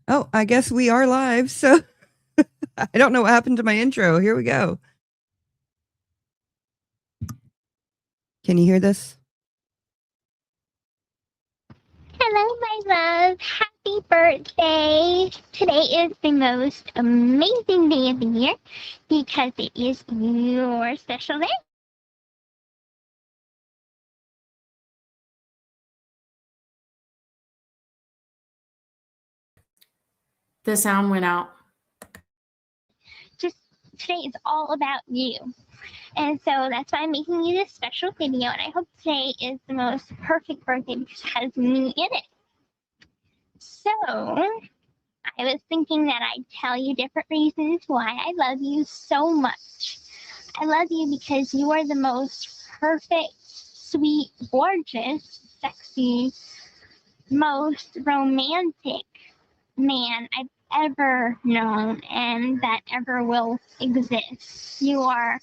Oh, I guess we are live, so I don't know what happened to my intro. Here we go. Can you hear this? Hello, my love. Happy birthday. Today is the most amazing day of the year because it is your special day. The sound went out. Just today is all about you. And so that's why I'm making you this special video. And I hope today is the most perfect birthday because it has me in it. So I was thinking that I'd tell you different reasons why I love you so much. I love you because you are the most perfect, sweet, gorgeous, sexy, most romantic man I've ever known and that ever will exist. You are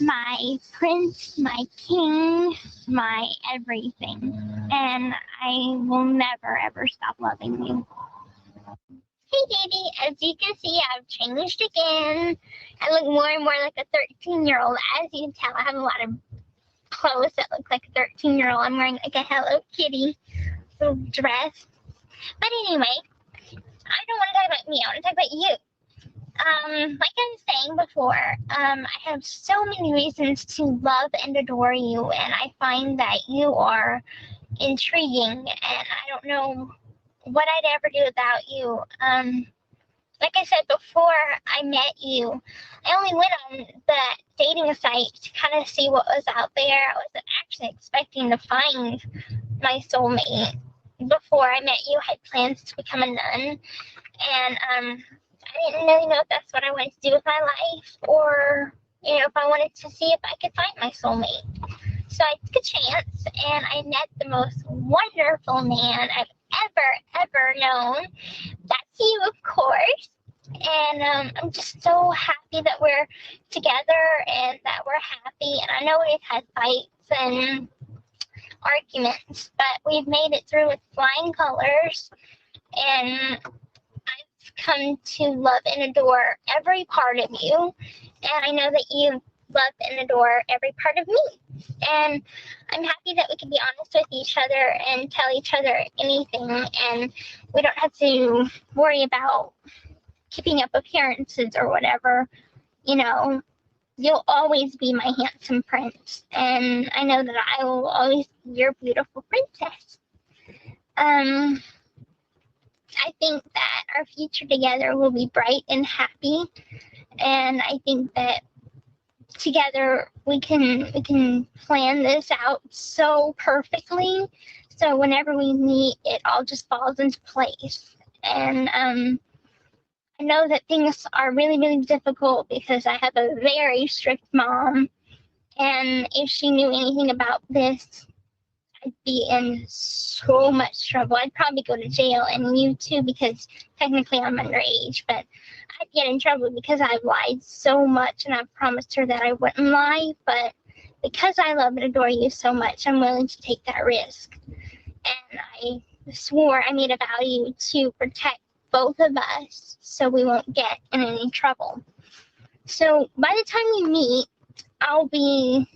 my prince, my king, my everything. And I will never ever stop loving you. Hey baby, as you can see, I've changed again. I look more and more like a 13-year-old. As you can tell, I have a lot of clothes that look like a 13-year-old. I'm wearing like a Hello Kitty little dress. But anyway, I don't want to talk about me. I want to talk about you. Like I was saying before, I have so many reasons to love and adore you, and I find that you are intriguing, and I don't know what I'd ever do without you. Like I said before I met you, I only went on the dating site to kind of see what was out there. I wasn't actually expecting to find my soulmate. Before I met you, I had plans to become a nun, and I didn't really know if that's what I wanted to do with my life, or if I wanted to see if I could find my soulmate. So I took a chance, and I met the most wonderful man I've ever known. That's you, of course. And I'm just so happy that we're together and that we're happy. And I know we've had fights and arguments, but we've made it through with flying colors. And I've come to love and adore every part of you. And I know that you love and adore every part of me. And I'm happy that we can be honest with each other and tell each other anything. And we don't have to worry about keeping up appearances or whatever. You'll always be my handsome prince. And I know that I will always be your beautiful princess. I think that our future together will be bright and happy. And I think that together we can plan this out so perfectly. So whenever we meet, it all just falls into place. And I know that things are really, really difficult because I have a very strict mom. And if she knew anything about this, I'd be in so much trouble. I'd probably go to jail, and you too, because technically I'm underage, but I'd get in trouble because I've lied so much, and I've promised her that I wouldn't lie. But because I love and adore you so much, I'm willing to take that risk. And I swore I made a vow to protect both of us so we won't get in any trouble. So by the time we meet, I'll be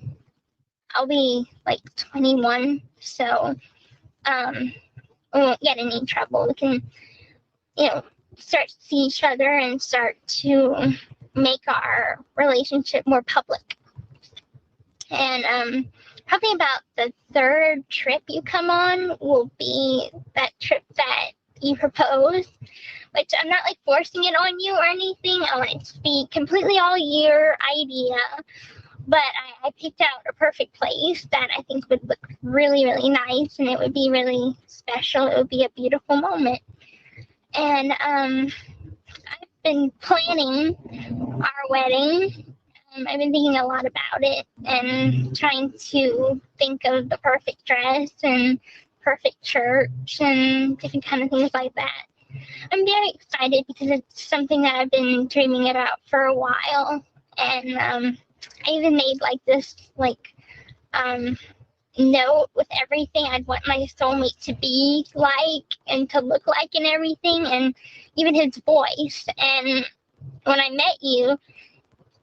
like 21, so we won't get in any trouble. We can, start to see each other and start to make our relationship more public. And probably about the third trip you come on will be that trip that you proposed, which I'm not like forcing it on you or anything. I want it to be completely all your idea. But I picked out a perfect place that I think would look really, really nice, and it would be really special. It would be a beautiful moment. And I've been planning our wedding. I've been thinking a lot about it and trying to think of the perfect dress and perfect church and different kind of things like that. I'm very excited because it's something that I've been dreaming about for a while. And I even made like this note with everything I'd want my soulmate to be like and to look like and everything, and even his voice. And when I met you,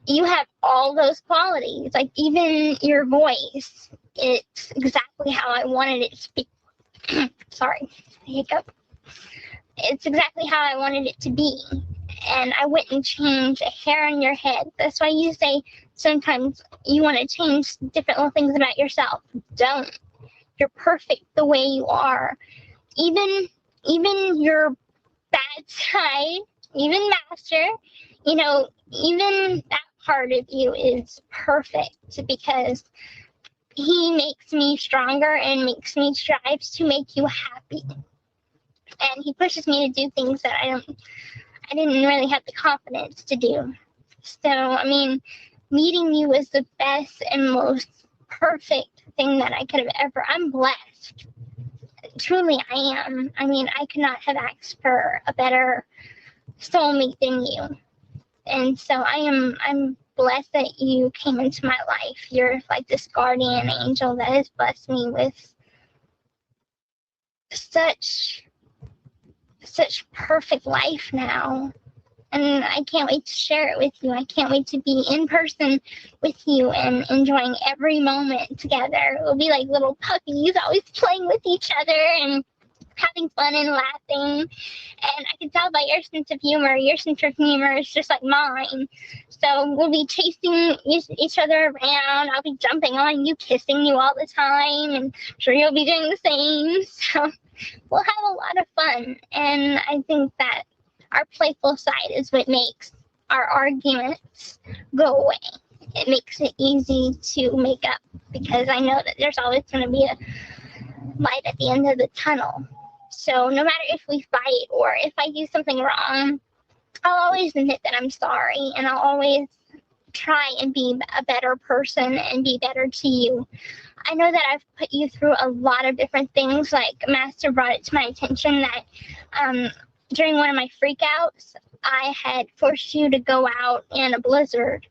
you have all those qualities, like even your voice. It's exactly how I wanted it to be. Sorry, hiccup. It's exactly how I wanted it to be. And I wouldn't change a hair on your head. That's why you say sometimes you want to change different little things about yourself. Don't. You're perfect the way you are. Even your bad side, even Master, you know, even that part of you is perfect, because he makes me stronger and makes me strive to make you happy. And he pushes me to do things that I didn't really have the confidence to do. So, I mean, meeting you was the best and most perfect thing that I could have ever. I'm blessed. Truly, I am. I mean, I could not have asked for a better soulmate than you. And so I'm blessed that you came into my life. You're like this guardian angel that has blessed me with such perfect life now. And I can't wait to share it with you. I can't wait to be in person with you and enjoying every moment together. We'll be like little puppies, always playing with each other and having fun and laughing. And I can tell by your sense of humor is just like mine. So we'll be chasing each other around. I'll be jumping on you, kissing you all the time, and I'm sure you'll be doing the same. So we'll have a lot of fun. And I think that our playful side is what makes our arguments go away. It makes it easy to make up, because I know that there's always going to be a light at the end of the tunnel. So no matter if we fight or if I do something wrong, I'll always admit that I'm sorry, and I'll always try and be a better person and be better to you. I know that I've put you through a lot of different things. Like Master brought it to my attention that during one of my freakouts, I had forced you to go out in a blizzard.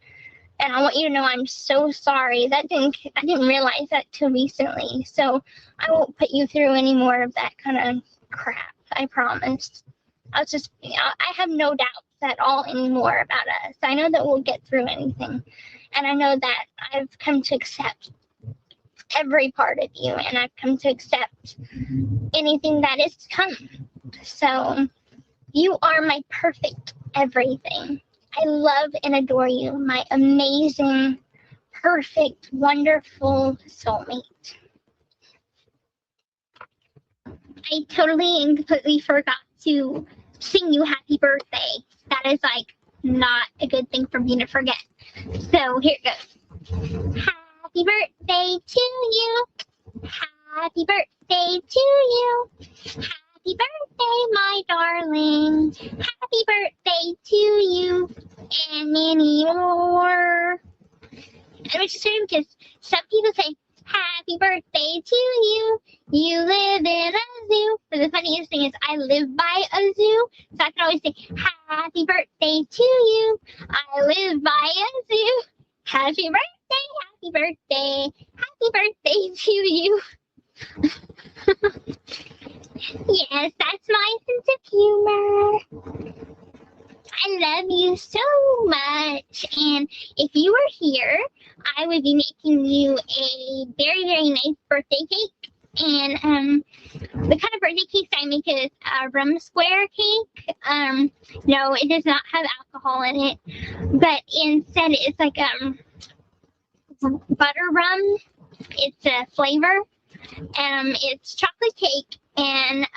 And I want you to know I'm so sorry. I didn't realize that till recently. So I won't put you through any more of that kind of crap. I promise. I have no doubts at all anymore about us. I know that we'll get through anything. And I know that I've come to accept every part of you, and I've come to accept anything that is to come. So you are my perfect everything. I love and adore you, my amazing, perfect, wonderful soulmate. I totally and completely forgot to sing you happy birthday. That is like not a good thing for me to forget. So here it goes. Happy birthday to you. Happy birthday to you. Happy birthday, my darling. Happy birthday to you and many more. And which is funny because some people say, happy birthday to you. You live in a zoo. But the funniest thing is I live by a zoo. So I can always say, happy birthday to you. I live by a zoo. Happy birthday, happy birthday to you. Yes, that's my sense of humor. I love you so much. And if you were here, I would be making you a very, very nice birthday cake. And the kind of birthday cake I make is a rum square cake. No, it does not have alcohol in it. But instead, it's like butter rum. It's a flavor. It's chocolate cake and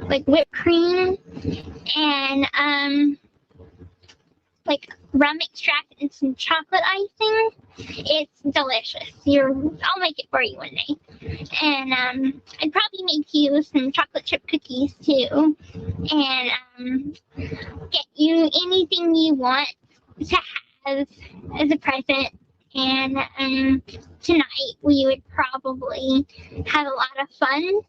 like whipped cream and like rum extract and some chocolate icing. It's delicious. I'll make it for you one day. And I'd probably make you some chocolate chip cookies too. And get you anything you want to have as a present. And tonight we would probably have a lot of fun.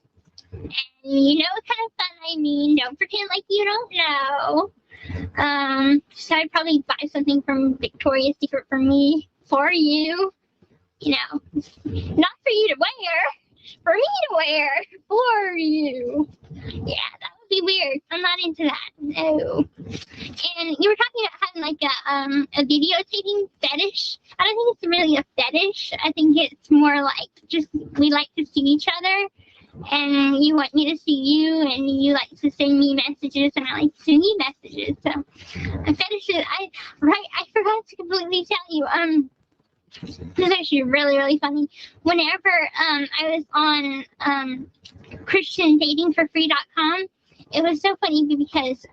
And you know what kind of fun I mean. Don't pretend like you don't know. So I'd probably buy something from Victoria's Secret for you. not for you to wear, for me to wear for you. Yeah, that would be weird. I'm not into that. No. And you were talking about having like a videotaping fetish. I don't think it's really a fetish. I think it's more like just we like to see each other, and you want me to see you, and you like to send me messages, and I like to send you messages. So fetishes. I forgot to completely tell you. This is actually really, really funny. Whenever I was on ChristianDatingForFree.com, it was so funny because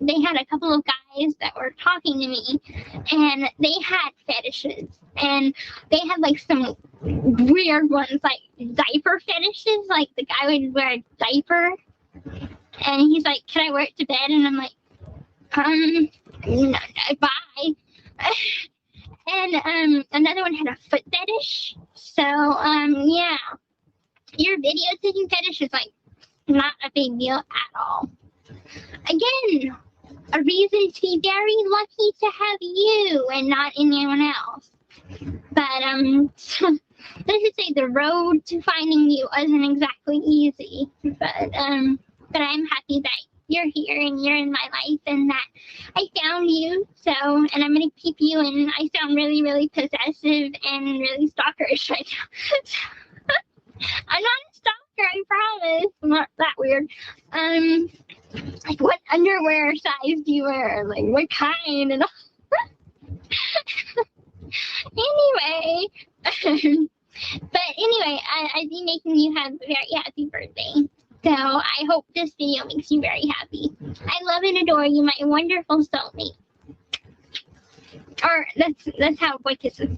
they had a couple of guys that were talking to me, and they had fetishes, and they had like some weird ones, like diaper fetishes. Like the guy would wear a diaper, and he's like, "Can I wear it to bed?" And I'm like, no, bye. And another one had a foot fetish. So yeah, your videotaping fetish is like not a big deal at all. Again, a reason to be very lucky to have you and not anyone else. But let's just say the road to finding you wasn't exactly easy. But I'm happy that you're here and you're in my life and that I found you. So, and I'm gonna keep you. And I sound really, really possessive and really stalkerish right now. I'm not a stalker, I promise. I'm not that weird. Like what underwear size do you wear? Like what kind and all. Anyway, but anyway, I'd be making you have a very happy birthday. So I hope this video makes you very happy. I love and adore you, my wonderful soulmate. Or that's how boy kisses.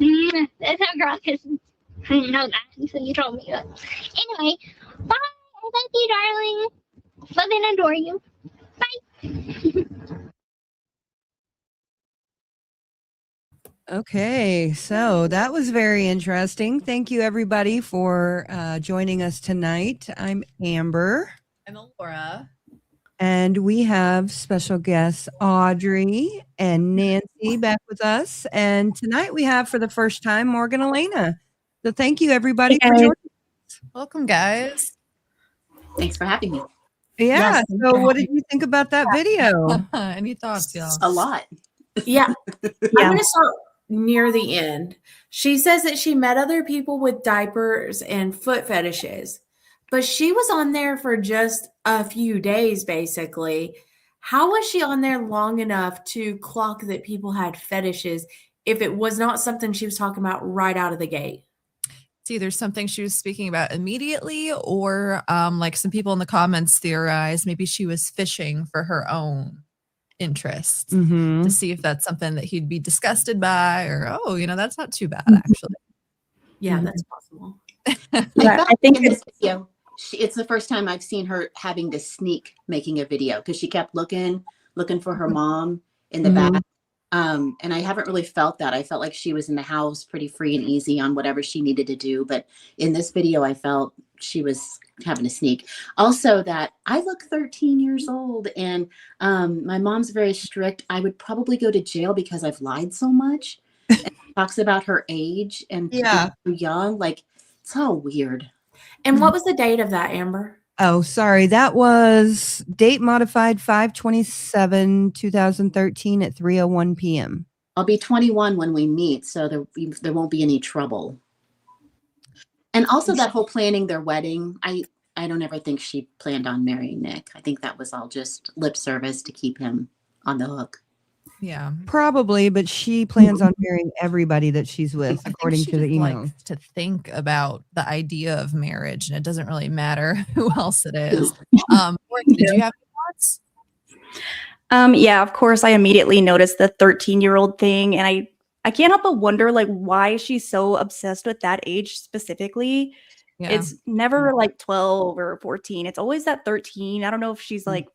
That's how girl kisses. I didn't know that, so you told me that. Anyway, bye. I love you, darling. Love and adore you. Bye. Okay, so that was very interesting. Thank you, everybody, for joining us tonight. I'm Amber. I'm Laura. And we have special guests Audrey and Nancy back with us. And tonight we have, for the first time, Morgan Elena. So thank you, everybody, for joining us. Welcome, guys. Thanks for having me. Yeah. Yes, So what did you think about that video? Any thoughts, y'all? A lot. Yeah. I'm going to start near the end. She says that she met other people with diapers and foot fetishes, but she was on there for just a few days, basically. How was she on there long enough to clock that people had fetishes if it was not something she was talking about right out of the gate? It's either something she was speaking about immediately or like some people in the comments theorized maybe she was fishing for her own interests to see if that's something that he'd be disgusted by, or that's not too bad actually. Yeah, that's possible. I think in this video, it's the first time I've seen her having to sneak making a video, because she kept looking for her mom in the back. And I haven't really felt that. I felt like she was in the house pretty free and easy on whatever she needed to do. But in this video, I felt she was having to sneak. Also, that I look 13 years old and my mom's very strict. I would probably go to jail because I've lied so much. And talks about her age and too young. Like, it's all weird. And what was the date of that, Amber? Oh, sorry. That was date modified 5/27/2013 at 3:01 p.m. I'll be 21 when we meet, so there won't be any trouble. And also that whole planning their wedding, I don't ever think she planned on marrying Nick. I think that was all just lip service to keep him on the hook. Yeah, probably, but she plans on marrying everybody that she's with, according to the email. Like to think about the idea of marriage, and it doesn't really matter who else it is. Morgan, did you have any thoughts? Yeah, of course. I immediately noticed the 13-year-old thing, and I can't help but wonder, like, why she's so obsessed with that age specifically. Yeah. It's never like 12 or 14. It's always that 13. I don't know if she's like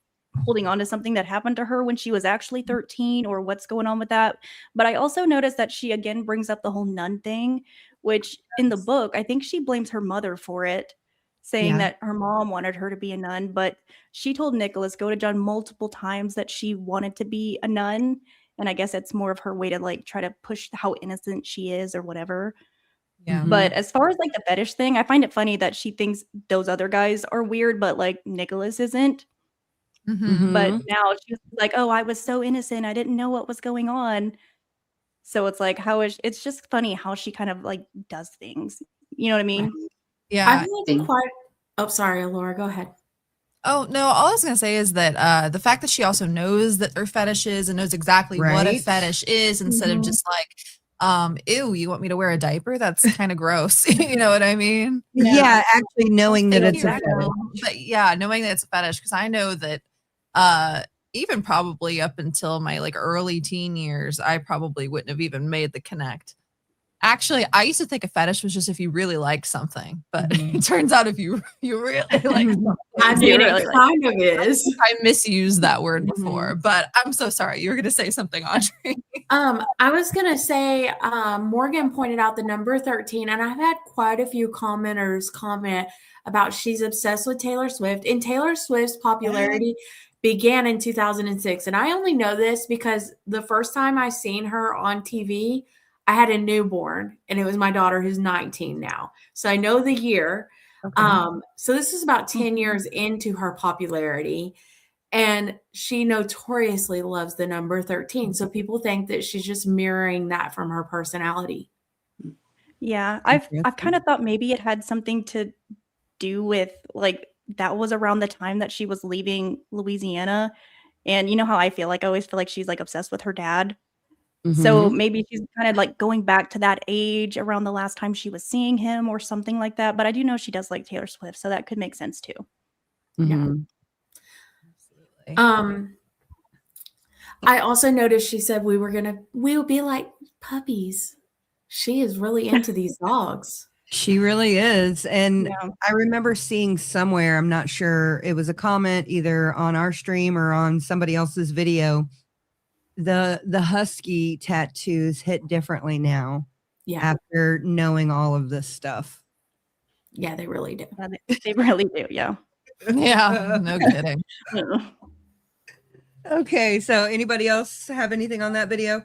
holding on to something that happened to her when she was actually 13 or what's going on with that. But I also noticed that she again brings up the whole nun thing, which in the book, I think she blames her mother for it, saying that her mom wanted her to be a nun. But she told Nicholas Godejohn multiple times that she wanted to be a nun. And I guess it's more of her way to like try to push how innocent she is or whatever. Yeah. But as far as like the fetish thing, I find it funny that she thinks those other guys are weird, but like Nicholas isn't. But now she's like, oh, I was so innocent. I didn't know what was going on. So it's like, it's just funny how she kind of like does things. You know what I mean? Yeah. Oh, sorry, Laura, go ahead. Oh, no, all I was going to say is that the fact that she also knows that they're fetishes and knows exactly what a fetish is instead of just like, ew, you want me to wear a diaper? That's kind of gross. You know what I mean? Yeah, actually knowing that it's a fetish. But yeah, knowing that it's a fetish, because I know that even probably up until my like early teen years, I probably wouldn't have even made the connect. Actually, I used to think a fetish was just if you really like something, but it turns out if you really like something. I mean, it kind of is. I misused that word before, but I'm so sorry. You were going to say something, Audrey. I was going to say, Morgan pointed out the number 13, and I've had quite a few commenters comment about she's obsessed with Taylor Swift, and Taylor Swift's popularity began in 2006. And I only know this because the first time I seen her on TV, I had a newborn, and it was my daughter who's 19 now. So I know the year. Okay. So this is about 10 years into her popularity, and she notoriously loves the number 13. So people think that she's just mirroring that from her personality. Yeah, I've kind of thought maybe it had something to do with like that was around the time that she was leaving Louisiana. And you know how I feel like I always feel like she's like obsessed with her dad. So maybe she's kind of like going back to that age around the last time she was seeing him or something like that. But I do know she does like Taylor Swift, so that could make sense too. Yeah. I also noticed she said we'll be like puppies. She is really into these dogs. She really is. And I remember seeing somewhere, I'm not sure, it was a comment either on our stream or on somebody else's video. The husky tattoos hit differently now after knowing all of this stuff. Yeah, they really do. They really do. Yeah. Yeah. No kidding. Okay. So anybody else have anything on that video?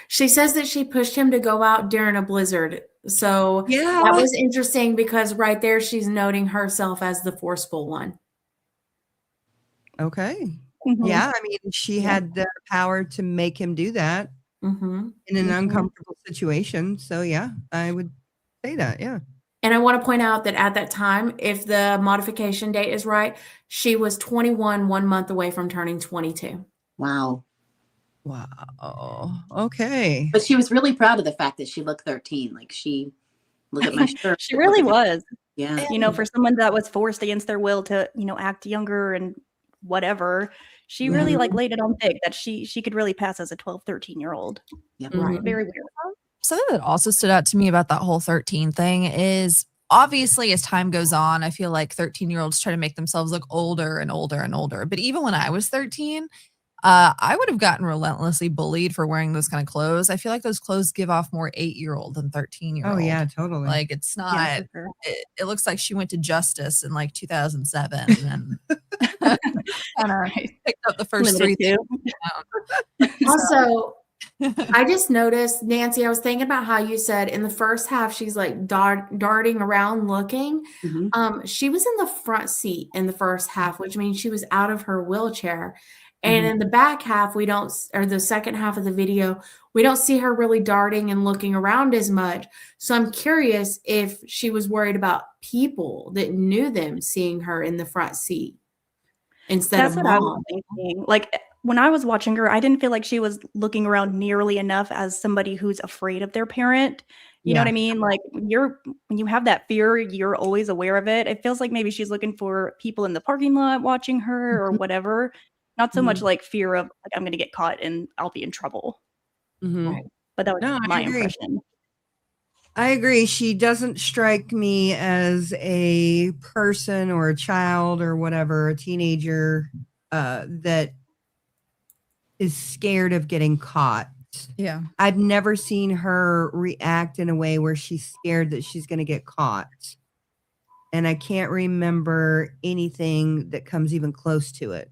She says that she pushed him to go out during a blizzard. So that was interesting because right there, she's noting herself as the forceful one. Okay. Yeah, I mean, she had the power to make him do that in an uncomfortable situation. So, yeah, I would say that. Yeah. And I want to point out that at that time, if the modification date is right, she was 21, 1 month away from turning 22. Wow. Okay. But she was really proud of the fact that she looked 13. Like look at my shirt. She really was. Yeah. You know, for someone that was forced against their will to, you know, act younger and whatever, she really like laid it on thick that she could really pass as a 12, 13-year-old. Yeah. Right. Very weird. Something that also stood out to me about that whole 13 thing is obviously as time goes on, I feel like 13-year-olds try to make themselves look older and older and older. But even when I was 13, I would have gotten relentlessly bullied for wearing those kind of clothes. I feel like those clothes give off more 8-year-old than 13-year-old. Oh, yeah, totally. Like it's not, yeah, sure. it looks like she went to Justice in like 2007 and kind of picked up the first three things. Also, I just noticed, Nancy, I was thinking about how you said in the first half, she's like darting around looking. She was in the front seat in the first half, which means she was out of her wheelchair. And in the back half, or the second half of the video, we don't see her really darting and looking around as much. So I'm curious if she was worried about people that knew them seeing her in the front seat instead of mom. That's what I was thinking. Like when I was watching her, I didn't feel like she was looking around nearly enough as somebody who's afraid of their parent. You know what I mean? Like when you have that fear, you're always aware of it. It feels like maybe she's looking for people in the parking lot watching her or whatever. Not so much like fear of like I'm going to get caught and I'll be in trouble. Right. But that was my impression. I agree. She doesn't strike me as a person or a child or whatever, a teenager that is scared of getting caught. Yeah. I've never seen her react in a way where she's scared that she's going to get caught. And I can't remember anything that comes even close to it.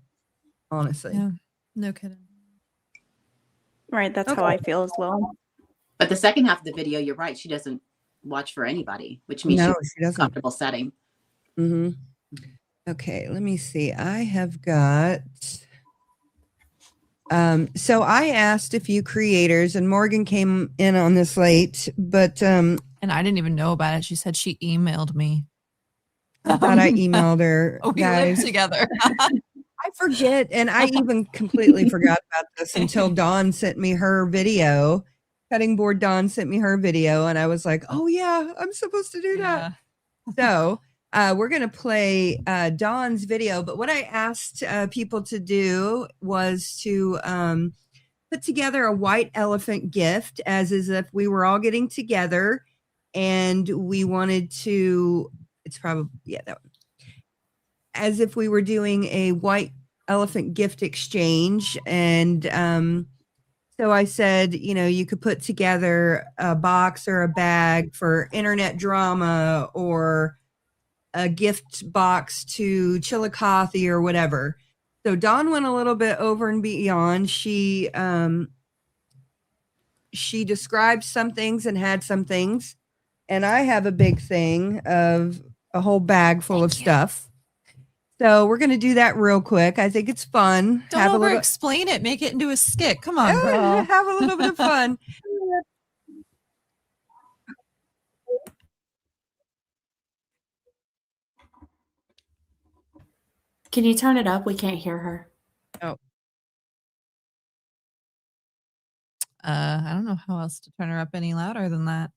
Honestly. Yeah. No kidding. Right. That's how I feel as well. But the second half of the video, you're right. She doesn't watch for anybody, which means she doesn't. Comfortable setting. Mm-hmm. Okay, let me see. I have got. So I asked a few creators, and Morgan came in on this late, but and I didn't even know about it. She said she emailed me. I thought I emailed her. We live together. I forget, and I even completely forgot about this until Dawn sent me her video. Cutting board Dawn sent me her video, and I was like, "Oh yeah, I'm supposed to do that." So we're gonna play Dawn's video. But what I asked people to do was to put together a white elephant gift, as if we were all getting together, and we wanted to. It's probably that one. As if we were doing a white elephant gift exchange. And so I said, you could put together a box or a bag for internet drama, or a gift box to Chillicothe or whatever. So Dawn went a little bit over and beyond. She described some things and had some things. And I have a big thing of a whole bag full of stuff. So we're going to do that real quick. I think it's fun. Don't over-explain it. Make it into a skit. Come on, girl. Have a little bit of fun. Can you turn it up? We can't hear her. Oh. I don't know how else to turn her up any louder than that.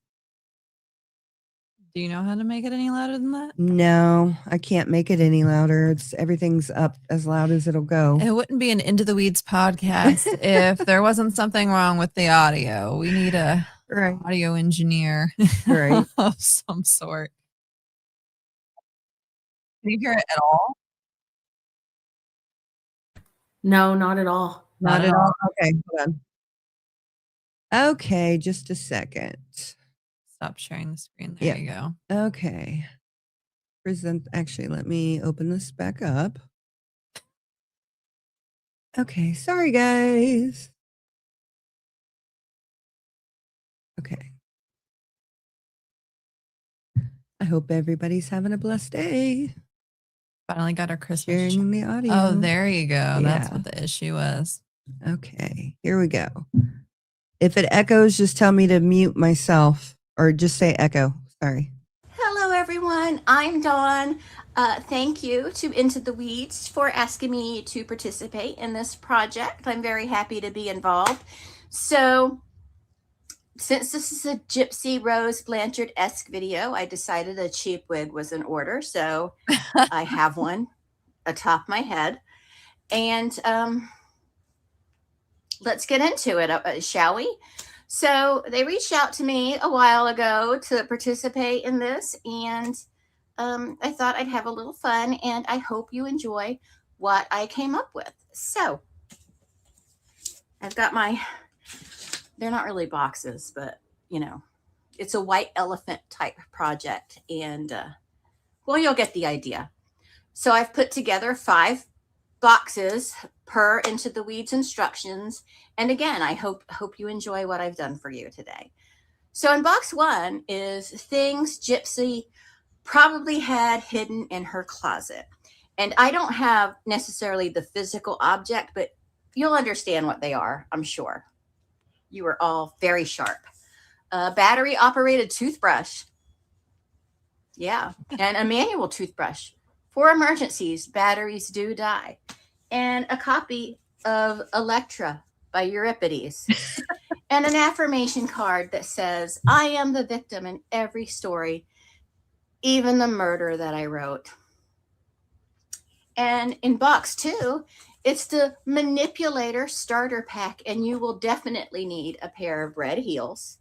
Do you know how to make it any louder than that? No, I can't make it any louder. Everything's up as loud as it'll go. It wouldn't be an Into the Weeds podcast if there wasn't something wrong with the audio. We need a audio engineer of some sort. Can you hear it at all? No, not at all. Not at all. Okay, hold on. Okay, just a second. Stop sharing the screen. There you go. Okay. Actually, let me open this back up. Okay, sorry guys. Okay. I hope everybody's having a blessed day. Finally got our Christmas. Sharing the audio. Oh, there you go. Yeah. That's what the issue was. Okay, here we go. If it echoes, just tell me to mute myself. Or just say echo. Sorry. Hello, everyone. I'm Dawn. Thank you to Into the Weeds for asking me to participate in this project. I'm very happy to be involved. So, since this is a Gypsy Rose Blanchard-esque video, I decided a cheap wig was in order. So, I have one atop my head. And let's get into it, shall we? So they reached out to me a while ago to participate in this, and I thought I'd have a little fun, and I hope you enjoy what I came up with. So I've got they're not really boxes, but, it's a white elephant type project, and, well, you'll get the idea. So I've put together 5 boxes per Into the Weeds instructions. And again, I hope you enjoy what I've done for you today. So in box 1 is things Gypsy probably had hidden in her closet. And I don't have necessarily the physical object, but you'll understand what they are, I'm sure. You are all very sharp. A battery operated toothbrush. Yeah, and a manual toothbrush. For emergencies, batteries do die. And a copy of Electra by Euripides. And an affirmation card that says, I am the victim in every story, even the murder that I wrote. And in box 2, it's the manipulator starter pack, and you will definitely need a pair of red heels.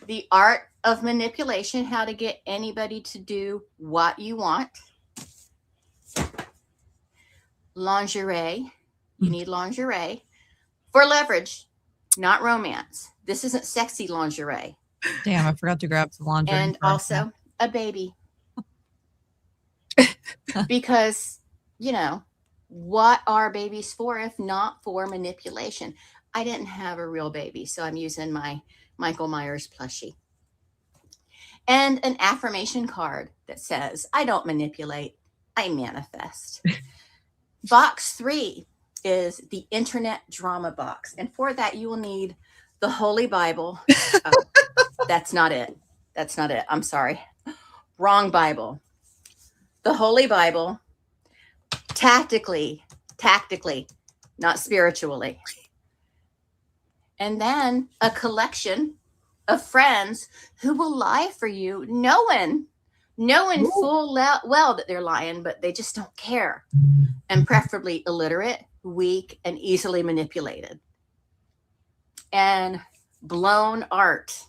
The art of manipulation, how to get anybody to do what you want. Lingerie. You need lingerie for leverage, not romance. This isn't sexy lingerie. Damn, I forgot to grab some lingerie. And also a baby. Because, what are babies for if not for manipulation? I didn't have a real baby, so I'm using my Michael Myers plushie. And an affirmation card that says, I don't manipulate, I manifest. Box 3 is the internet drama box. And for that, you will need the Holy Bible. Oh, that's not it. That's not it. I'm sorry. Wrong Bible. The Holy Bible, tactically, not spiritually. And then a collection of friends who will lie for you, knowing full well that they're lying, but they just don't care. And preferably illiterate, weak, and easily manipulated. And blown art.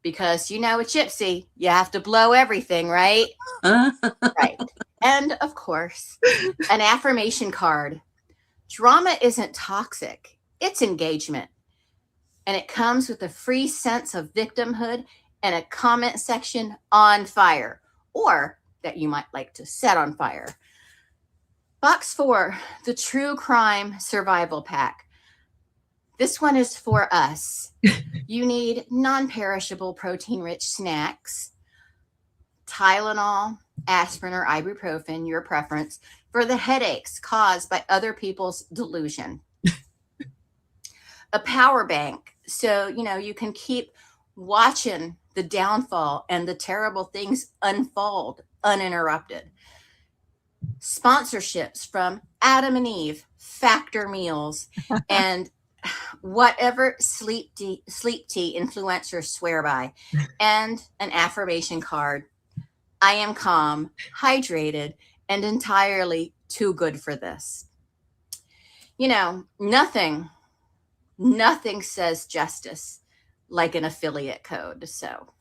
Because with Gypsy, you have to blow everything, right? Right. And of course, an affirmation card. Drama isn't toxic. It's engagement. And it comes with a free sense of victimhood and a comment section on fire, or that you might like to set on fire. Box 4, the True Crime Survival Pack. This one is for us. You need non-perishable protein-rich snacks, Tylenol, aspirin, or ibuprofen, your preference, for the headaches caused by other people's delusion. A power bank, so you can keep watching the downfall and the terrible things unfold uninterrupted. Sponsorships from Adam and Eve, Factor Meals, and whatever sleep tea influencers swear by, and an affirmation card. I am calm, hydrated, and entirely too good for this. Nothing says justice like an affiliate code. So,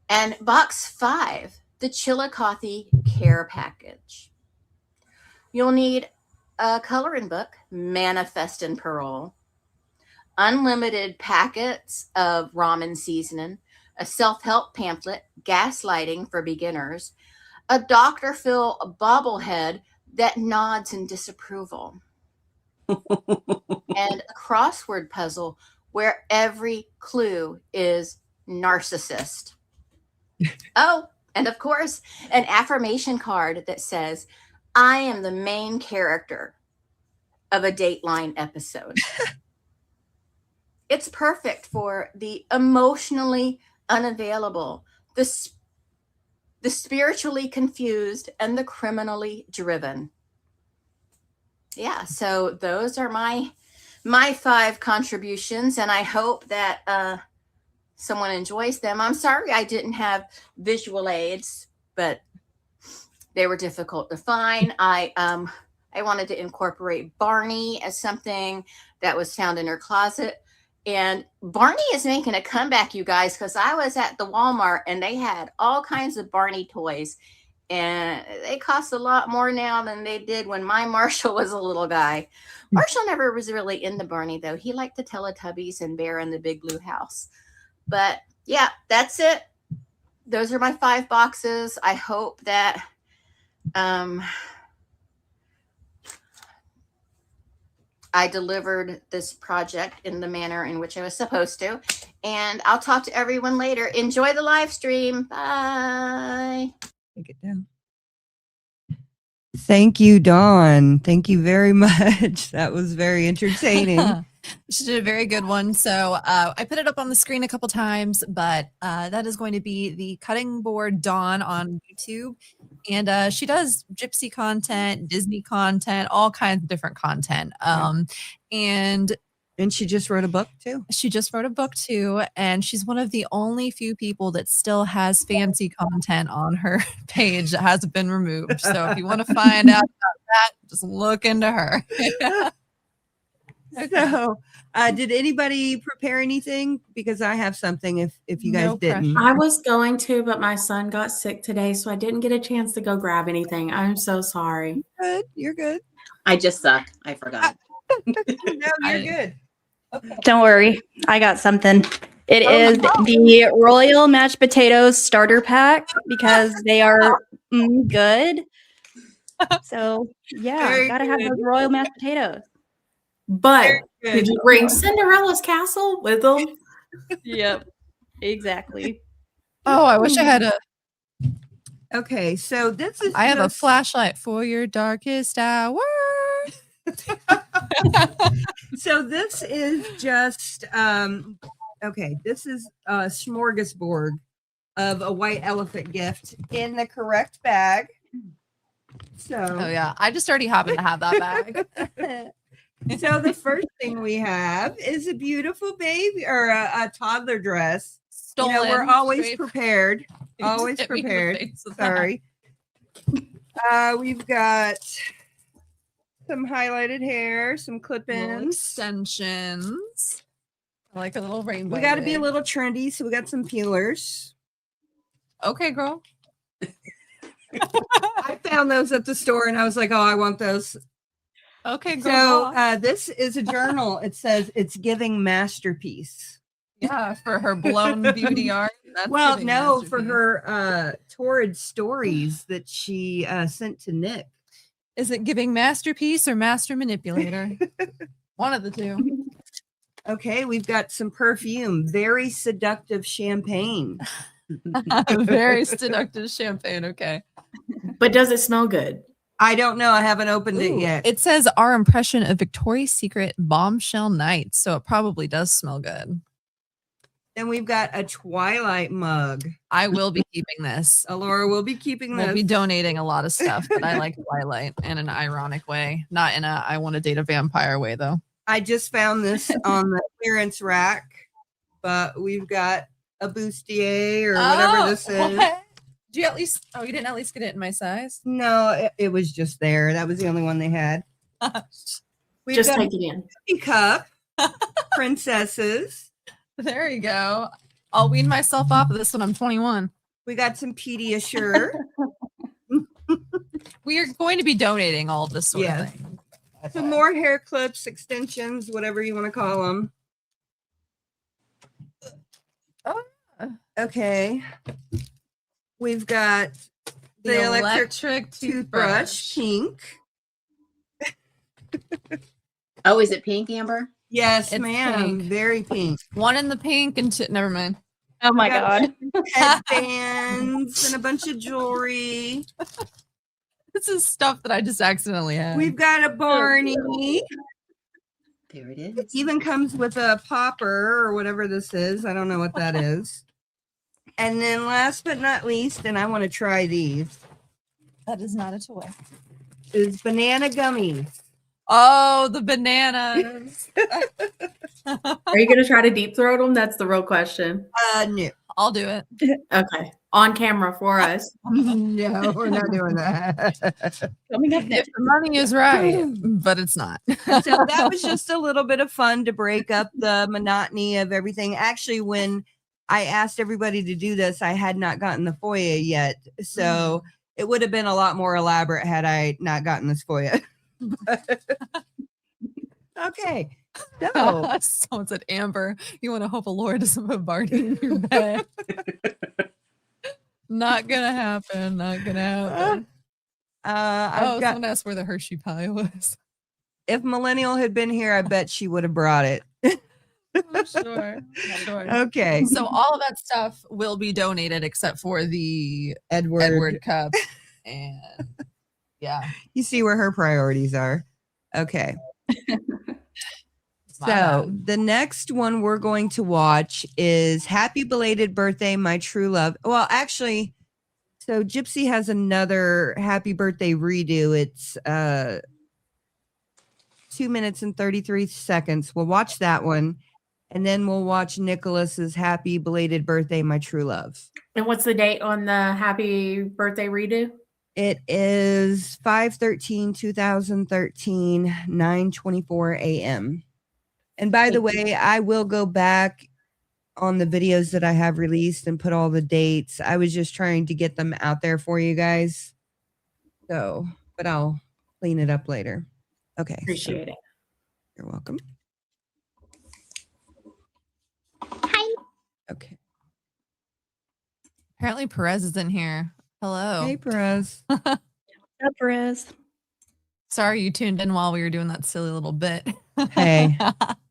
and box 5, the Chillicothe Care Package. You'll need a coloring book, Manifest and Parole, unlimited packets of ramen seasoning, a self-help pamphlet, Gaslighting for Beginners, a Dr. Phil bobblehead that nods in disapproval, and a crossword puzzle where every clue is narcissist. Oh, and of course, an affirmation card that says, I am the main character of a Dateline episode. It's perfect for the emotionally unavailable, the spiritually confused, and the criminally driven. Yeah, so those are my 5 contributions, and I hope that someone enjoys them. I'm sorry I didn't have visual aids, but they were difficult to find. I wanted to incorporate Barney as something that was found in her closet. And Barney is making a comeback, you guys, because I was at the Walmart and they had all kinds of Barney toys. And they cost a lot more now than they did when my Marshall was a little guy. Marshall never was really into Barney, though. He liked the Teletubbies and Bear in the Big Blue House. But yeah, that's it. Those are my 5 boxes. I hope that I delivered this project in the manner in which I was supposed to. And I'll talk to everyone later. Enjoy the live stream. Bye. Take it down. Thank you, Dawn. Thank you very much. That was very entertaining. She did a very good one. So I put it up on the screen a couple times, but that is going to be the Cutting Board Dawn on YouTube. And she does Gypsy content, Disney content, all kinds of different content. And she just wrote a book too. She just wrote a book too. And she's one of the only few people that still has fancy content on her page that hasn't been removed. So if you want to find out about that, just look into her. So, did anybody prepare anything? Because I have something if you guys didn't. I was going to, but my son got sick today, so I didn't get a chance to go grab anything. I'm so sorry. You're good. I just suck. I forgot. No, you're good. Okay. Don't worry. I got something. It is the Royal Mashed Potatoes Starter Pack because they are good. So, yeah, gotta have those Royal Mashed Potatoes. But Very did good. you bring Cinderella's castle with them? Yep. Exactly. Oh, I wish I had a. Okay, so this is I have a just- flashlight for your darkest hour. So this is just okay, this is a smorgasbord of a white elephant gift in the correct bag. So Oh yeah, I just already happen to have that bag. so the first thing we have is a beautiful baby or a toddler dress. Stolen. You know, we're always straight- prepared. You just Always hit me in the prepared. face with that. Sorry. We've got some highlighted hair, some Little clip-ins. extensions. I like a little rainbow. We got to be a wig. little trendy, so we got some peelers. Okay, girl. I found those at the store, and I was like, "Oh, I want those." Okay, girl. So this is a journal. It says it's giving masterpiece. Yeah, for her blown beauty art. That's Well, giving no, for masterpiece. her torrid stories that she sent to Nick. Is it giving masterpiece or master manipulator? One of the two. Okay, we've got some perfume, very seductive champagne. Very seductive champagne. Okay. But does it smell good? I don't know. I haven't opened it Ooh, yet. it says our impression of Victoria's Secret bombshell night, so it probably does smell good. Then we've got a Twilight mug. I will be keeping this. Alora will be keeping We'll this. be donating a lot of stuff, but I like Twilight in an ironic way, not in a I want to date a vampire way, though. I just found this on the clearance rack, but we've got a bustier or whatever this is. what? Did you at least? Oh, you didn't at least get it in my size. No, it was just there. That was the only one they had. We've Just got take it in. a cup, princesses. There you go. I'll wean myself off of this when I'm 21. We got some Pediasure. We are going to be donating all of this sort Yes. of thing. Some more hair clips, extensions, whatever you want to call them. Oh. Okay. We've got the electric toothbrush, pink. Oh, is it pink, Amber? Yes, It's ma'am. pink. Very pink. One in the pink and two. Never mind. Oh my Got god. headbands and a bunch of jewelry. This is stuff that I just accidentally had. We've got a Barney. There it is. It even comes with a popper or whatever this is. I don't know what that is. And then last but not least, and I want to try these, That is not a toy. is banana gummies. Oh, the bananas. Are you going to try to deep throat them? That's the real question. No. I'll do it. Okay. On camera for us. No, we're not doing that. Coming up If next. the money is right, but it's not. So that was just a little bit of fun to break up the monotony of everything. Actually, when I asked everybody to do this, I had not gotten the FOIA yet. So it would have been a lot more elaborate had I not gotten this FOIA. Okay. So Someone said, Amber, you want to hope a Lord doesn't put Barney in your bed. Not gonna happen. Not gonna happen. I've got, someone asked where the Hershey pie was. if Millennial had been here, I bet she would have brought it. I'm sure. Okay. So all of that stuff will be donated except for the Edward. cup. And yeah. You see where her priorities are. Okay. My So bad. the next one we're going to watch is Happy Belated Birthday, My True Love. Well, actually, so Gypsy has another happy birthday redo. It's 2 minutes and 33 seconds. We'll watch that one. And then we'll watch Nicholas's Happy Belated Birthday, My True Love. And what's the date on the happy birthday redo? It is 5/13/2013, 9:24 a.m. And by the way, I will go back on the videos that I have released and put all the dates. I was just trying to get them out there for you guys. So, but I'll clean it up later. Okay. Appreciate it. You're welcome. Hi. Okay. Apparently Perez is in here. Hello. Hey, Perez. Perez. Sorry you tuned in while we were doing that silly little bit. Hey,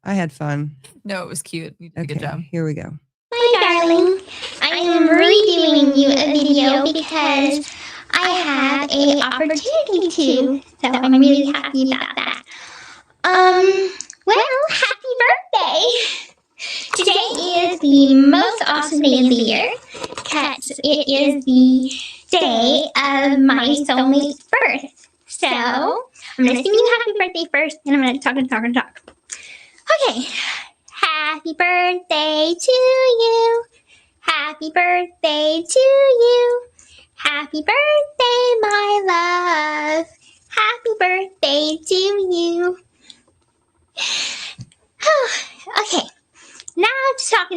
I had fun. No, it was cute. You did a good Okay, job. here we go. Hi, darling. I am redoing you a video because I have a opportunity to. So I'm really happy about that. Well, happy birthday! Today is the most awesome day of the year because it is the day of my soulmate's birth. So I'm gonna sing you happy birthday first, and I'm gonna talk. Okay. Happy birthday to you. Happy birthday to you. Happy birthday, my love. Happy birthday to you. Okay, now just talk.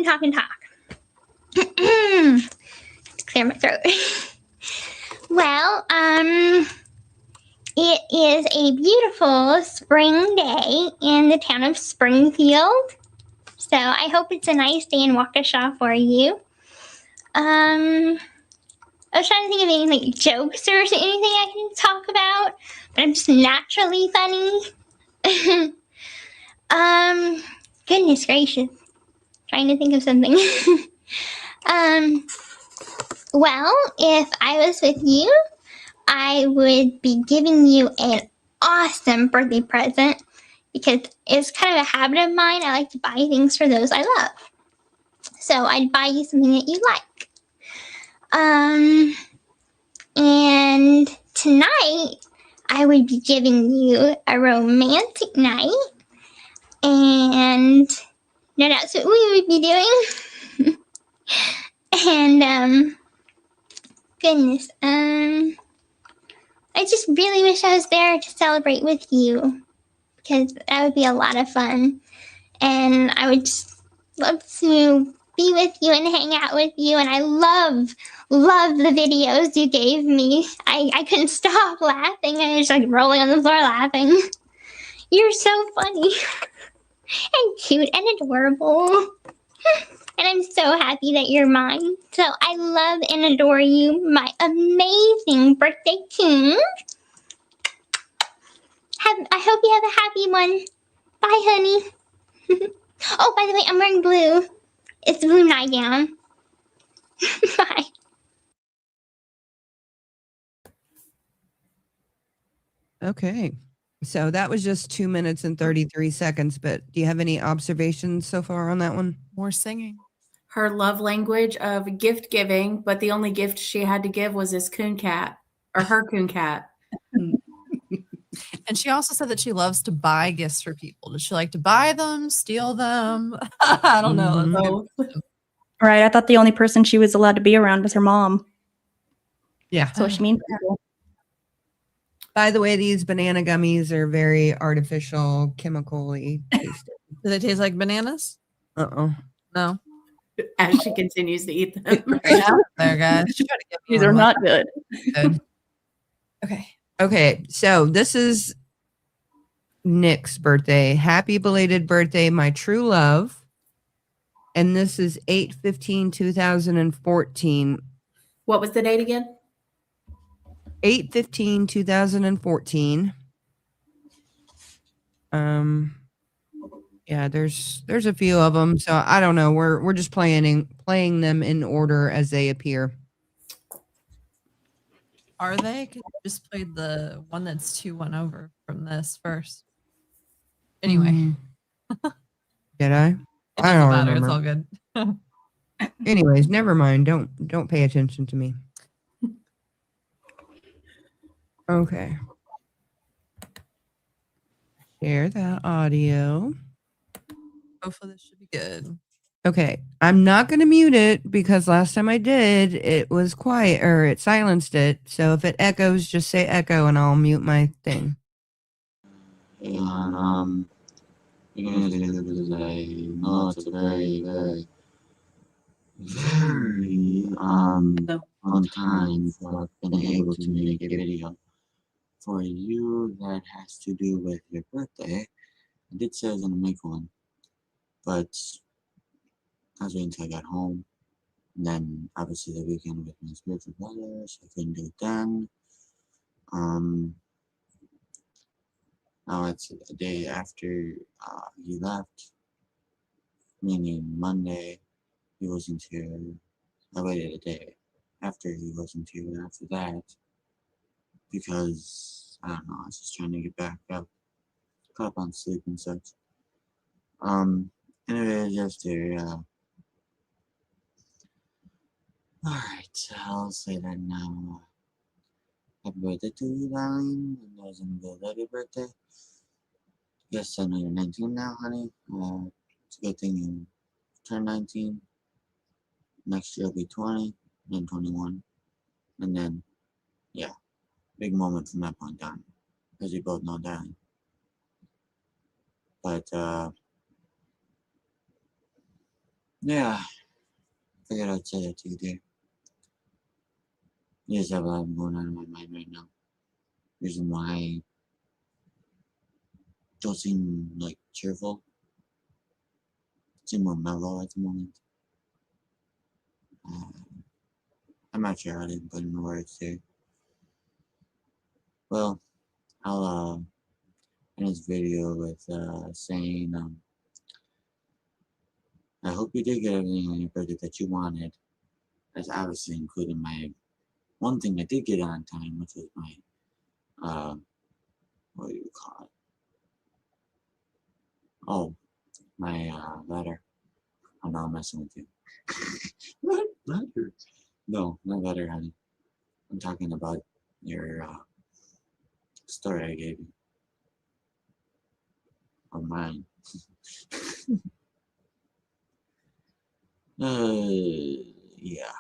Clear my throat. Well, it is a beautiful spring day in the town of Springfield. So I hope it's a nice day in Waukesha for you. I was trying to think of any like jokes or anything I can talk about, but I'm just naturally funny. Goodness gracious. Trying to think of something. Well, if I was with you, I would be giving you an awesome birthday present because it's kind of a habit of mine. I like to buy things for those I love. So I'd buy you something that you like. And tonight I would be giving you a romantic night. And no, that's what we would be doing. And goodness, I just really wish I was there to celebrate with you because that would be a lot of fun. And I would just love to be with you and hang out with you. And I love the videos you gave me. I couldn't stop laughing. I was like rolling on the floor laughing. You're so funny and cute and adorable. And I'm so happy that you're mine. So I love and adore you, my amazing birthday king. I hope you have a happy one. Bye, honey. Oh, by the way, I'm wearing blue. It's a blue nightgown. Bye. Okay. So that was just 2 minutes and 33 seconds, but do you have any observations so far on that one? More singing. Her love language of gift giving, but the only gift she had to give was his coon cat or her coon cat. And she also said that she loves to buy gifts for people. Does she like to buy them, steal them? I don't know. Both. Right. I thought the only person she was allowed to be around was her mom. Yeah. That's what she means. By the way, these banana gummies are very artificial, chemically tasted. Do they taste like bananas? Uh-oh. No. As she continues to eat them. There, guys. These are not good. Good. Okay. Okay, so this is Nick's birthday. Happy belated birthday, my true love. And this is 8/15/2014. What was the date again? 8/15/2014. Yeah, there's a few of them, so I don't know. We're just playing them in order as they appear. Are they? 'Cause I just played the one that's 2-1 over from this first. Anyway. Did I? It I doesn't don't matter. remember. It's all good. Anyways, never mind. Don't pay attention to me. Okay. Share that audio. Hopefully this should be good. Okay, I'm not going to mute it because last time I did, it was quiet or it silenced it. So if it echoes, just say echo and I'll mute my thing. And you're gonna do today. No, it's a very, very long time for being able to make a video for you that has to do with your birthday. I did say I was gonna make one, but I was waiting until I got home. And then obviously the weekend with my spiritual brother, so I couldn't do it then. Now it's a day after he left, meaning Monday he wasn't here. I waited a day after he wasn't here after that because I don't know, I was just trying to get back up, caught up on sleep and such. Anyways, after alright, I'll say that now. Happy birthday to you, darling. And there's another love your birthday. Yes, I know you're 19 now, honey. It's a good thing you turned 19. Next year will be 20, then 21. And then, yeah, big moment from that point on. As you both know, darling. But, yeah, figured I'd say that to you, dear. You just have a lot going on in my mind right now. Reason why I don't seem like cheerful. Seem more mellow at the moment. I'm not sure how to put in words here. Well, I'll end this video with saying I hope you did get everything on your birthday that you wanted. That's obviously including my one thing I did get on time, which was my what do you call it? Oh, my letter. I'm not messing with you. What letter? No, not letter, honey. I'm talking about your story I gave you. Or mine. Yeah.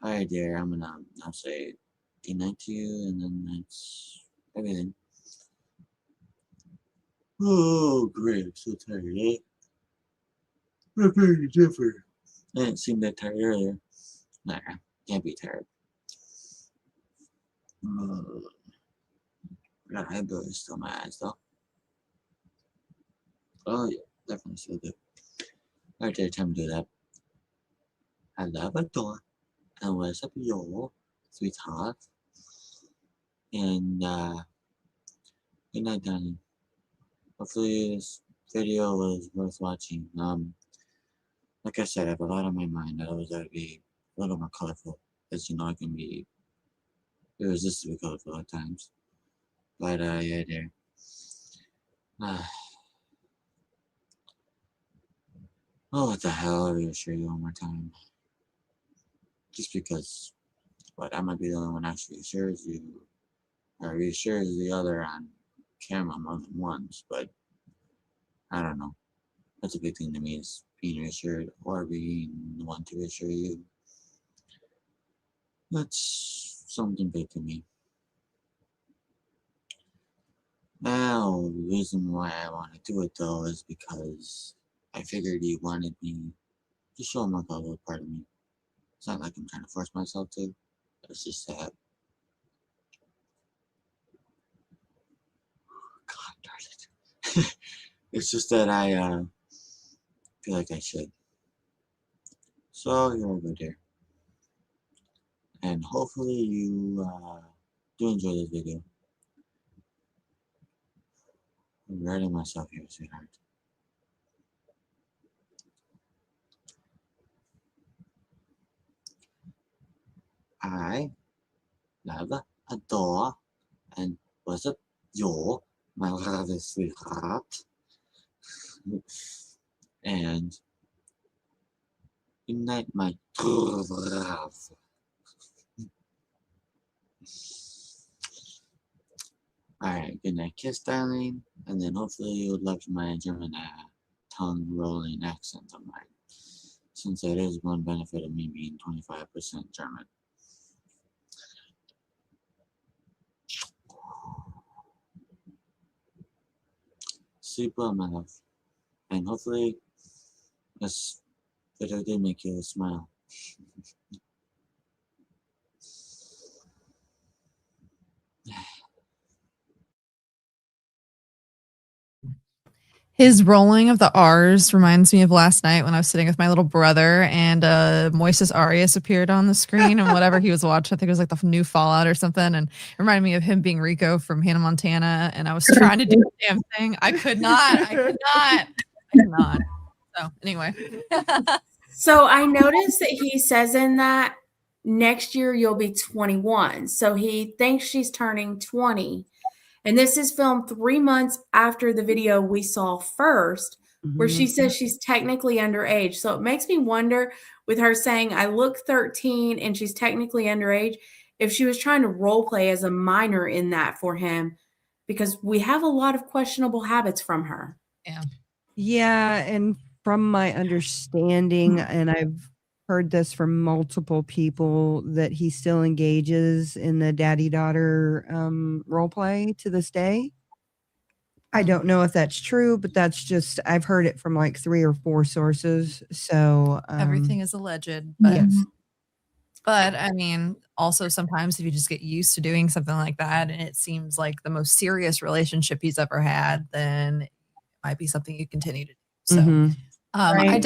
Alright, dear. I'm gonna now say good night to you, and then that's everything. Oh, great. I'm so tired, eh? I'm very different. I didn't seem that tired earlier. Nah, can't be tired. Got eyebrows still in my eyes, though. Oh, yeah. Definitely still do. Alright, dear. Time to do that. I love adore. And what's up, yo, sweetheart? And, good night, darling. Hopefully this video was worth watching. Like I said, I have a lot on my mind. I always gotta be a little more colorful. As you know, I can be irresistibly colorful at times. But, yeah, there. Oh, what the hell? I'll reassure you one more time. Just because, I might be the only one actually reassures you, or reassures the other on camera more than once, but I don't know. That's a big thing to me, is being reassured or being the one to reassure you. That's something big to me. Now, the reason why I want to do it though is because I figured you wanted me to show more a little part of me. It's not like I'm trying to force myself to. It's just that, God darn it. It's just that I feel like I should. So here we go, dear. And hopefully you do enjoy this video. I'm writing myself here, sweetheart. I love, adore, and worship you, my lovely sweetheart. And good night, my true love. Alright, good night, kiss, darling. And then hopefully you would love my German tongue rolling accent of mine, since that is one benefit of me being 25% German. Sleep well, my love. And hopefully this video did make you smile. His rolling of the R's reminds me of last night when I was sitting with my little brother and Moises Arias appeared on the screen and whatever he was watching, I think it was like the new Fallout or something, and it reminded me of him being Rico from Hannah Montana, and I was trying to do the damn thing. I could not. So anyway. So I noticed that he says in that next year you'll be 21. So he thinks she's turning 20. And this is filmed 3 months after the video we saw first, where she says she's technically underage. So it makes me wonder, with her saying, I look 13 and she's technically underage, if she was trying to role play as a minor in that for him, because we have a lot of questionable habits from her. Yeah. Yeah. And from my understanding, and I've heard this from multiple people, that he still engages in the daddy-daughter role play to this day. I don't know if that's true, but that's just, I've heard it from like 3 or 4 sources. So everything is alleged, but yes. But I mean, also sometimes if you just get used to doing something like that and it seems like the most serious relationship he's ever had, then it might be something you continue to do. So Right.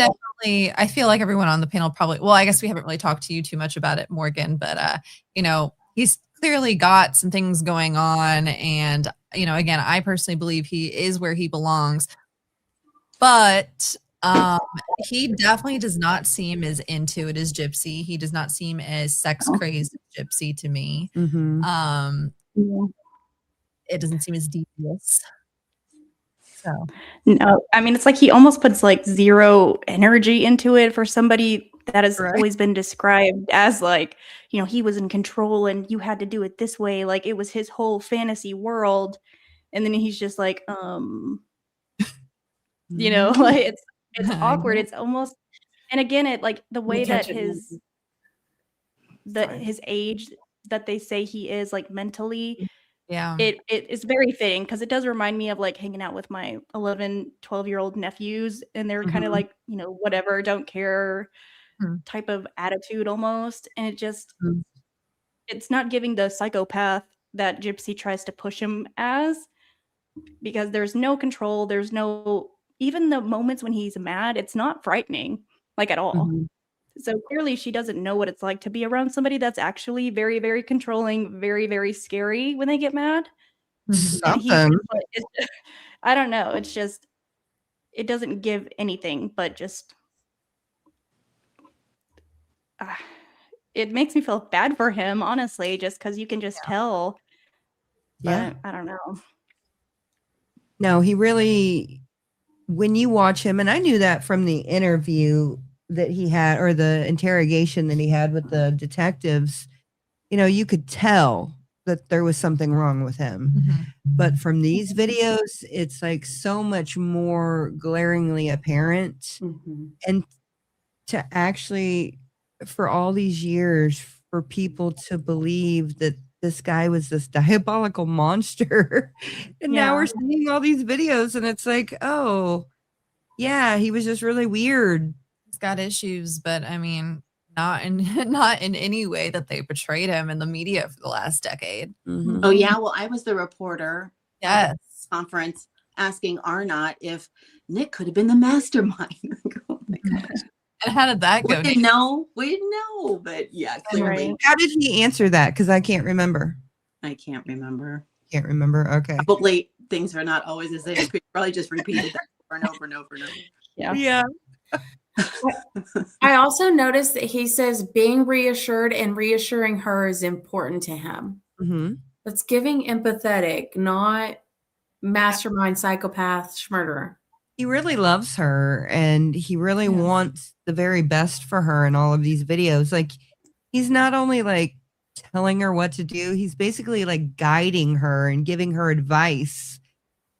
I feel like everyone on the panel probably, well, I guess we haven't really talked to you too much about it, Morgan, but you know, he's clearly got some things going on. And, you know, again, I personally believe he is where he belongs, but he definitely does not seem as into it as Gypsy. He does not seem as sex crazed as Gypsy to me. It doesn't seem as devious. So no, I mean, it's like he almost puts like zero energy into it for somebody that has always been described as like, you know, he was in control and you had to do it this way. Like it was his whole fantasy world. And then he's just like, you know, like it's awkward. It's almost, and again, it like the way that his age that they say he is like mentally, it is very fitting because it does remind me of like hanging out with my 11, 12-year-old nephews, and they're kind of like, you know, whatever, don't care type of attitude almost. And it just, it's not giving the psychopath that Gypsy tries to push him as, because there's no control. There's no, even the moments when he's mad, it's not frightening, like at all. So clearly she doesn't know what it's like to be around somebody that's actually very, very controlling, very, very scary when they get mad. Something. I don't know. It's just, it doesn't give anything, but just, it makes me feel bad for him, honestly, just because you can just tell. But I don't know. No, he really, when you watch him, and I knew that from the interview that he had, or the interrogation that he had with the detectives, you know, you could tell that there was something wrong with him. But from these videos, it's like so much more glaringly apparent. And to actually, for all these years, for people to believe that this guy was this diabolical monster. And now we're seeing all these videos and it's like, oh, yeah, he was just really weird. He's got issues, but I mean, not in any way that they portrayed him in the media for the last decade. Oh yeah, well, I was the reporter at the conference asking Arnott if Nick could have been the mastermind. Oh my gosh. And how did that go? We didn't know, but yeah, clearly. How did he answer that? Because I can't remember. I can't remember. Can't remember. Okay. Probably things are not always as they appear. Probably just repeated that over and over and over and over. Yeah. I also noticed that he says being reassured and reassuring her is important to him. That's giving empathetic, not mastermind, psychopath, murderer. He really loves her and he really wants the very best for her in all of these videos. Like, he's not only like telling her what to do, he's basically like guiding her and giving her advice.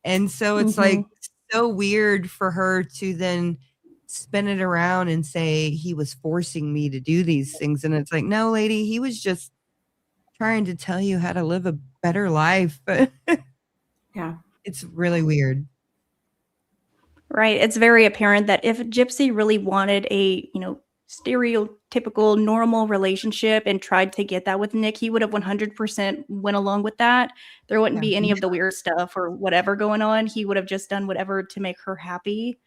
And so it's like so weird for her to then spin it around and say he was forcing me to do these things. And it's like, no, lady, he was just trying to tell you how to live a better life. It's really weird. Right. It's very apparent that if Gypsy really wanted a, you know, stereotypical normal relationship and tried to get that with Nick, he would have 100% went along with that. There wouldn't be any of the weird stuff or whatever going on. He would have just done whatever to make her happy.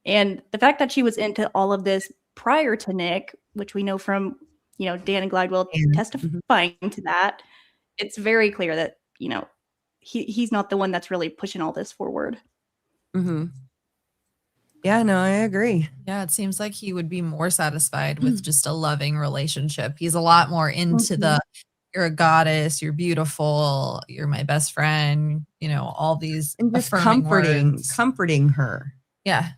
And the fact that she was into all of this prior to Nick, which we know from, Dan and Glidewell testifying to that, it's very clear that, he's not the one that's really pushing all this forward. Mm-hmm. Yeah, no, I agree. Yeah, it seems like he would be more satisfied with just a loving relationship. He's a lot more into the, you're a goddess, you're beautiful, you're my best friend, all these and just comforting her. Yeah,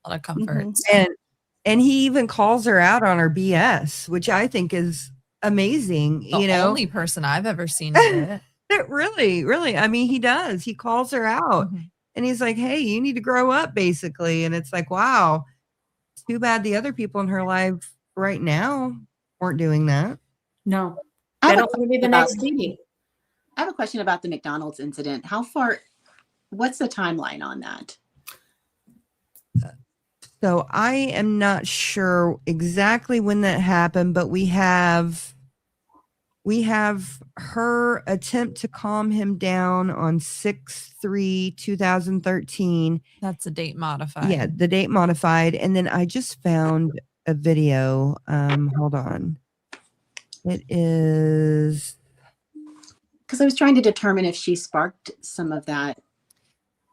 a lot of comfort. And he even calls her out on her BS, which I think is amazing. The only person I've ever seen do it. Really. I mean, he does. He calls her out. And he's like, hey, you need to grow up, basically. And it's like, wow, it's too bad the other people in her life right now weren't doing that. No. I don't want to be the next Dee. I have a question about the McDonald's incident. What's the timeline on that? So I am not sure exactly when that happened, but we have her attempt to calm him down on 6/3/2013. That's a date modified. Yeah, the date modified. And then I just found a video. Hold on. It is because I was trying to determine if she sparked some of that.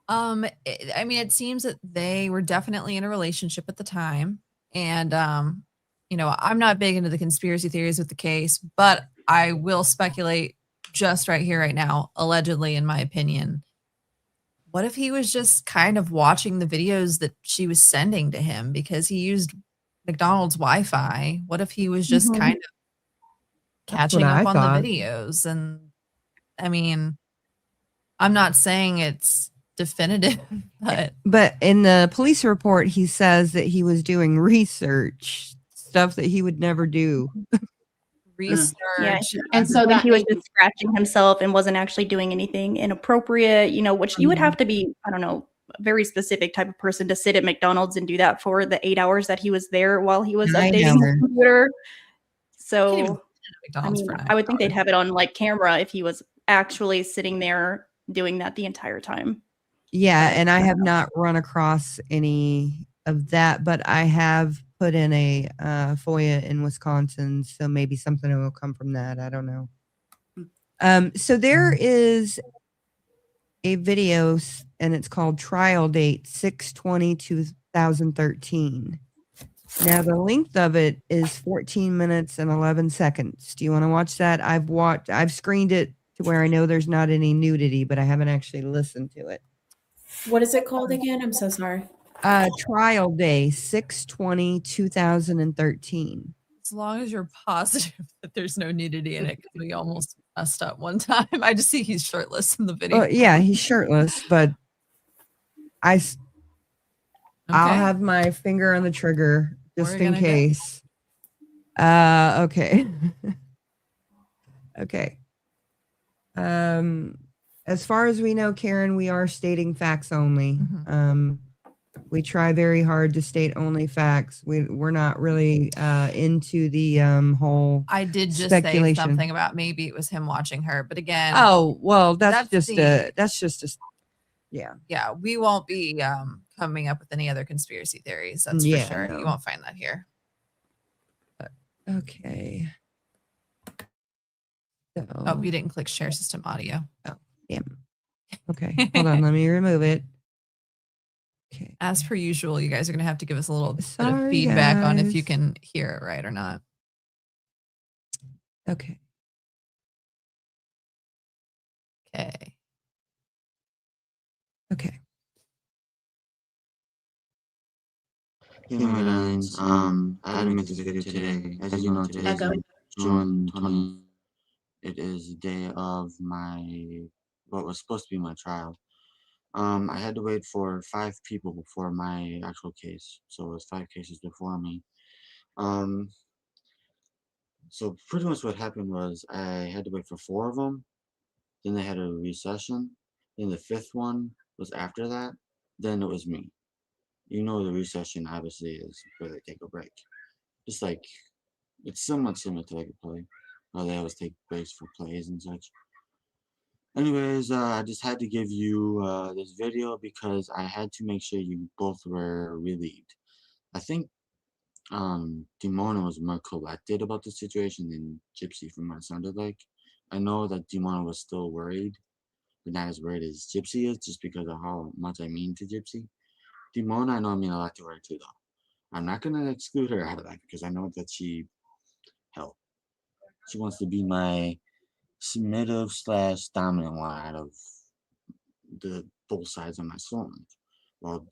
It seems that they were definitely in a relationship at the time. And I'm not big into the conspiracy theories with the case, but I will speculate just right here, right now, allegedly, in my opinion. What if he was just kind of watching the videos that she was sending to him because he used McDonald's Wi-Fi? What if he was just kind of catching up on the videos? And I'm not saying it's definitive, but in the police report, he says that he was doing research, stuff that he would never do. Research. Yeah, and so that he was just scratching himself and wasn't actually doing anything inappropriate, which you would have to be, I don't know, a very specific type of person to sit at McDonald's and do that for the 8 hours that he was there while he was updating the computer. So, I would think they'd have it on like camera if he was actually sitting there doing that the entire time. Yeah, and I have not run across any of that, but I have put in a FOIA in Wisconsin, so maybe something will come from that. I don't know. So there is a video, and it's called Trial Date 6/20/2013. Now, the length of it is 14 minutes and 11 seconds. Do you want to watch that? I've screened it to where I know there's not any nudity, but I haven't actually listened to it. What is it called again? I'm so sorry. Trial Day 6/20/2013. As long as you're positive that there's no nudity in it, because we almost messed up one time. I just see he's shirtless in the video. Yeah, he's shirtless, but I'll have my finger on the trigger just in case. Okay. Okay. As far as we know, Karen, we are stating facts only. We try very hard to state only facts. We're not really into the whole. I did just say something about maybe it was him watching her, but again. Oh well, that's just a. Yeah. Yeah, we won't be coming up with any other conspiracy theories. That's for sure. No. You won't find that here. Okay. So, oh, you didn't click share system audio. Oh, damn. Okay, hold on. Let me remove it. Okay. As per usual, you guys are going to have to give us a little bit of feedback on if you can hear it right or not. Okay. Okay. Okay. Hey, my lines. I had to make this video today. As you know, today is June 20th. It is the day of what was supposed to be my trial. I had to wait for 5 people before my actual case. So it was 5 cases before me. So pretty much what happened was I had to wait for 4 of them. Then they had a recession. Then the 5th one was after that. Then it was me. You know the recession obviously is where they take a break. Just like, it's somewhat similar to like a play. They always take breaks for plays and such. Anyways, I just had to give you this video because I had to make sure you both were relieved. I think Dimona was more collected about the situation than Gypsy, from what it sounded like. I know that Dimona was still worried, but not as worried as Gypsy is, just because of how much I mean to Gypsy. Dimona, I know I mean a lot to her too, though. I'm not gonna exclude her out of that because I know that she wants to be my submissive / dominant one out of the both sides of my soul. While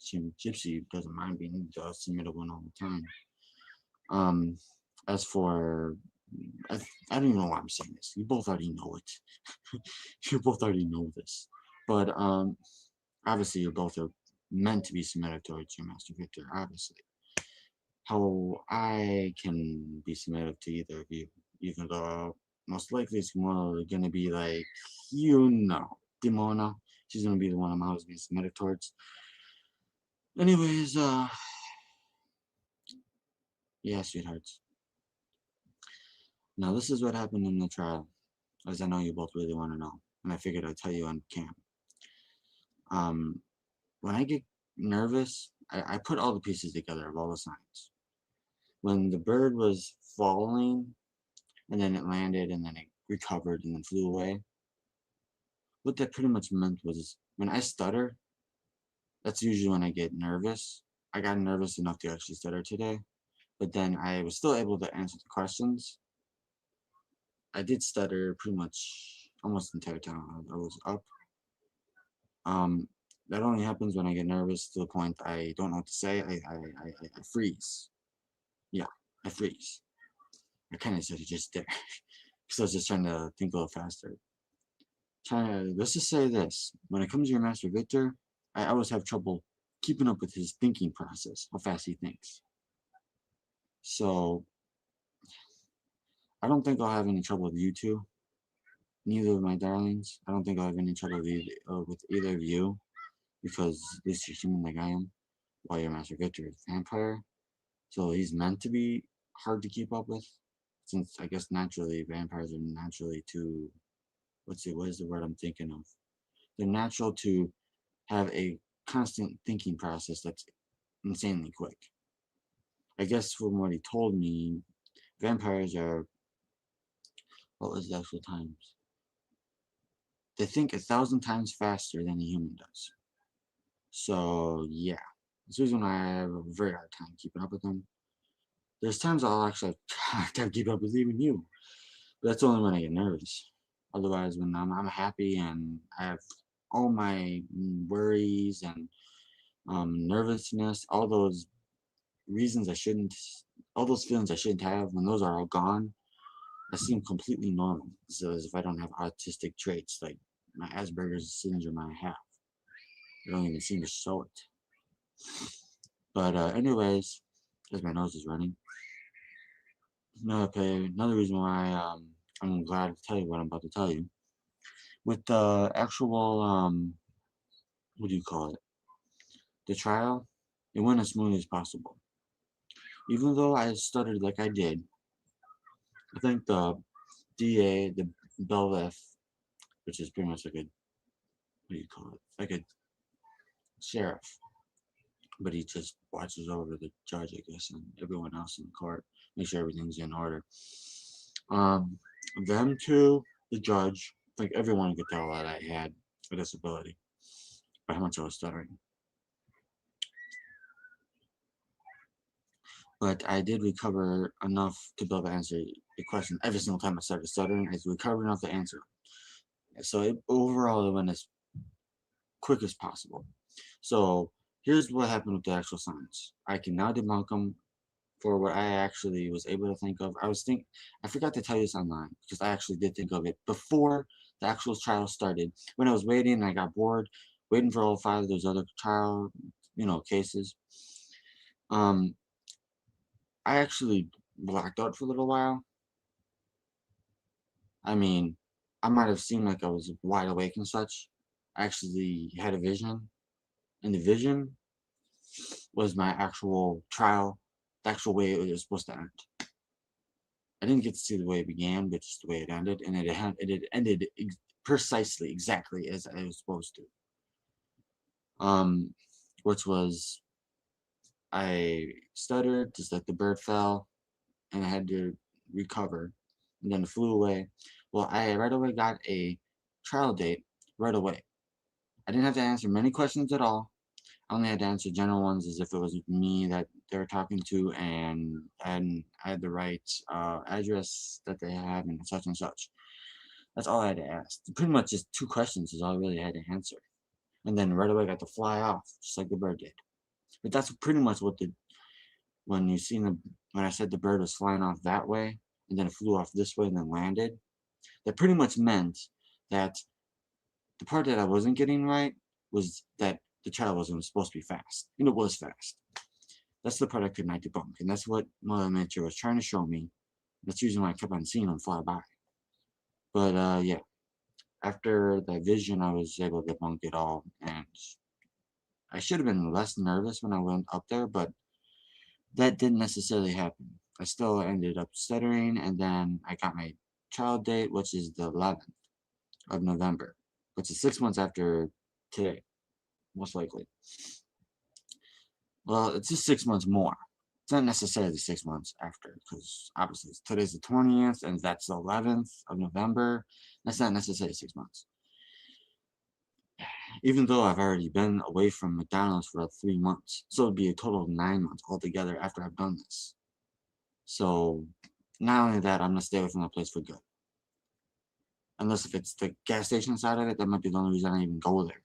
Gypsy doesn't mind being the submissive one all the time. As for, I don't even know why I'm saying this. You both already know it. You both already know this. But obviously you both are meant to be submitted towards your Master Victor, obviously. How I can be submitted to either of you, even though most likely it's more gonna be like, Dimona. She's gonna be the one I'm always being submitted towards. Anyways, yeah, sweethearts. Now this is what happened in the trial, as I know you both really want to know, and I figured I'd tell you on cam. When I get nervous, I put all the pieces together of all the signs. When the bird was falling, and then it landed, and then it recovered, and then flew away, what that pretty much meant was, when I stutter, that's usually when I get nervous. I got nervous enough to actually stutter today, but then I was still able to answer the questions. I did stutter pretty much almost the entire time I was up. That only happens when I get nervous to the point I don't know what to say. I freeze. Yeah, I freeze. I kind of said it just there because I was just trying to think a little faster. Let's just say this: when it comes to your Master Victor, I always have trouble keeping up with his thinking process, how fast he thinks. So I don't think I'll have any trouble with you two. Neither of my darlings. I don't think I'll have any trouble with either of you, because at least you're human like I am, while your Master Victor is vampire. So he's meant to be hard to keep up with, since I guess naturally vampires are naturally too, what is the word I'm thinking of? They're natural to have a constant thinking process that's insanely quick. I guess from what he told me, vampires are, what was the actual times? They think 1,000 times faster than a human does. So yeah, this is when I have a very hard time keeping up with them. There's times I'll actually have to keep up with even you, but that's only when I get nervous. Otherwise, when I'm happy and I have all my worries and nervousness, all those reasons I shouldn't, all those feelings I shouldn't have, when those are all gone, I seem completely normal. So as if I don't have autistic traits like my Asperger's syndrome I have. I don't even seem to show it. But anyways, as my nose is running. Another reason why I'm glad to tell you what I'm about to tell you. With the actual, what do you call it? The trial, it went as smooth as possible. Even though I stuttered like I did, I think the DA, the Belveth, which is pretty much like a, what do you call it? Like a sheriff. But he just watches over the judge, I guess, and everyone else in the court, make sure everything's in order. Them two, the judge, I think everyone could tell that I had a disability by how much I was stuttering. But I did recover enough to be able to answer the question every single time I started stuttering. I recovered enough to answer. So overall, it went as quick as possible. So here's what happened with the actual signs. I can now debunk them for what I actually was able to think of. I forgot to tell you this online because I actually did think of it before the actual trial started. When I was waiting and I got bored, waiting for all 5 of those other trial, cases. I actually blacked out for a little while. I mean, I might have seemed like I was wide awake and such. I actually had a vision, and the vision was my actual trial the actual way it was supposed to end. I didn't get to see the way it began, but just the way it ended, and it ended precisely, exactly as I was supposed to. Which was, I stuttered just like the bird fell, and I had to recover, and then it flew away. Well, I right away got a trial date right away. I didn't have to answer many questions at all. I only had to answer general ones as if it was me that they were talking to, and I had the right address that they had and such and such. That's all I had to ask. Pretty much just 2 questions is all I really had to answer. And then right away I got to fly off, just like the bird did. But that's pretty much what when I said the bird was flying off that way, and then it flew off this way and then landed, that pretty much meant that the part that I wasn't getting right was that the child wasn't supposed to be fast, and it was fast. That's the part I could not debunk, and that's what Mother Nature was trying to show me. That's the reason why I kept on seeing them fly by. But yeah, after that vision, I was able to debunk it all, and I should have been less nervous when I went up there, but that didn't necessarily happen. I still ended up stuttering, and then I got my child date, which is the 11th of November, which is 6 months after today, most likely. Well, it's just 6 months more. It's not necessarily 6 months after, because obviously today's the 20th, and that's the 11th of November. That's not necessarily 6 months. Even though I've already been away from McDonald's for 3 months. So it'd be a total of 9 months altogether after I've done this. So not only that, I'm going to stay away from that place for good. Unless if it's the gas station side of it, that might be the only reason I even go there.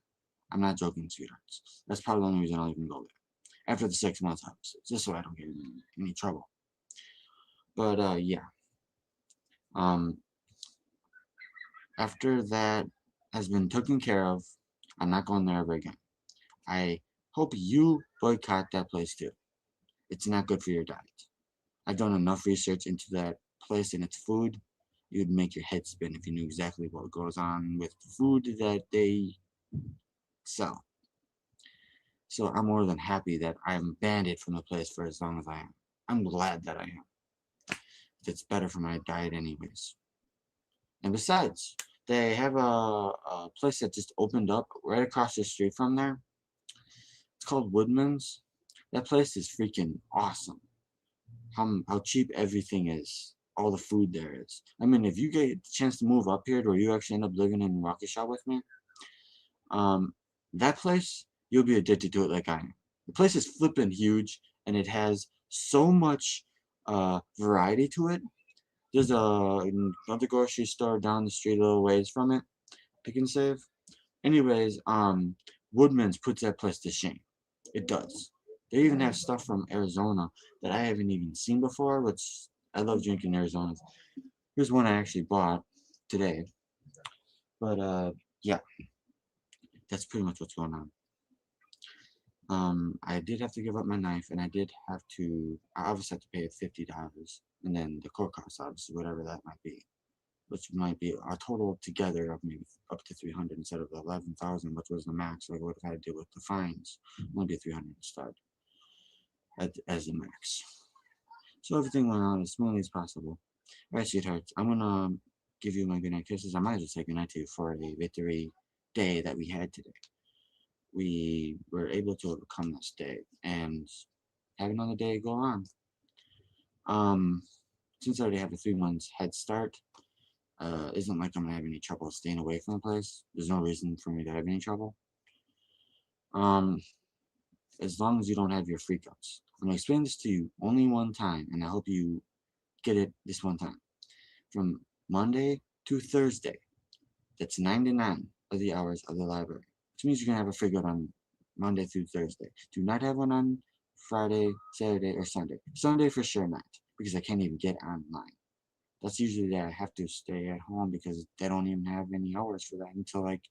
I'm not joking, sweethearts. That's probably the only reason I'll even go there. After the 6 months, obviously. Just so I don't get in any trouble. But yeah. After that has been taken care of, I'm not going there ever again. I hope you boycott that place too. It's not good for your diet. I've done enough research into that place and its food. You'd make your head spin if you knew exactly what goes on with the food that they sell. So I'm more than happy that I'm banned it from the place for as long as I am. I'm glad that I am. It's better for my diet anyways. And besides, they have a place that just opened up right across the street from there. It's called Woodman's. That place is freaking awesome. How cheap everything is. All the food there is. I mean, if you get the chance to move up here to where you actually end up living in Waukesha with me, that place, you'll be addicted to it like I am. The place is flipping huge, and it has so much variety to it. There's another grocery store down the street a little ways from it. Pick and Save. Anyways, Woodman's puts that place to shame. It does. They even have stuff from Arizona that I haven't even seen before, which I love drinking Arizona. Here's one I actually bought today. But yeah, that's pretty much what's going on. I did have to give up my knife, and I obviously have to pay $50, and then the court costs, obviously, whatever that might be, which might be a total together of maybe up to 300 instead of the 11,000, which was the max. Like what if I had to deal with the fines? Only be 300 to start as the max. So everything went on as smoothly as possible. All right, sweethearts, I'm gonna give you my goodnight kisses. I might as well say goodnight to you for the victory day that we had today. We were able to overcome this day and have another day go on. Since I already have a 3 months head start, isn't like I'm gonna have any trouble staying away from the place. There's no reason for me to have any trouble. As long as you don't have your freakouts. I'm gonna explain this to you only one time, and I hope you get it this one time. From Monday to Thursday, that's 9 to 9 of the hours of the library, which means you're gonna have a freakout on Monday through Thursday. Do not have one on Friday, Saturday, or Sunday. Sunday for sure not, because I can't even get online. That's usually that I have to stay at home because they don't even have any hours for that until like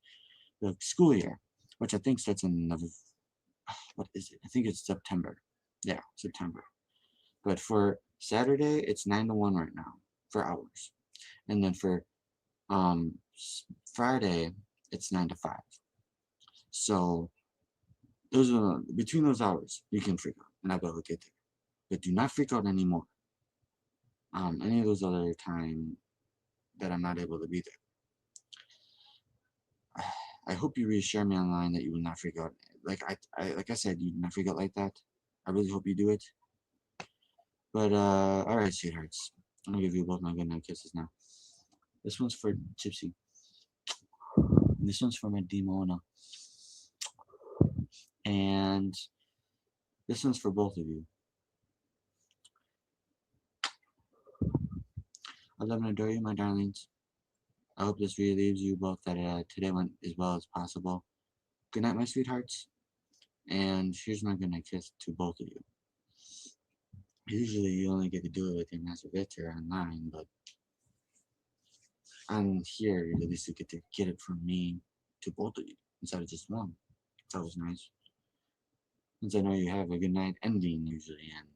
the school year, which I think starts in what is it? I think it's September. Yeah, September. But for Saturday, it's 9 to 1 right now for hours, and then for Friday, it's 9 to 5. So those are between those hours you can freak out, and I'll be able to get there. but do not freak out anymore. Any of those other time that I'm not able to be there. I hope you reassure me online that you will not freak out. Like I said, you will not freak out like that. I really hope you do it. But all right, sweethearts. I'm gonna give you both my good night kisses now. This one's for Gypsy. And this one's for my Demona. And this one's for both of you. I love and adore you, my darlings. I hope this relieves you both that today went as well as possible. Good night, my sweethearts. And here's my good night kiss to both of you. Usually you only get to do it with your master victor online, but on here, at least you get to get it from me to both of you instead of just one. That was nice. Since I know you have a good night ending usually, and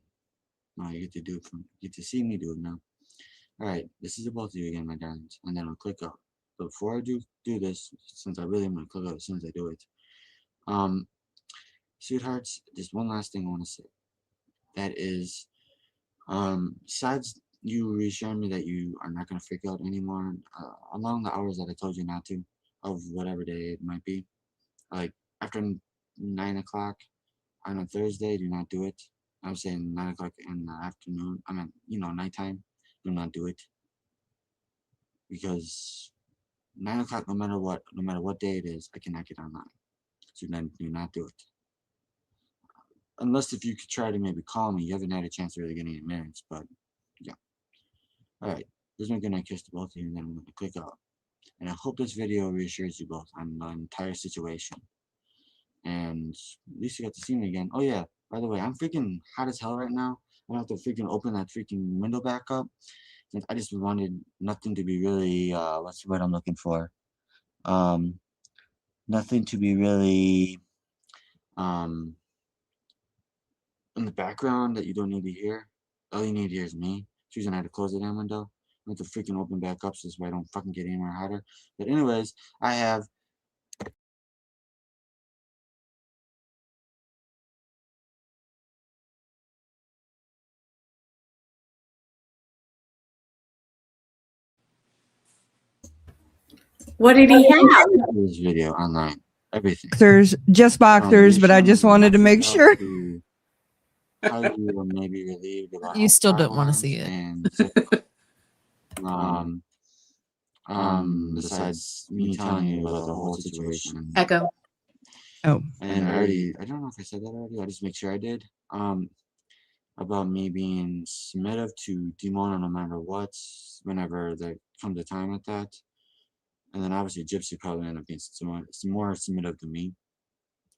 well, you get to see me do it now. Alright, this is both of you again, my darlings, and then I'll click out. But before I do this, since I really am going to click out as soon as I do it, sweethearts, just one last thing I want to say. That is, besides you reassuring me that you are not going to freak out anymore, along the hours that I told you not to, of whatever day it might be, like after 9 o'clock on a Thursday, do not do it. I'm saying 9 o'clock in the afternoon, I mean, nighttime. Do not do it, because 9 o'clock, no matter what day it is, I cannot get online. So then do not do it. Unless if you could try to maybe call me. You haven't had a chance to really get any minutes, but yeah. Alright, this is my good night kiss to both of you, and then I'm going to click out. And I hope this video reassures you both on the entire situation. And at least you got to see me again. Oh yeah, by the way, I'm freaking hot as hell right now. I'm gonna have to freaking open that freaking window back up. And I just wanted nothing to be really, what's the word I'm looking for? Nothing to be really, in the background that you don't need to hear. All you need to hear is me. So you're gonna have to close the damn window. I have to freaking open back up so this way I don't fucking get any more hotter. But anyways, I have What did he have? this video online. Everything. Boxers, just boxers, but I just wanted to make sure. How you were maybe relieved about You still don't want to see it. And besides me telling you about the whole situation. Echo. Oh. And I don't know if I said that already. I just make sure I did. About me being submissive to Demona no matter what, whenever there comes a time at that. And then obviously Gypsy probably ended up being more submissive to me.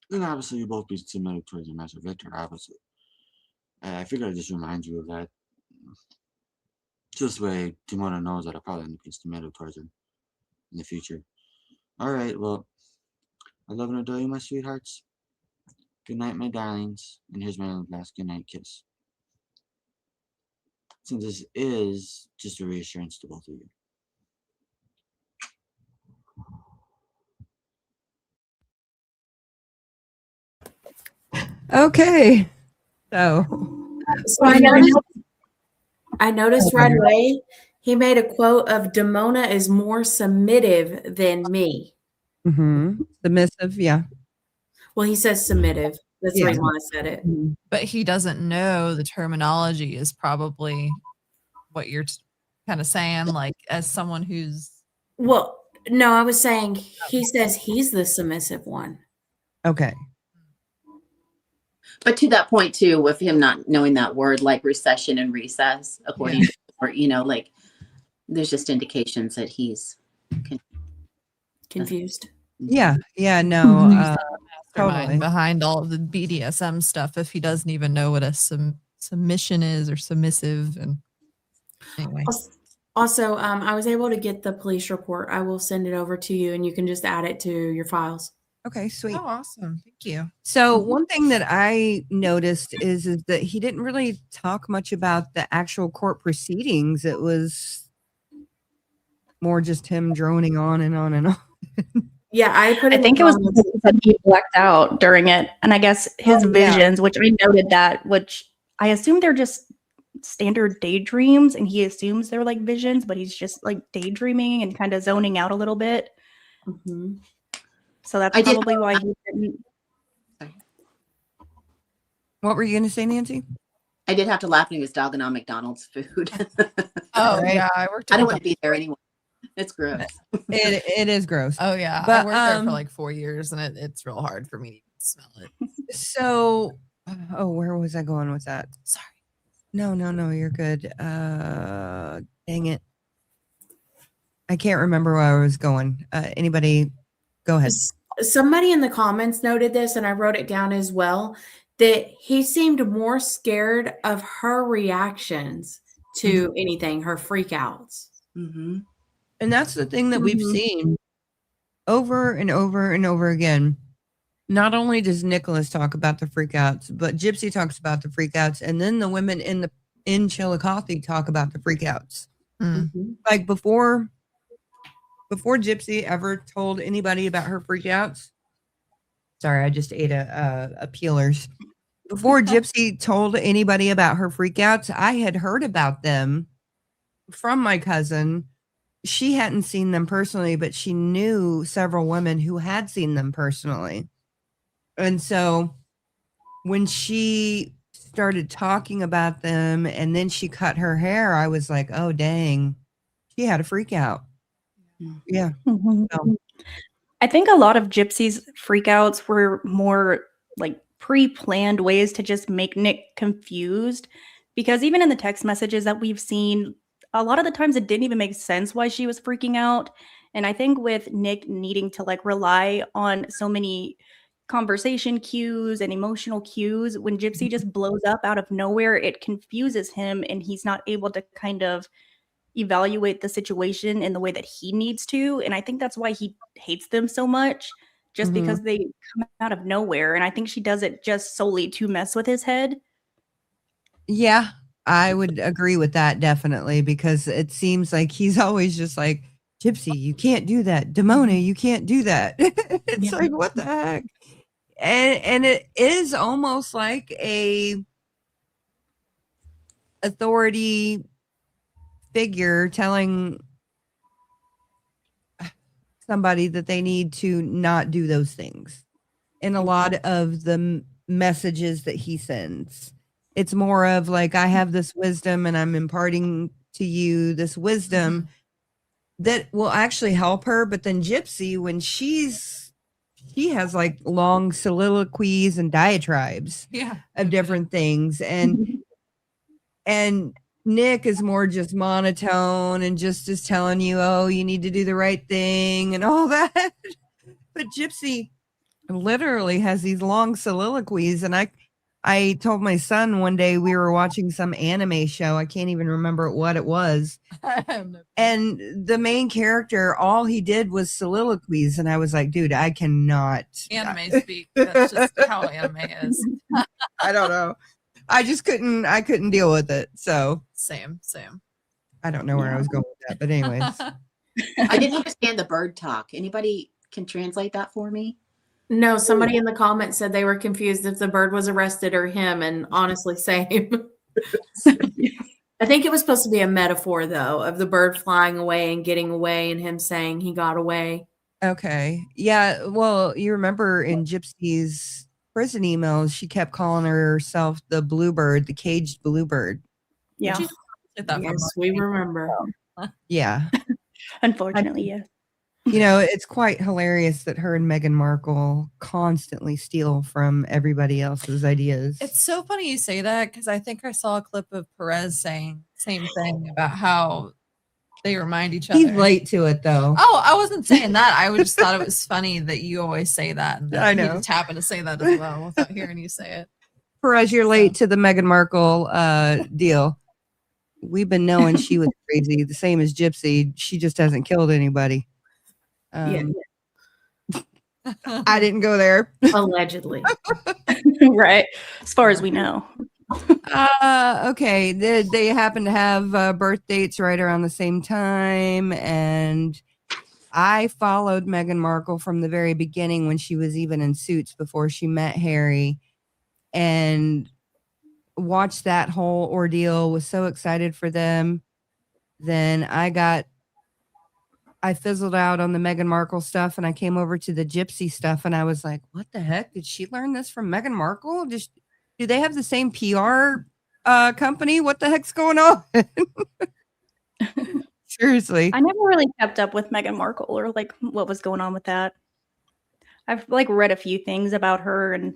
Then obviously you both be submitted towards your master victor, obviously. I figured I'd just remind you of that. This way Demona knows that I'll probably end up being submitted towards her in the future. Alright, well, I love and adore you, my sweethearts. Good night, my darlings. And here's my last good night kiss. Since this is just a reassurance to both of you. Okay. So I noticed right away he made a quote of Demona is more submissive than me. Submissive, yeah. Well, he says submissive. That's the reason why I said it. But he doesn't know the terminology is probably what you're kind of saying, like as someone who's. Well, no, I was saying he says he's the submissive one. Okay. But to that point too, with him not knowing that word, like recession and recess, according to, or like there's just indications that he's confused. Yeah, no, totally behind all of the BDSM stuff if he doesn't even know what a submission is or submissive. And anyway. Also, I was able to get the police report. I will send it over to you, and you can just add it to your files. Okay, sweet. Oh, awesome. Thank you. So one thing that I noticed is that he didn't really talk much about the actual court proceedings. It was more just him droning on and on and on. Yeah, I think it was because he blacked out during it. And I guess his visions, which I noted that, which I assume they're just standard daydreams, and he assumes they're like visions, but he's just like daydreaming and kind of zoning out a little bit. Mm-hmm. So that's probably why he didn't. What were you going to say, Nancy? I did have to laugh when he was dogging on McDonald's food. Oh, Right. yeah. I worked I at don't want to be there anymore. It's gross. It is gross. Oh, yeah. But, I worked there for like 4 years, and it's real hard for me to smell it. So, where was I going with that? Sorry. No, you're good. Dang it. I can't remember where I was going. Anybody, go ahead. Somebody in the comments noted this, and I wrote it down as well, that he seemed more scared of her reactions to anything, her freakouts. Mm-hmm. And that's the thing that we've seen over and over and over again. Not only does Nicholas talk about the freakouts, but Gypsy talks about the freakouts, and then the women in Chillicothe talk about the freakouts. Mm-hmm. Like before Gypsy ever told anybody about her freakouts. Sorry, I just ate a peelers. Before Gypsy told anybody about her freakouts, I had heard about them from my cousin. She hadn't seen them personally, but she knew several women who had seen them personally. And so when she started talking about them and then she cut her hair, I was like, oh, dang, she had a freak out. Yeah. So. I think a lot of Gypsy's freakouts were more like pre-planned ways to just make Nick confused, because even in the text messages that we've seen, a lot of the times it didn't even make sense why she was freaking out. And I think with Nick needing to like rely on so many conversation cues and emotional cues, when Gypsy just blows up out of nowhere, it confuses him and he's not able to kind of evaluate the situation in the way that he needs to. And I think that's why he hates them so much, just because they come out of nowhere. And I think she does it just solely to mess with his head. Yeah, I would agree with that, definitely, because it seems like he's always just like, Gypsy, you can't do that. Demona, you can't do that. It's like, what the heck? And it is almost like a authority figure telling somebody that they need to not do those things. In a lot of the messages that he sends, it's more of like, I have this wisdom and I'm imparting to you this wisdom that will actually help her. But then Gypsy, when she has like long soliloquies and diatribes of different things, and Nick is more just monotone and just is telling you, oh, you need to do the right thing and all that. But Gypsy literally has these long soliloquies. And I told my son one day, we were watching some anime show. I can't even remember what it was. And the main character, all he did was soliloquies. And I was like, dude, I cannot. Anime speak. That's just how anime is. I don't know. I couldn't deal with it. So same. I don't know where I was going with that, but anyways. I didn't understand the bird talk. Anybody can translate that for me? No, somebody in the comments said they were confused if the bird was arrested or him, and honestly, same. I think it was supposed to be a metaphor, though, of the bird flying away and getting away and him saying he got away. Okay. Yeah. Well, you remember in Gypsy's prison emails, she kept calling herself the bluebird, the caged bluebird. Yeah. Yes, we remember. Yeah. Unfortunately, yes. You know, it's quite hilarious that her and Meghan Markle constantly steal from everybody else's ideas. It's so funny you say that, because I think I saw a clip of Perez saying the same thing about how they remind each other. He's late to it, though. Oh, I wasn't saying that. I just thought it was funny that you always say that. And that I know. You just happen to say that as well without hearing you say it. Perez, you're late to the Meghan Markle deal. We've been knowing she was crazy, the same as Gypsy. She just hasn't killed anybody. I didn't go there. Allegedly. Right. As far as we know. Okay. They happen to have birth dates right around the same time. And I followed Meghan Markle from the very beginning when she was even in Suits before she met Harry. And watched that whole ordeal, was so excited for them. Then I fizzled out on the Meghan Markle stuff, and I came over to the Gypsy stuff, and I was like, what the heck? Did she learn this from Meghan Markle? Do they have the same PR company? What the heck's going on? Seriously. I never really kept up with Meghan Markle or like what was going on with that. I've like read a few things about her and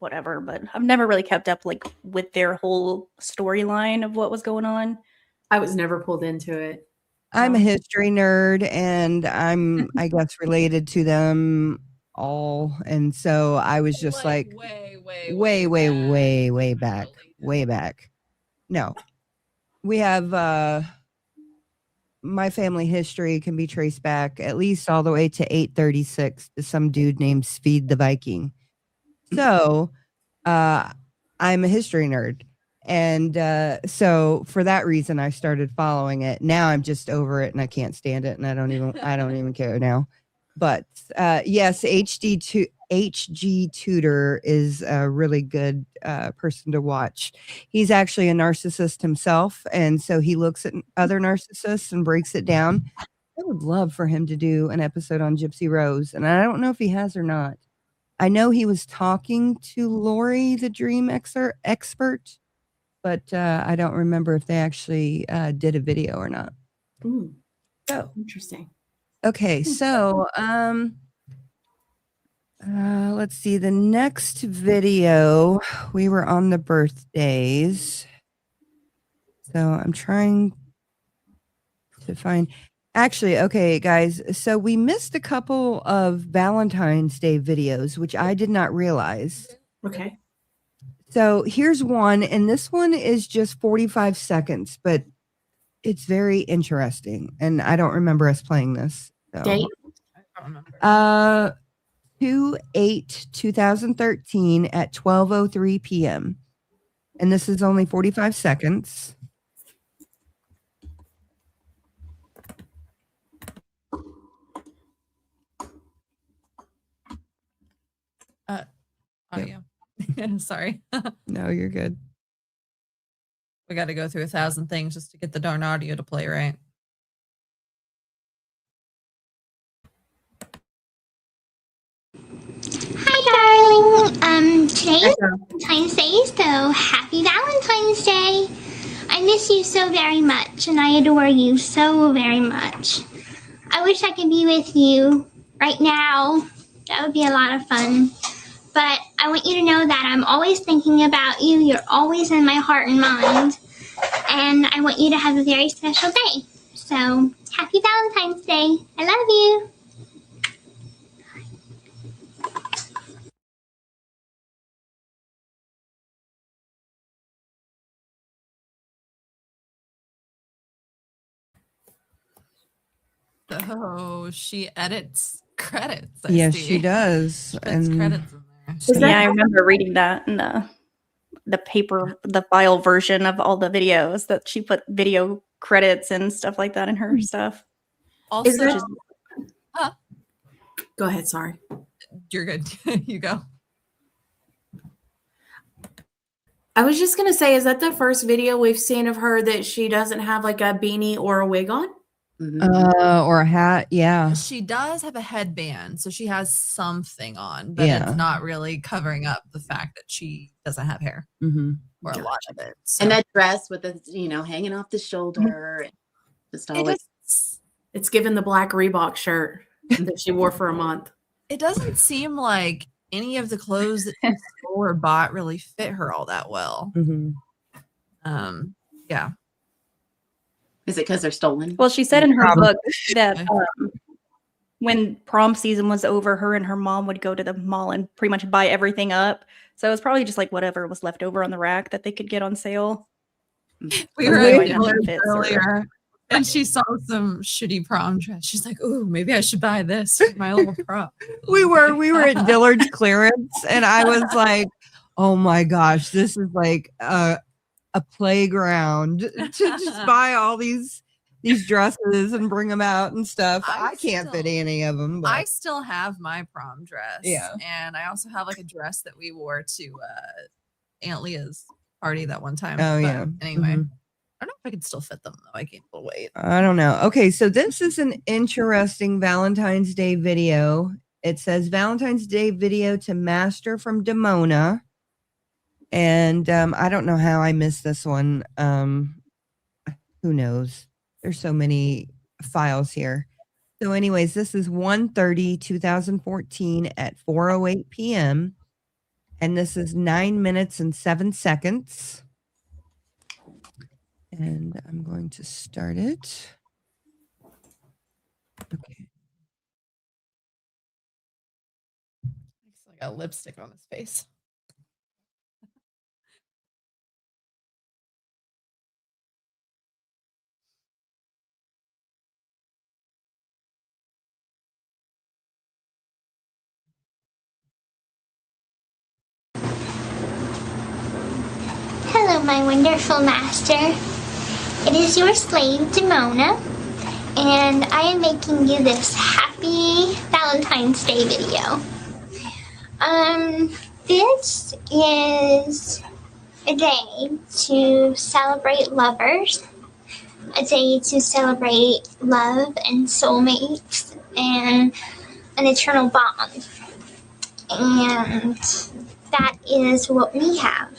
whatever, but I've never really kept up like with their whole storyline of what was going on. I was never pulled into it. I'm a history nerd, and I'm, I guess, related to them all. And so I was just like way back. No, we have my family history can be traced back at least all the way to 836 to some dude named Speed the Viking. So I'm a history nerd. And so for that reason, I started following it. Now I'm just over it and I can't stand it. And I don't even care now. But yes, HG Tudor is a really good person to watch. He's actually a narcissist himself. And so he looks at other narcissists and breaks it down. I would love for him to do an episode on Gypsy Rose. And I don't know if he has or not. I know he was talking to Lori, the dream expert. But I don't remember if they actually did a video or not. Ooh, so interesting. Okay, so let's see. The next video, we were on the birthdays. So I'm trying to find. Actually, okay, guys. So we missed a couple of Valentine's Day videos, which I did not realize. Okay. So here's one, and this one is just 45 seconds, but it's very interesting. And I don't remember us playing this. So. Date? I don't remember. 2/8/2013 at 12:03 p.m. And this is only 45 seconds. Yeah. Sorry. No, you're good. We got to go through 1,000 things just to get the darn audio to play right. Hi, darling. Today is Valentine's Day, so happy Valentine's Day. I miss you so very much, and I adore you so very much. I wish I could be with you right now. That would be a lot of fun. But I want you to know that I'm always thinking about you. You're always in my heart and mind. And I want you to have a very special day. So, happy Valentine's Day. I love you. So she edits credits. Yes, she does. She puts credits in Yeah, there. I remember reading that in the file version of all the videos that she put video credits and stuff like that in her stuff. Also, Go ahead. Sorry. You're good. You go. I was just going to say, is that the first video we've seen of her that she doesn't have like a beanie or a wig on? Or a hat. Yeah. She does have a headband, so she has something on, but Yeah. it's not really covering up the fact that she doesn't have hair or a lot of it. So. And that dress with the, hanging off the shoulder. And just always. It's given the black Reebok shirt that she wore for a month. It doesn't seem like any of the clothes that she stole or bought really fit her all that well. Yeah. Is it because they're stolen? Well, she said in her book that when prom season was over, her and her mom would go to the mall and pretty much buy everything up. So it was probably just like whatever was left over on the rack that they could get on sale. We were at Dillard's earlier, and she saw some shitty prom dress. She's like, "Ooh, maybe I should buy this for my little prom." We were at Dillard's clearance, and I was like, "Oh my gosh, this is like a playground to just buy all these dresses and bring them out and stuff." I can't fit any of them. But. I still have my prom dress. Yeah. And I also have like a dress that we wore to Aunt Leah's party that one time. Oh, But yeah. Anyway, Mhm. I don't know if I could still fit them though. I gained a little weight. I don't know. Okay, so this is an interesting Valentine's Day video. It says Valentine's Day video to Master from Demona. And I don't know how I missed this one. Who knows? There's so many files here. So anyways, this is 1/30/2014 at 4:08 p.m. And this is 9 minutes and 7 seconds. And I'm going to start it. Okay. I got lipstick on his face. Hello, my wonderful master. It is your slave, Demona, and I am making you this happy Valentine's Day video. This is a day to celebrate lovers, a day to celebrate love and soulmates and an eternal bond. And that is what we have.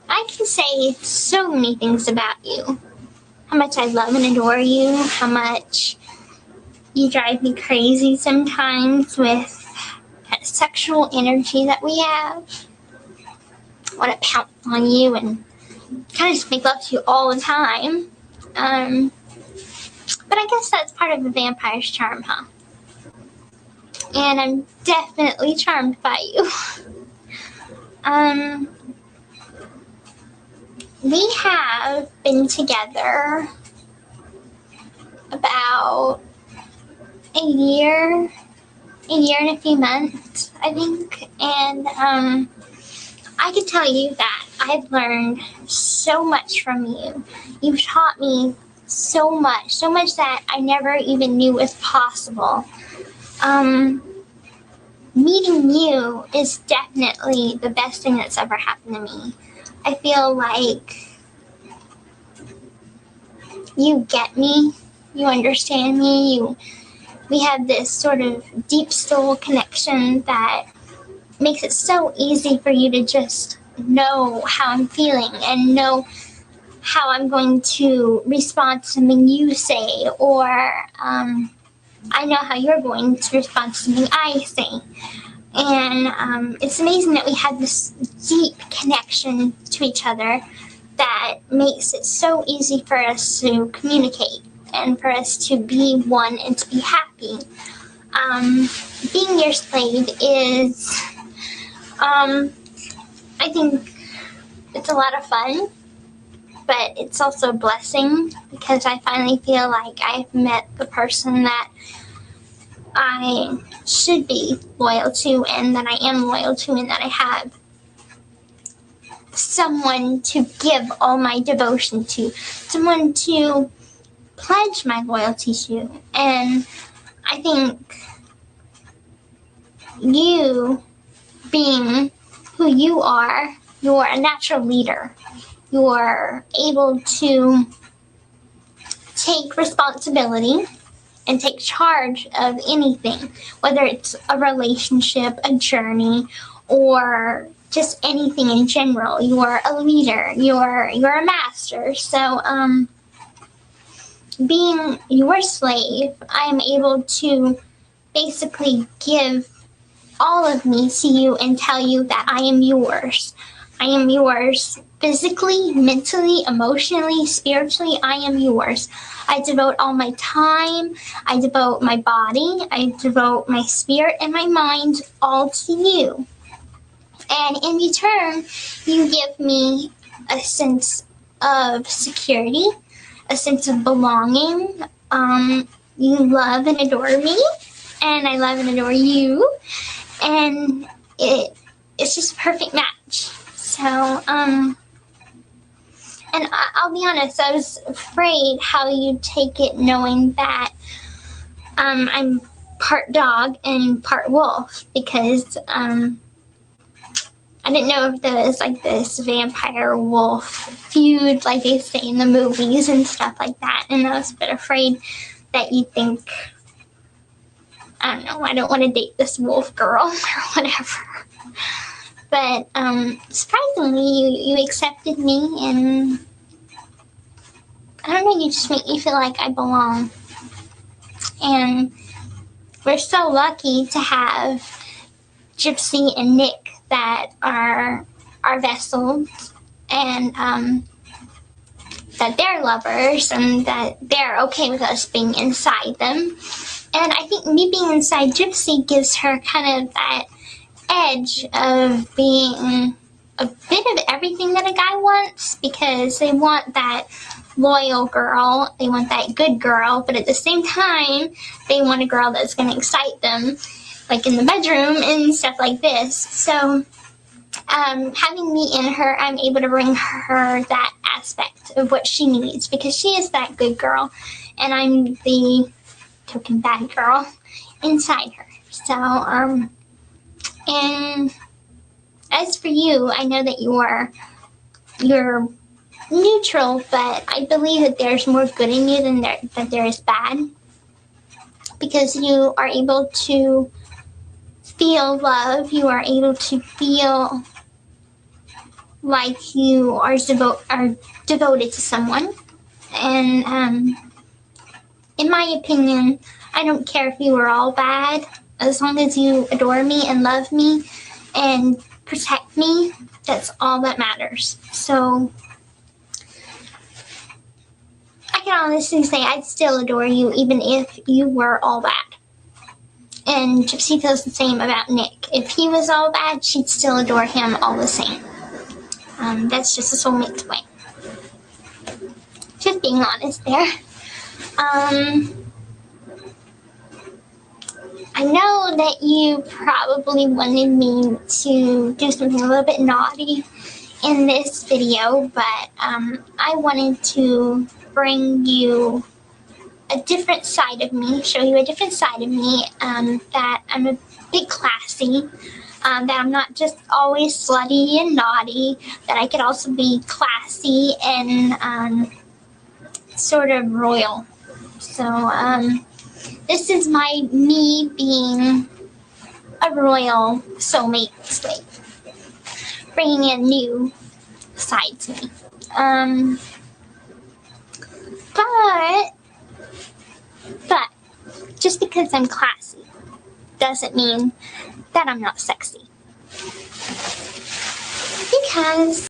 I can say so many things about you. How much I love and adore you, how much you drive me crazy sometimes with that sexual energy that we have. I want to pounce on you and kind of just make love to you all the time. But I guess that's part of the vampire's charm, huh? And I'm definitely charmed by you. We have been together about a year and a few months, I think. And I can tell you that I've learned so much from you. You've taught me so much that I never even knew was possible. Meeting you is definitely the best thing that's ever happened to me. I feel like you get me, you understand me, we have this sort of deep soul connection that makes it so easy for you to just know how I'm feeling and know how I'm going to respond to something you say, or I know how you're going to respond to something I say. And it's amazing that we have this deep connection to each other that makes it so easy for us to communicate and for us to be one and to be happy. Being your slave is, I think it's a lot of fun, but it's also a blessing because I finally feel like I've met the person that I should be loyal to and that I am loyal to, and that I have someone to give all my devotion to, someone to pledge my loyalty to. And I think you being who you are, you're a natural leader. You're able to take responsibility and take charge of anything, whether it's a relationship, a journey, or just anything in general. You're a leader, you're a master. So being your slave, I'm able to basically give all of me to you and tell you that I am yours. I am yours physically, mentally, emotionally, spiritually. I am yours. I devote all my time, I devote my body, I devote my spirit and my mind all to you. And in return, you give me a sense of security, a sense of belonging. You love and adore me, and I love and adore you. And it's just a perfect match. So, and I'll be honest, I was afraid how you'd take it knowing that I'm part dog and part wolf, because I didn't know if there was like this vampire wolf feud like they say in the movies and stuff like that. And I was a bit afraid that you think, I don't know, I don't want to date this wolf girl or whatever. But surprisingly, you accepted me, and I don't know, you just make me feel like I belong. And we're so lucky to have Gypsy and Nick that are our vessels, and that they're lovers and that they're okay with us being inside them. And I think me being inside Gypsy gives her kind of that edge of being a bit of everything that a guy wants, because they want that loyal girl, they want that good girl, but at the same time, they want a girl that's going to excite them, like in the bedroom and stuff like this. So having me in her, I'm able to bring her that aspect of what she needs, because she is that good girl, and I'm the token bad girl inside her. So, and as for you, I know that you're neutral, but I believe that there's more good in you than there is bad, because you are able to feel love, you are able to feel like you are devoted to someone. And in my opinion, I don't care if you are all bad, as long as you adore me and love me and protect me, that's all that matters. So I can honestly say I'd still adore you even if you were all bad. And Gypsy feels the same about Nick. If he was all bad, she'd still adore him all the same. That's just a soulmate's way. Just being honest there. I know that you probably wanted me to do something a little bit naughty in this video, but I wanted to bring you a different side of me, show you a different side of me, that I'm a bit classy, that I'm not just always slutty and naughty, that I could also be classy and sort of royal. So this is me being a royal soulmate slave, bringing a new side to me. But just because I'm classy doesn't mean that I'm not sexy. Because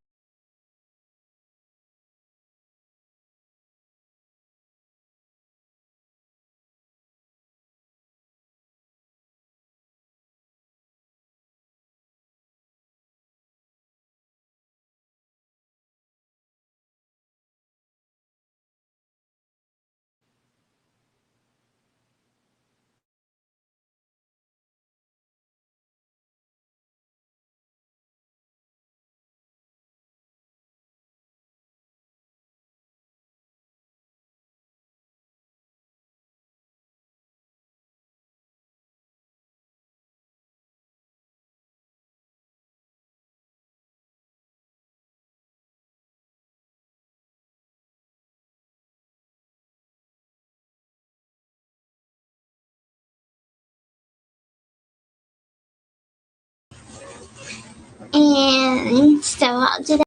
and so I'll do that.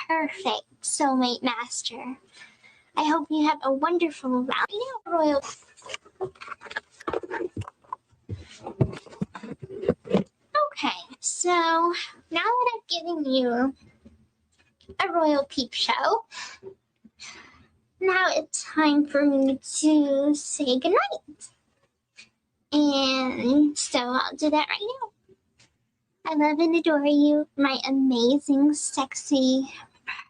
Perfect soulmate master. I hope you have a wonderful royal. Okay, so now that I've given you a royal peep show, now it's time for me to say goodnight. And so I'll do that right now. I love and adore you, my amazing, sexy,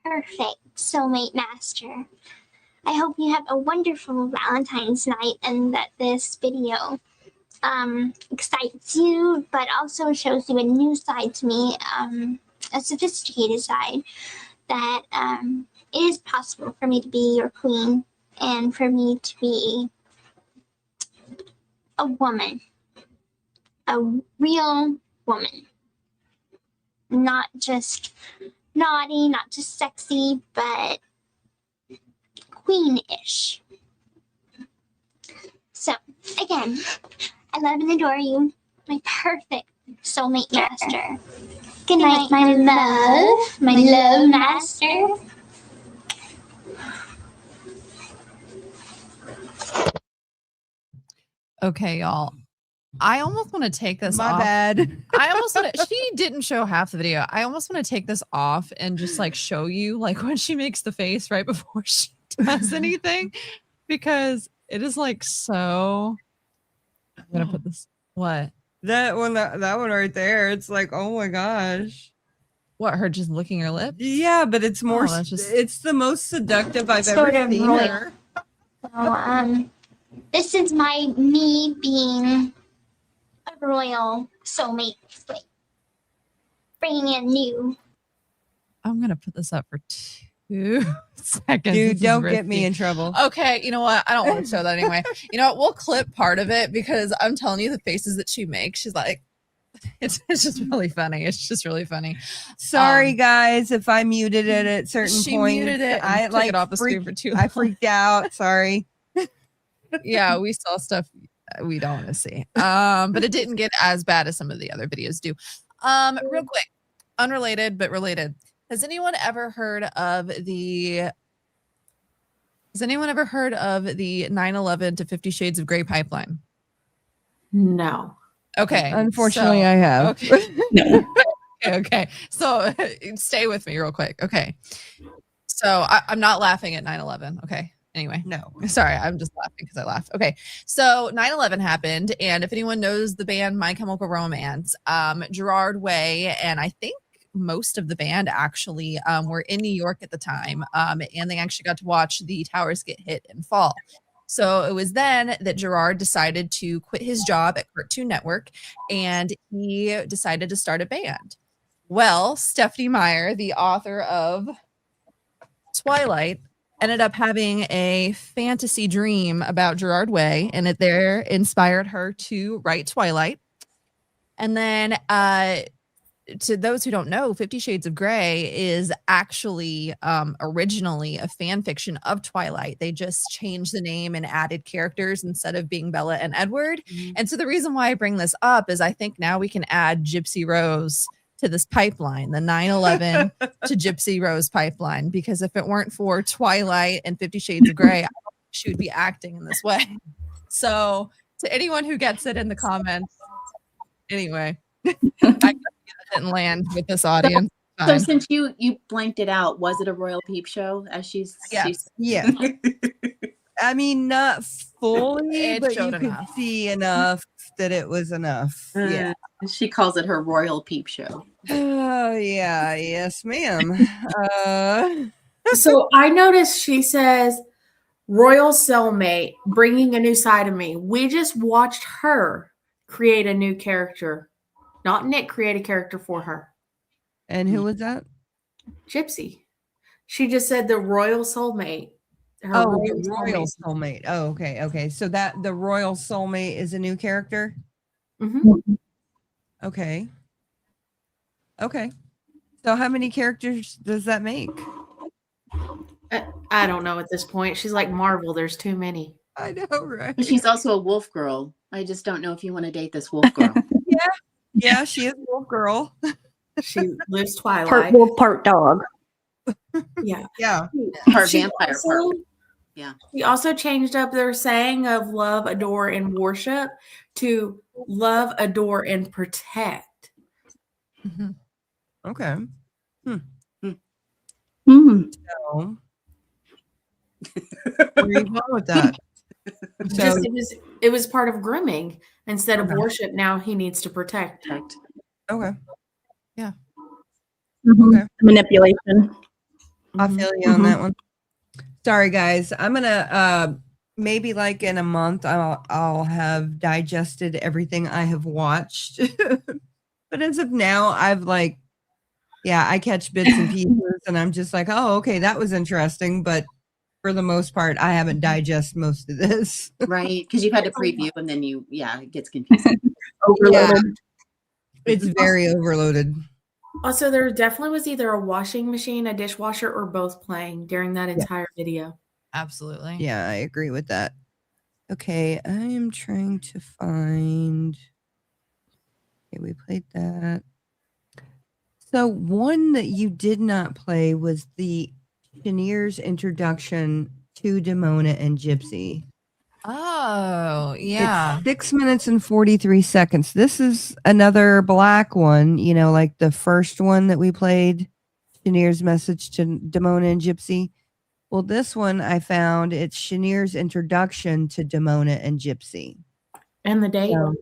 perfect soulmate master. I hope you have a wonderful Valentine's night and that this video excites you, but also shows you a new side to me, a sophisticated side, that it is possible for me to be your queen and for me to be a woman, a real woman, not just naughty, not just sexy, but queen-ish. So, again, I love and adore you, my perfect soulmate master. Good night, my love master. Okay, y'all. I almost want to take this off. My bad. I almost want to, she didn't show half the video. I almost want to take this off and just like show you like when she makes the face right before she does anything, because it is like so. I'm gonna put this. What? That one right there. It's like, oh my gosh. What? Her just licking her lips? Yeah, but it's more. Oh, just... It's the most seductive I've Sort ever of seen royal. her. So, this is me being a royal soulmate, like bringing in new. I'm gonna put this up for 2 seconds. Dude, don't get me in trouble. Okay, you know what? I don't want to show that anyway. You know what? We'll clip part of it because I'm telling you the faces that she makes. She's like, it's just really funny. It's just really funny. Sorry, guys, if I muted it at certain she points. muted it. And I took like it off the screen for too long. I freaked out. Sorry. Yeah, we saw stuff we don't want to see. But it didn't get as bad as some of the other videos do. Real quick, unrelated but related. Has anyone ever heard of the 9/11 to 50 Shades of Grey pipeline? No. Okay. Unfortunately, I have. Okay. No. Okay. So stay with me real quick. Okay. So I'm not laughing at 9/11. Okay. Anyway, No. sorry, I'm just laughing because I laughed. Okay, so 9/11 happened, and if anyone knows the band My Chemical Romance, Gerard Way, and I think most of the band actually were in New York at the time, and they actually got to watch the towers get hit and fall. So it was then that Gerard decided to quit his job at Cartoon Network, and he decided to start a band. Well, Stephanie Meyer, the author of Twilight, ended up having a fantasy dream about Gerard Way, and it there inspired her to write Twilight. And then to those who don't know, 50 Shades of Grey is actually originally a fan fiction of Twilight. They just changed the name and added characters instead of being Bella and Edward. Mm-hmm. And so the reason why I bring this up is I think now we can add Gypsy Rose to this pipeline, the 9/11 to Gypsy Rose pipeline, because if it weren't for Twilight and 50 Shades of Grey, I don't think she would be acting in this way. So to anyone who gets it in the comments, anyway, I didn't land with this audience. So since you blanked it out, was it a royal peep show? As she's yeah. I mean, not fully, but you could see enough that it was enough. Yeah. She calls it her royal peep show. Oh, yeah. Yes, ma'am. So I noticed she says, royal cellmate, bringing a new side of me. We just watched her create a new character. Not Nick create a character for her. And who was that? Gypsy. She just said the royal soulmate. Royal soulmate. Oh, okay. Okay. So that the royal soulmate is a new character? Mm-hmm. Okay. Okay. So how many characters does that make? I don't know at this point. She's like Marvel. There's too many. I know, right? She's also a wolf girl. I just don't know if you want to date this wolf girl. Yeah, she is a wolf girl. She lives Twilight. Part wolf, part dog. Yeah. Yeah. Part vampire, part. Yeah. She also changed up their saying of love, adore, and worship to love, adore, and protect. Mm-hmm. Okay. So, where are you going with that? So, it was part of grooming. Instead of worship, now he needs to protect. Okay. Yeah. Mm-hmm. Okay. Manipulation. I feel you on that one. Sorry, guys. I'm gonna maybe like in a month I'll have digested everything I have watched. But as of now, I've I catch bits and pieces, and I'm just like, oh, okay, that was interesting, but for the most part, I haven't digested most of this. Right, because you've had to preview and then it gets confusing. Overloaded. It's very overloaded. Also, there definitely was either a washing machine, a dishwasher, or both playing during that entire video. Absolutely. Yeah, I agree with that. Okay, I am trying to find. Okay, we played that. So one that you did not play was the Cheniers introduction to Demona and Gypsy. Oh, yeah. It's 6 minutes and 43 seconds. This is another black one, you know, like the first one that we played, Cheniers' message to Demona and Gypsy. Well, this one I found, it's Cheniers' introduction to Demona and Gypsy. And the date? So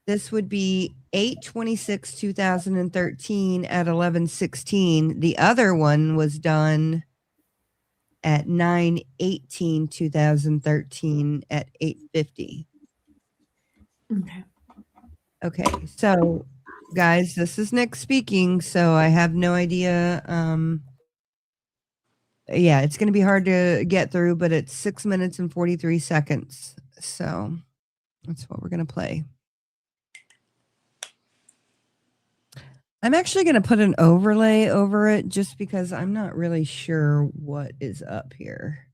this would be 8/26/2013 at 11:16. The other one was done at 9/18/2013 at 8:50. Okay. Okay, so guys, this is Nick speaking, so I have no idea. Yeah, it's going to be hard to get through, but it's 6 minutes and 43 seconds. So that's what we're going to play. I'm actually going to put an overlay over it just because I'm not really sure what is up here.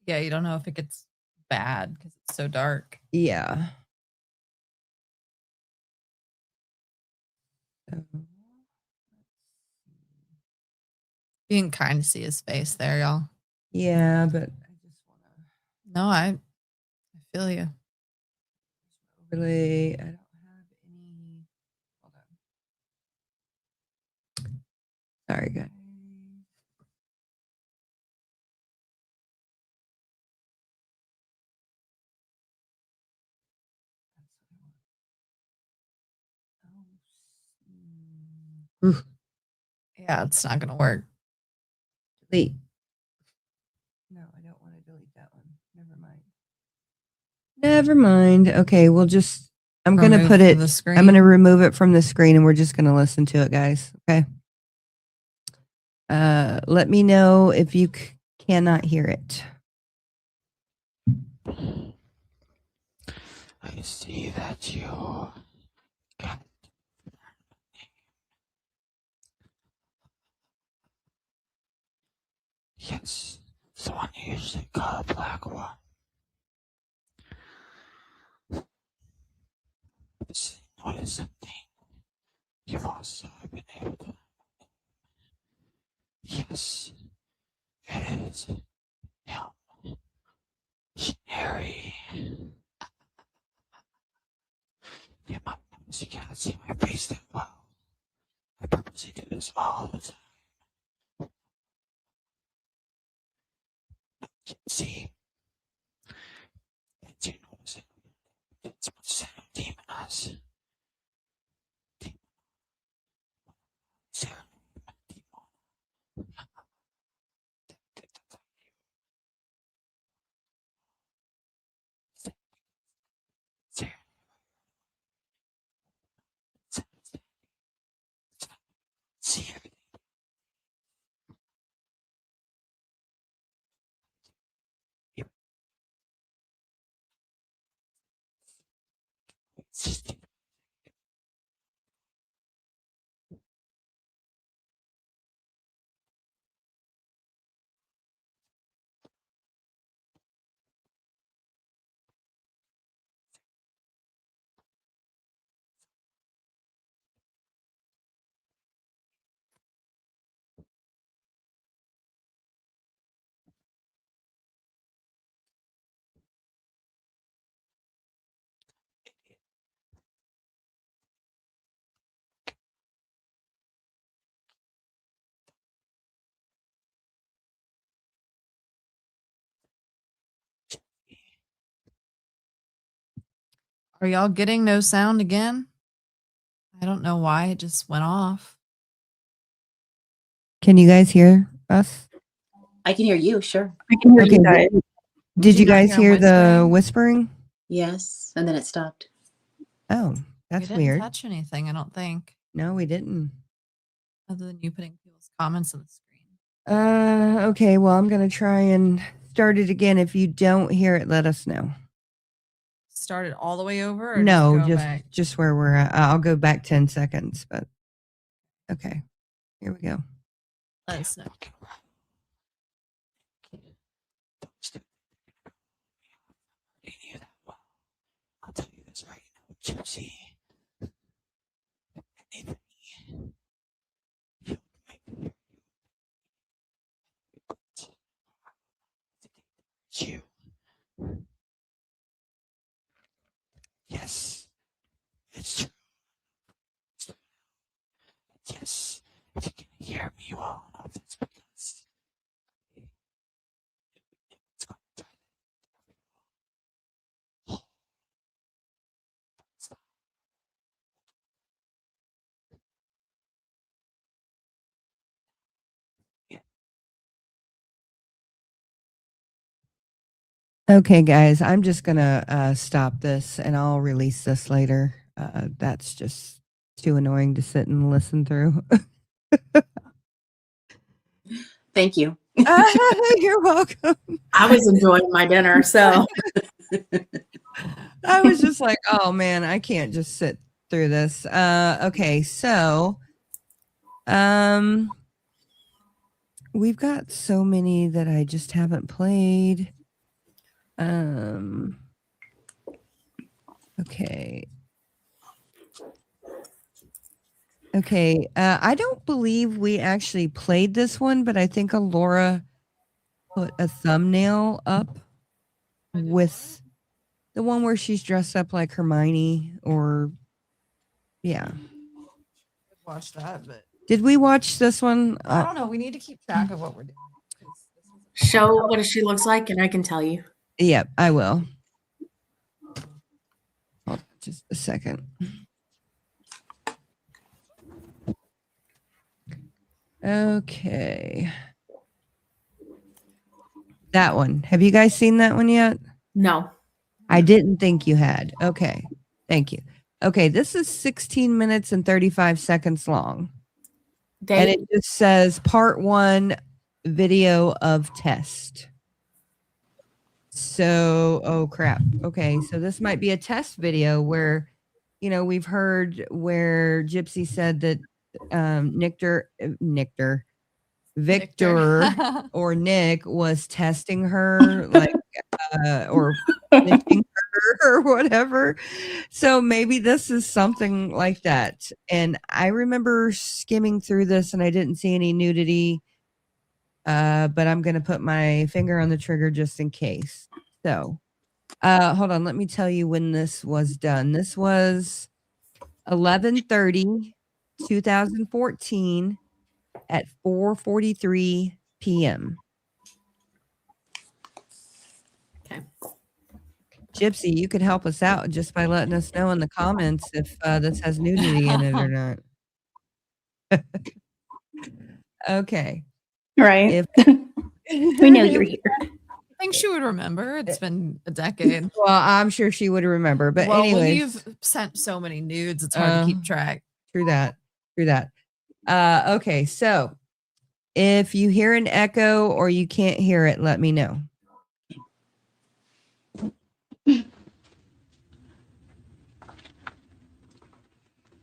Yeah, you don't know if it gets bad because it's so dark. Yeah. You can kind of see his face there, y'all. Yeah, but I just want to. No, I feel you. Overlay. I don't have any. Hold on. Sorry, guys. Yeah, it's not going to work. Delete. No, I don't want to delete that one. Never mind. Never mind. Okay, we'll just, I'm going to put it, I'm going to remove it from the screen and we're just going to listen to it, guys. Okay. Let me know if you cannot hear it. I see that you got yes, the one you usually call a black one. What is something you've also been able to? Yes, it is him. Harry. Yeah, you cannot see my face that well. I purposely do this all the time. See, did you notice it? It's much the same demon as Sarah. See everything. It's just Are y'all getting no sound again? I don't know why it just went off. Can you guys hear us? I can hear you, sure. I can hear you guys. Did you guys hear the whispering? Yes, and then it stopped. Oh, that's we didn't weird. touch anything, I don't think. No, we didn't. Other than you putting people's comments on the screen. Okay, well, I'm going to try and start it again. If you don't hear it, let us know. Start it all the way over? Or No, just go back? just where we're at. I'll go back 10 seconds, but okay. Here we go. Let us know. I'll tell you this right now, Gypsy. Anything you make you. Yes, it's true. Yes, if you can hear me well enough, it's because it's going to try Okay, guys, I'm just gonna stop this and I'll release this later. That's just too annoying to sit and listen through. Thank you. You're welcome. I was enjoying my dinner, so I was just like, oh man, I can't just sit through this. Okay, so we've got so many that I just haven't played. Okay. Okay, I don't believe we actually played this one, but I think Alora put a thumbnail up with the one where she's dressed up like Hermione, or yeah. Watch that, but Did we watch this one? I don't know. We need to keep track of what we're doing. show what she looks like, and I can tell you. Yep, I will. Hold on just a second. Okay. That one. Have you guys seen that one yet? No. I didn't think you had. Okay. Thank you. Okay, this is 16 minutes and 35 seconds long. And it just says part 1 video of test. So, oh crap. Okay, so this might be a test video where, you know, we've heard where Gypsy said that Victor or Nick was testing her, like, or pinching her or whatever. So maybe this is something like that. And I remember skimming through this and I didn't see any nudity, but I'm going to put my finger on the trigger just in case. So hold on. Let me tell you when this was done. This was 11:30, 2014 at 4:43 p.m. Okay. Gypsy, you could help us out just by letting us know in the comments if this has nudity in it or not. Okay. Right. We know you're here. I think she would remember. It's been a decade. Well, I'm sure she would remember. But well, anyways, when you've sent so many nudes, it's hard to keep track. True that. True that. Okay, so if you hear an echo or you can't hear it, let me know.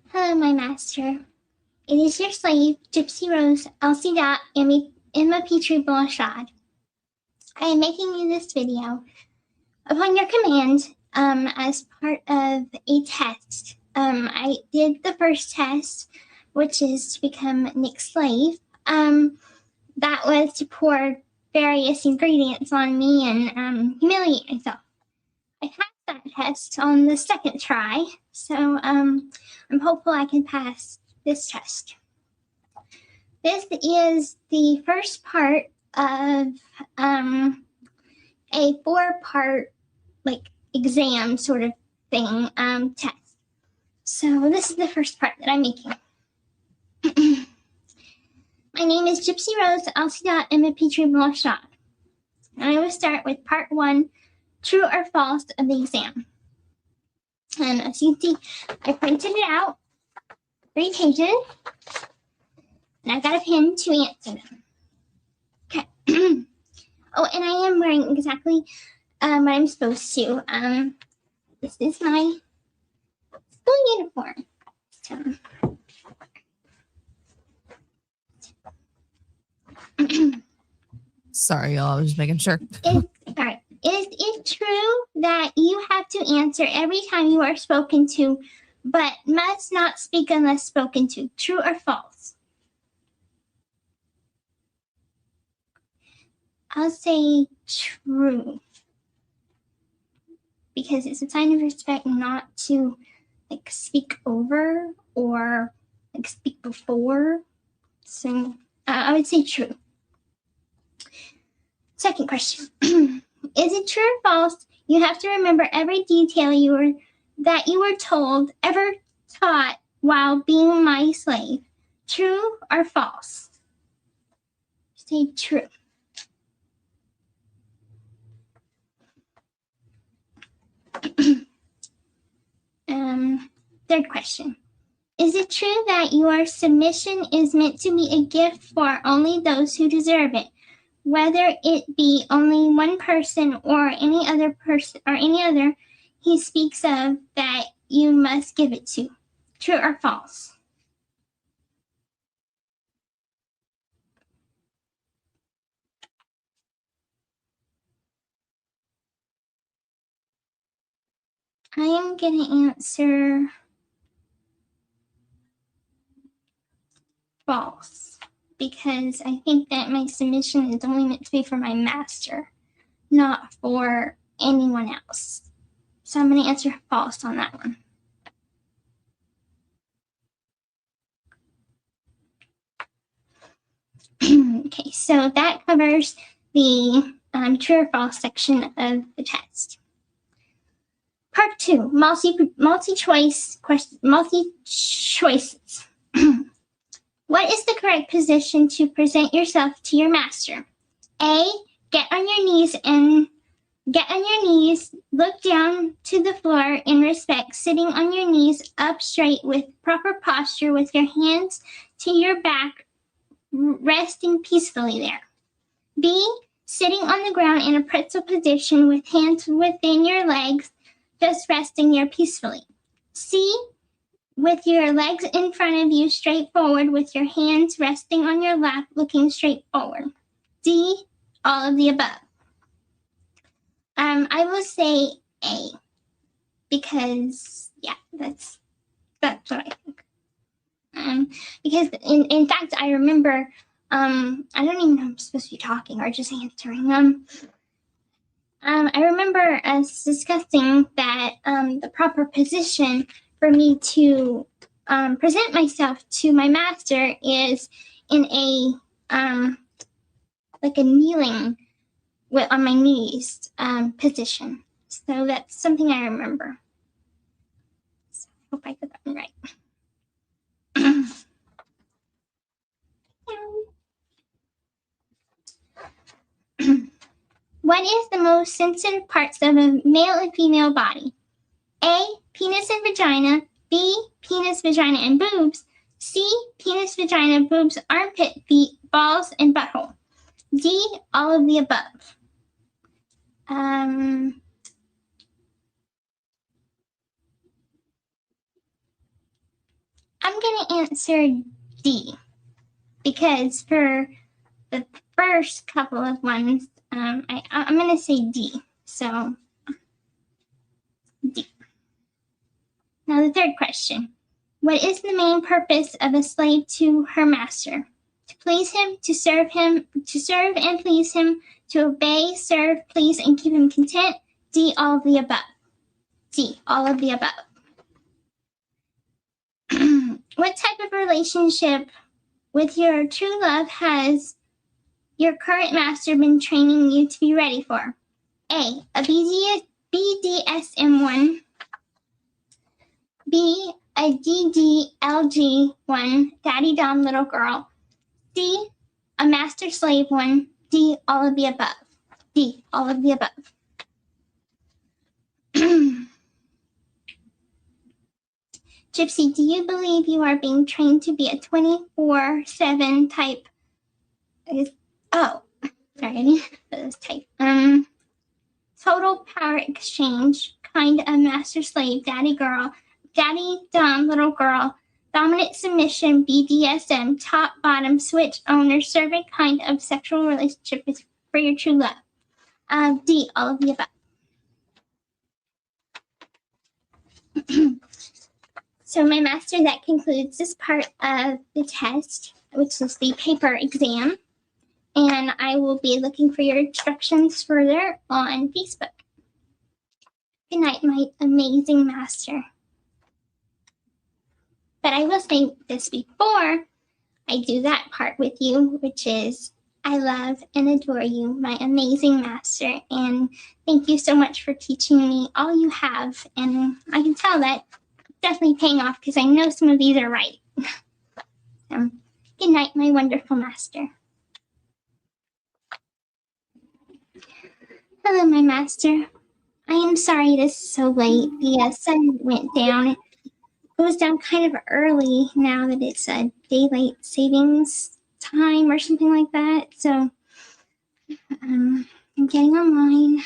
Hello, my master. It is your slave, Gypsy Rose, Elsie Dot, Emma Petrie Blanchard. I am making you this video upon your command as part of a test. I did the first test, which is to become Nick's slave. That was to pour various ingredients on me and humiliate myself. I passed that test on the second try, so I'm hopeful I can pass this test. This is the first part of a 4-part like exam sort of thing test. So this is the first part that I'm making. My name is Gypsy Rose Elsie Dot Emma Petrie Blanchard. And I will start with part 1, true or false of the exam. And as you can see, I printed it out, 3 pages, and I got a pen to answer them. Okay. Oh, and I am wearing exactly what I'm supposed to. This is my school uniform. So. Sorry, y'all. I was just making sure. All right. Is it true that you have to answer every time you are spoken to, but must not speak unless spoken to? True or false? I'll say true. Because it's a sign of respect not to like speak over or like speak before. So I would say true. Second question. Is it true or false you have to remember every detail that you were told, ever taught while being my slave? True or false? Say true. Third question. Is it true that your submission is meant to be a gift for only those who deserve it, whether it be only one person or any other person or any other he speaks of that you must give it to? True or false? I am going to answer false, because I think that my submission is only meant to be for my master, not for anyone else. So I'm going to answer false on that one. Okay, so that covers the true or false section of the test. Part 2, multi-choices. What is the correct position to present yourself to your master? A, get on your knees, look down to the floor in respect, sitting on your knees up straight with proper posture with your hands to your back, resting peacefully there. B, sitting on the ground in a pretzel position with hands within your legs, just resting there peacefully. C, with your legs in front of you straight forward with your hands resting on your lap looking straight forward. D, all of the above. I will say A, because yeah, that's what I think. Because in fact, I remember, I don't even know if I'm supposed to be talking or just answering. I remember us discussing that the proper position for me to present myself to my master is in a like a kneeling on my knees position. So that's something I remember. So I hope I got that one right. What is the most sensitive parts of a male and female body? A, penis and vagina. B, penis, vagina, and boobs. C, penis, vagina, boobs, armpit, feet, balls, and butthole. D, all of the above. I'm going to answer D, because for the first couple of ones, I'm going to say D. So, D. Now the third question. What is the main purpose of a slave to her master? To please him, to serve and please him, to obey, serve, please, and keep him content. D, all of the above. D, all of the above. What type of relationship with your true love has your current master been training you to be ready for? A, a BDSM one. B, a DDLG one, daddy dom little girl. C, a master slave one. D, all of the above. D, all of the above. Gypsy, do you believe you are being trained to be a 24/7 type? Oh, Alrighty, let's type. Total power exchange, kind of master slave, daddy girl, daddy dumb little girl, dominant submission, BDSM, top bottom switch, owner, servant, kind of sexual relationship is for your true love. D, all of the above. So my master, that concludes this part of the test, which is the paper exam. And I will be looking for your instructions further on Facebook. Good night, my amazing master. But I will say this before I do that part with you, which is I love and adore you, my amazing master. And thank you so much for teaching me all you have. And I can tell that definitely paying off because I know some of these are right. Good night, my wonderful master. Hello, my master. I am sorry it is so late. The sun went down. It goes down kind of early now that it's a daylight savings time or something like that. So I'm getting online.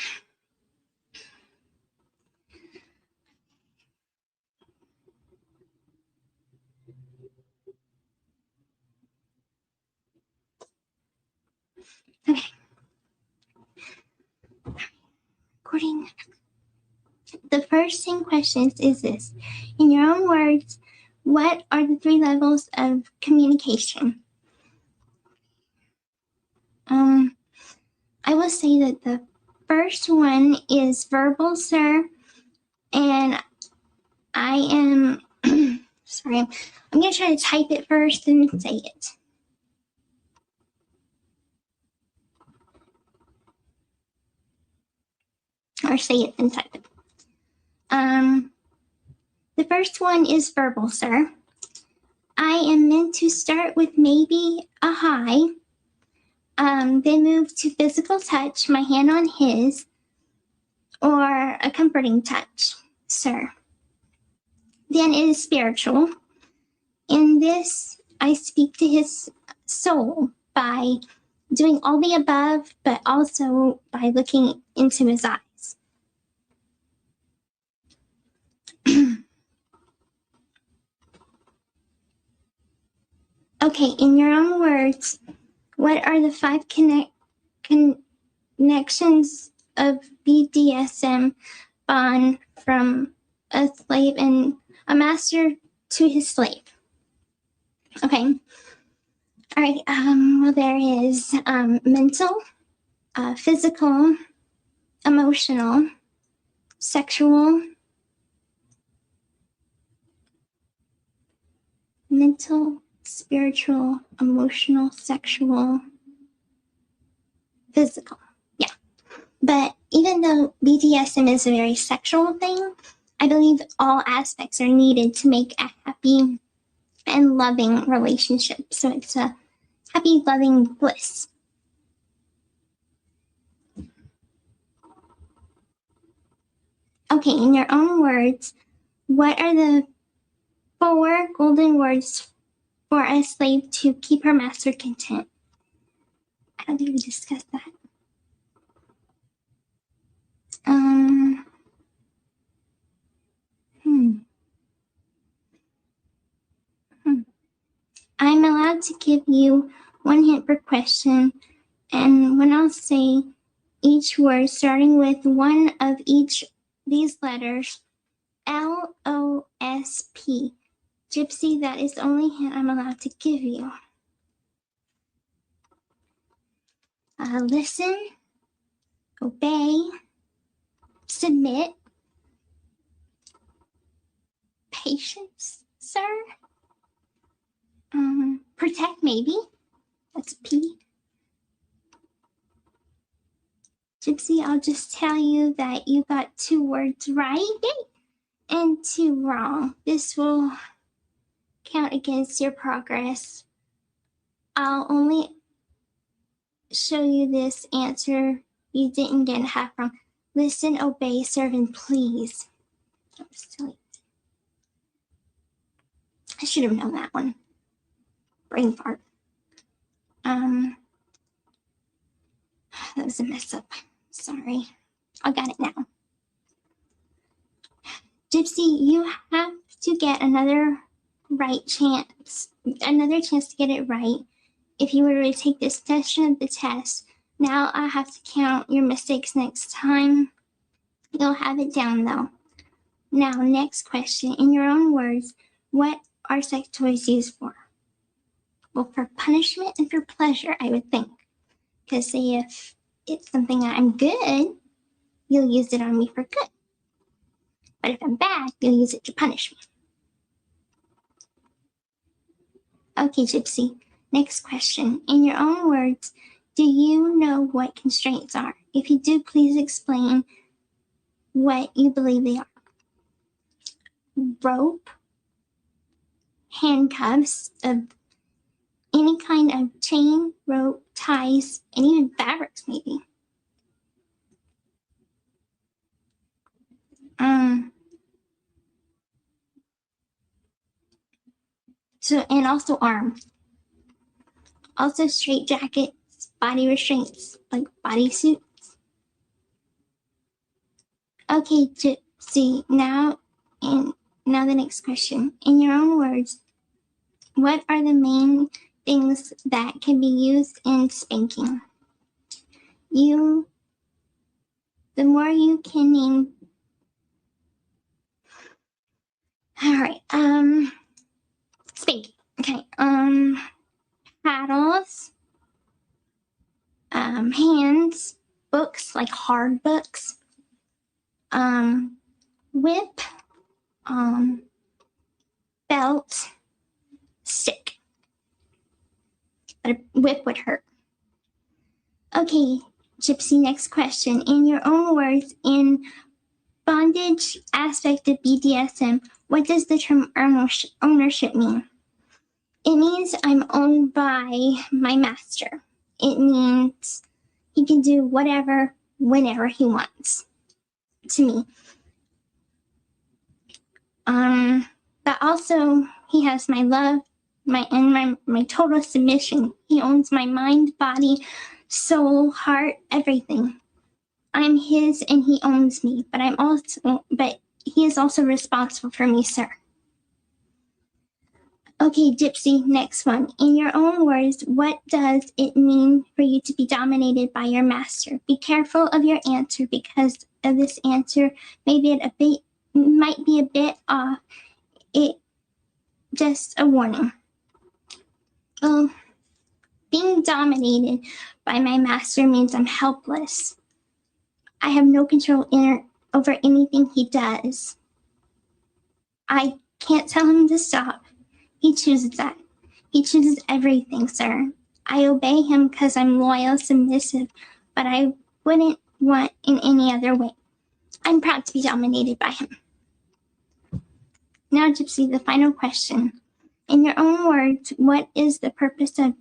Okay. Recording. The first 10 questions is this. In your own words, what are the 3 levels of communication? I will say that the first one is verbal, sir, and I am, sorry, I'm going to try to type it first and say it. Or say it and type it. The first one is verbal, sir. I am meant to start with maybe a hi, then move to physical touch, my hand on his, or a comforting touch, sir. Then it is spiritual. In this, I speak to his soul by doing all the above, but also by looking into his eyes. Okay, in your own words, what are the 5 connections of BDSM bond from a slave and a master to his slave? Okay. All right. Well, there is mental, physical, emotional, sexual, mental, spiritual, emotional, sexual, physical. Yeah. But even though BDSM is a very sexual thing, I believe all aspects are needed to make a happy and loving relationship. So it's a happy, loving bliss. Okay, in your own words, what are the 4 golden words for a slave to keep her master content? I don't think we discussed that. I'm allowed to give you 1 hint per question, and when I'll say each word starting with one of each these letters, LOSP, Gypsy, that is the only hint I'm allowed to give you. Listen, obey, submit, patience, sir. Protect, maybe. That's P. Gypsy, I'll just tell you that you got 2 words right and 2 wrong. This will count against your progress. I'll only show you this answer you didn't get half wrong. Listen, obey, serve, and please. I'm silly. I should have known that one. Brain fart. That was a mess up. Sorry. I got it now. Gypsy, you have to get another chance to get it right. If you were to take this session of the test, now I have to count your mistakes next time. You'll have it down though. Now, next question. In your own words, what are sex toys used for? Well, for punishment and for pleasure, I would think. Because say if it's something that I'm good, you'll use it on me for good. But if I'm bad, you'll use it to punish me. Okay, Gypsy. Next question. In your own words, do you know what constraints are? If you do, please explain what you believe they are. Rope, handcuffs of any kind of chain, rope, ties, and even fabrics maybe. And also arms. Also straight jackets, body restraints, like bodysuits. Okay, Gypsy, now the next question. In your own words, what are the main things that can be used in spanking? The more you can name. All right, spanking. Okay, paddles, hands, books, like hard books, whip, belt, stick. But a whip would hurt. Okay, Gypsy, next question. In your own words, in bondage aspect of BDSM, what does the term ownership mean? It means I'm owned by my master. It means he can do whatever, whenever he wants to me. But also he has my love, my total submission. He owns my mind, body, soul, heart, everything. I'm his and he owns me, but he is also responsible for me, sir. Okay, Gypsy, next one. In your own words, what does it mean for you to be dominated by your master? Be careful of your answer because of this answer might be a bit off. It just a warning. Being dominated by my master means I'm helpless. I have no control over anything he does. I can't tell him to stop. He chooses that. He chooses everything, sir. I obey him because I'm loyal, submissive, but I wouldn't want in any other way. I'm proud to be dominated by him. Now, Gypsy, the final question. In your own words, what is the purpose of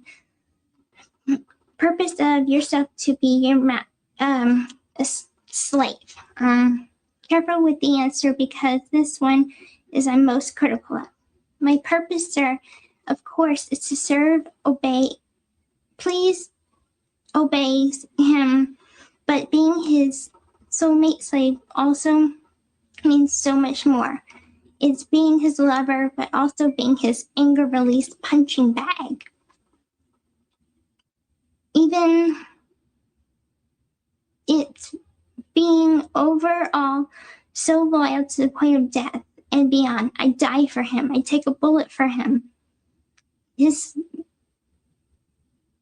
yourself to be a slave? Careful with the answer because this one is I'm most critical of. My purpose, sir, of course, is to serve, please obey him, but being his soulmate slave also means so much more. It's being his lover, but also being his anger release punching bag. Even it's being overall so loyal to the point of death and beyond. I die for him. I take a bullet for him.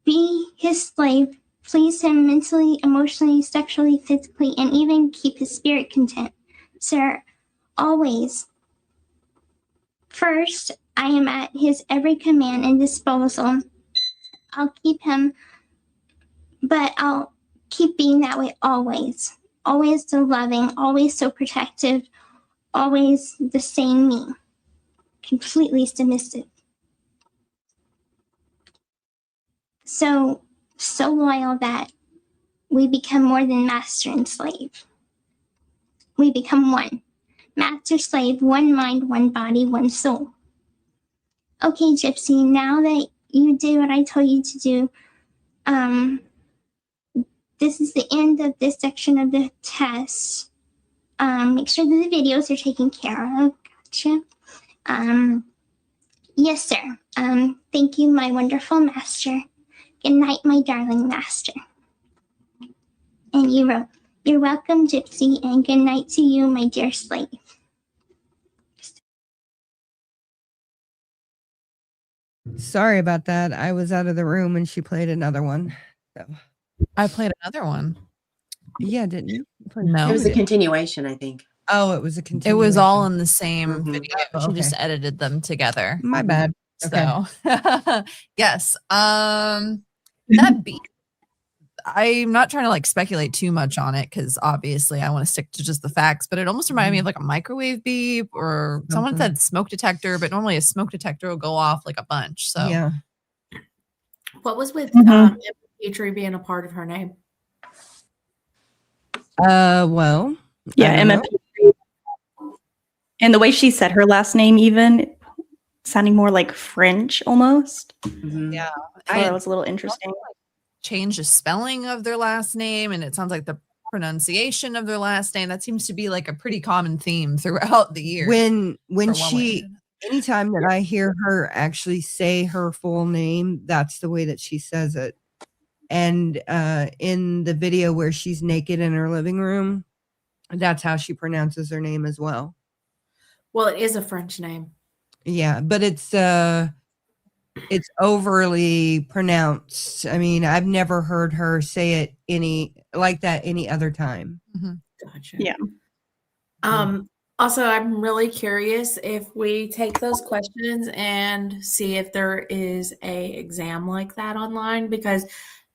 Be his slave, please him mentally, emotionally, sexually, physically, and even keep his spirit content. Sir, always. First, I am at his every command and disposal. I'll keep him, but I'll keep being that way always. Always so loving, always so protective, always the same me. Completely submissive. So loyal that we become more than master and slave. We become one. Master, slave, one mind, one body, one soul. Okay, Gypsy, now that you did what I told you to do, this is the end of this section of the test. Make sure that the videos are taken care of. Gotcha. Yes, sir. Thank you, my wonderful master. Good night, my darling master. And you wrote, you're welcome, Gypsy, and good night to you, my dear slave. Sorry about that. I was out of the room and she played another one. So. I played another one. Yeah, didn't you? No. It was a continuation, I think. Oh, it was a It continuation. was all in the same video. Oh, She just okay. edited them together. My bad. Okay. So yes. That beat. I'm not trying to like speculate too much on it because obviously I want to stick to just the facts, but it almost reminded me of like a microwave beep or someone said smoke detector, but normally a smoke detector will go off like a bunch. So yeah. What was with Emma Petrie being a part of her name? Well, yeah, Emma Petrie. And the way she said her last name, even sounding more like French almost. Yeah, I thought it was a little interesting. Change the spelling of their last name, and it sounds like the pronunciation of their last name. That seems to be like a pretty common theme throughout the year. When she, anytime that I hear her actually say her full name, that's the way that she says it. And in the video where she's naked in her living room, that's how she pronounces her name as well. Well, it is a French name. Yeah, but it's overly pronounced. I mean, I've never heard her say it any other time. Gotcha. Yeah. Also, I'm really curious if we take those questions and see if there is a exam like that online, because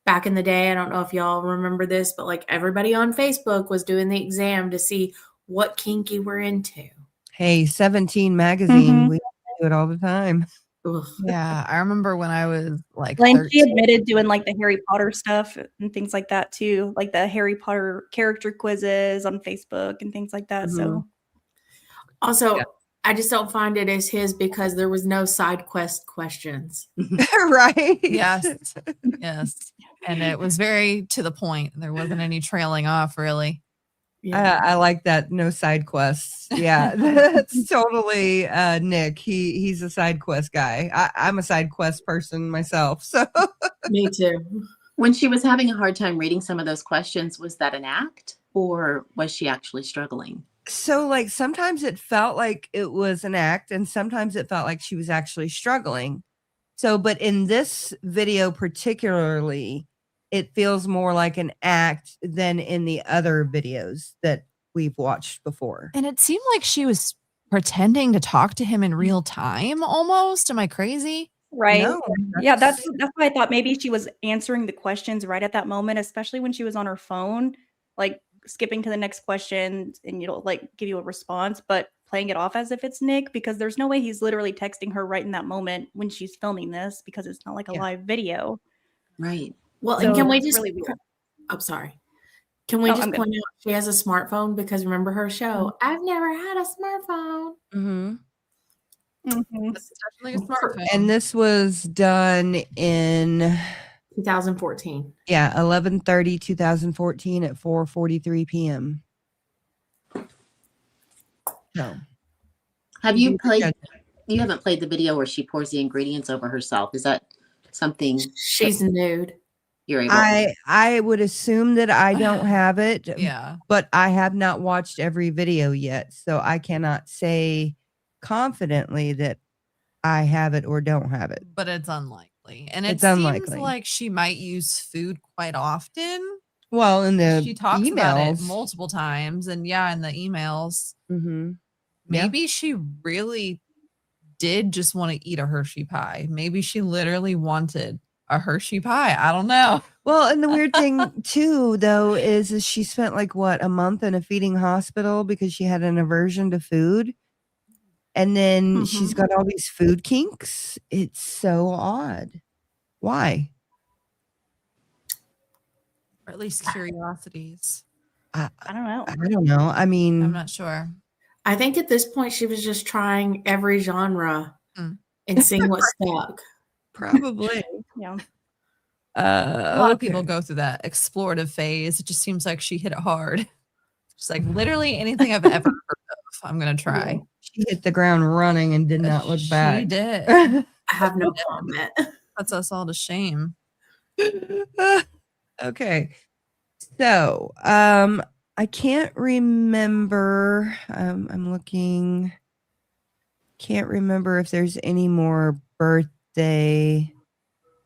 back in the day, I don't know if y'all remember this, but like everybody on Facebook was doing the exam to see what kink you were into. Hey, 17 magazine, we do it all the time. Ugh. Yeah, I remember when I was like She admitted doing like the Harry Potter stuff and things like that too, like the Harry Potter character quizzes on Facebook and things like that. So also, I just don't find it as his because there was no side quest questions. Right? Yes. Yes. And it was very to the point. There wasn't any trailing off really. Yeah. I like that. No side quests. Yeah, that's totally Nick. He's a side quest guy. I'm a side quest person myself. So me too. When she was having a hard time reading some of those questions, was that an act or was she actually struggling? So like sometimes it felt like it was an act and sometimes it felt like she was actually struggling. So, but in this video particularly, it feels more like an act than in the other videos that we've watched before. And it seemed like she was pretending to talk to him in real time almost. Am I crazy? Right. No, yeah, that's why I thought maybe she was answering the questions right at that moment, especially when she was on her phone, like skipping to the next question and like give you a response, but playing it off as if it's Nick, because there's no way he's literally texting her right in that moment when she's filming this, because it's not like a live video. Right. Well, So and can we just really weird. I'm sorry. Can we just point out she has a smartphone? Because remember her show, I've never had a smartphone. This is definitely a smartphone. And this was done in 2014. Yeah, 11/30/2014 at 4:43 p.m. No. Have you played? You haven't played the video where she pours the ingredients over herself. Is that something? She's nude. You're able. I would assume that I don't have it. Yeah. But I have not watched every video yet, so I cannot say confidently that I have it or don't have it. But it's unlikely. And it It's seems unlikely. like she might use food quite often. Well, in the she talks emails. about it multiple times, and in the emails. Maybe she really did just want to eat a Hershey pie. Maybe she literally wanted a Hershey pie. I don't know. Well, and the weird thing too, though, is she spent like a month in a feeding hospital because she had an aversion to food. And then she's got all these food kinks. It's so odd. Why? Or at least curiosities. I don't know. I don't know. I mean, I'm not sure. I think at this point she was just trying every genre and seeing what stuck. Probably. Yeah. A lot of people Okay. go through that explorative phase. It just seems like she hit it hard. Just like literally anything I've ever heard of, I'm gonna try. She hit the ground running and did not look back. She did. I have no comment. Puts us all to shame. Okay. So, I can't remember. I'm looking. Can't remember if there's any more birthday.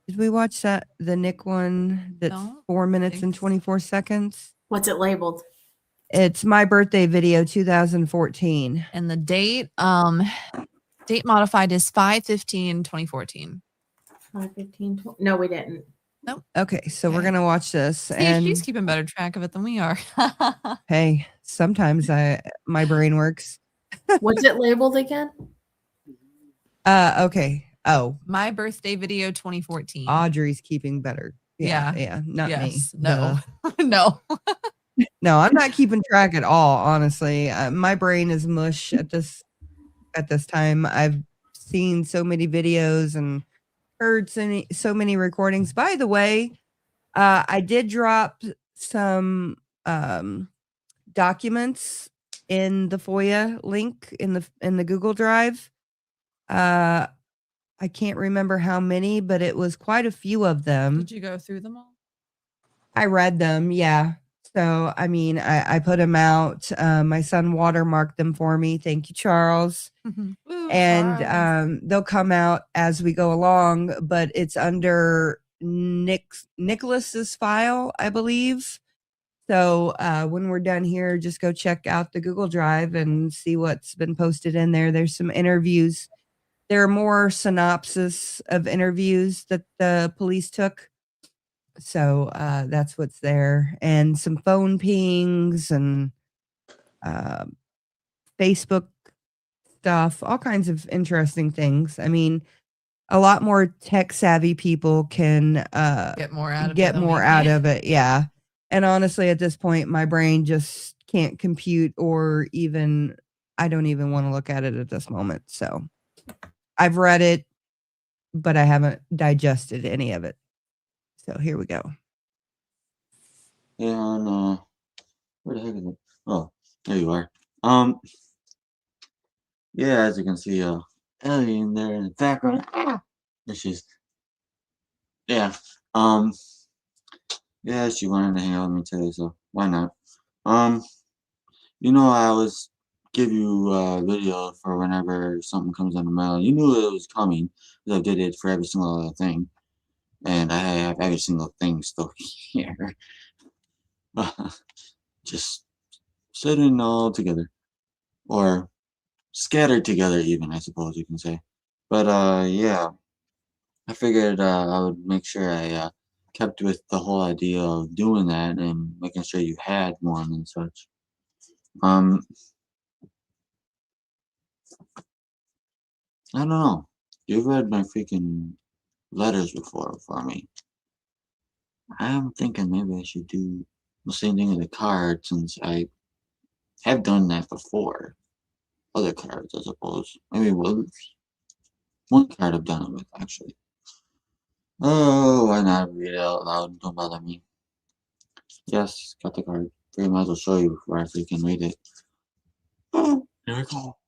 Did we watch that the Nick one that's No, 4 minutes and 24 seconds? What's it labeled? It's my birthday video 2014. And the date modified is 5/15/2014. 5/15. No, we didn't. Nope. Okay, so we're Okay. gonna watch this. See, And she's keeping better track of it than we are. hey, sometimes my brain works. What's it labeled again? Okay. Oh, My birthday video 2014. Audrey's keeping better. Yeah. Yeah, not Yes. me. No. No. No, I'm not keeping track at all, honestly. My brain is mush at this time. I've seen so many videos and heard so many recordings. By the way, I did drop some documents in the FOIA link in the Google Drive. I can't remember how many, but it was quite a few of them. Did you go through them all? I read them, yeah. So, I mean, I put them out. My son watermarked them for me. Thank you, Charles. Woo, And Charles. they'll come out as we go along, but it's under Nicholas's file, I believe. So when we're done here, just go check out the Google Drive and see what's been posted in there. There's some interviews. There are more synopsis of interviews that the police took. So that's what's there. And some phone pings and Facebook stuff, all kinds of interesting things. I mean, a lot more tech savvy people can Get more out of get it. than more we out can. of it. Yeah. And honestly, at this point, my brain just can't compute or even, I don't even want to look at it at this moment. So I've read it, but I haven't digested any of it. So here we go. And where the heck is it? Oh, there you are. Yeah, as you can see, Ellie in there in the background. There she is. Yeah. Yeah, she wanted to hang out with me today, so why not? You know, I always give you a video for whenever something comes in the mail. You knew it was coming because I did it for every single other thing, and I have every single thing still here, just sitting all together, or scattered together, even I suppose you can say. But yeah, I figured I would make sure I kept with the whole idea of doing that and making sure you had one and such. I don't know. You've read my freaking letters before for me. I'm thinking maybe I should do the same thing with the card since I have done that before. Other cards, I suppose. Maybe one card I've done it with, actually. Oh, why not read it out loud? Don't bother me. Yes, got the card. I might as well show you before I freaking read it. Oh, here we go.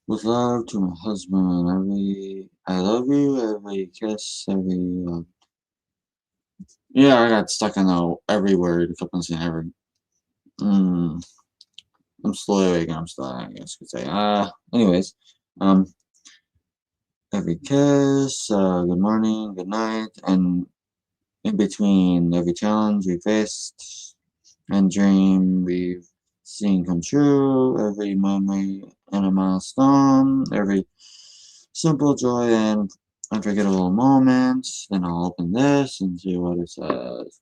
With love to my husband, I love you, every kiss, yeah, I got stuck in every word, I kept on saying every, I'm slowly waking up, I guess you could say, anyways, every kiss, good morning, good night, and in between every challenge we faced and dream we've seen come true, every memory and a milestone, every simple joy and unforgettable moment. Then I'll open this and see what it says.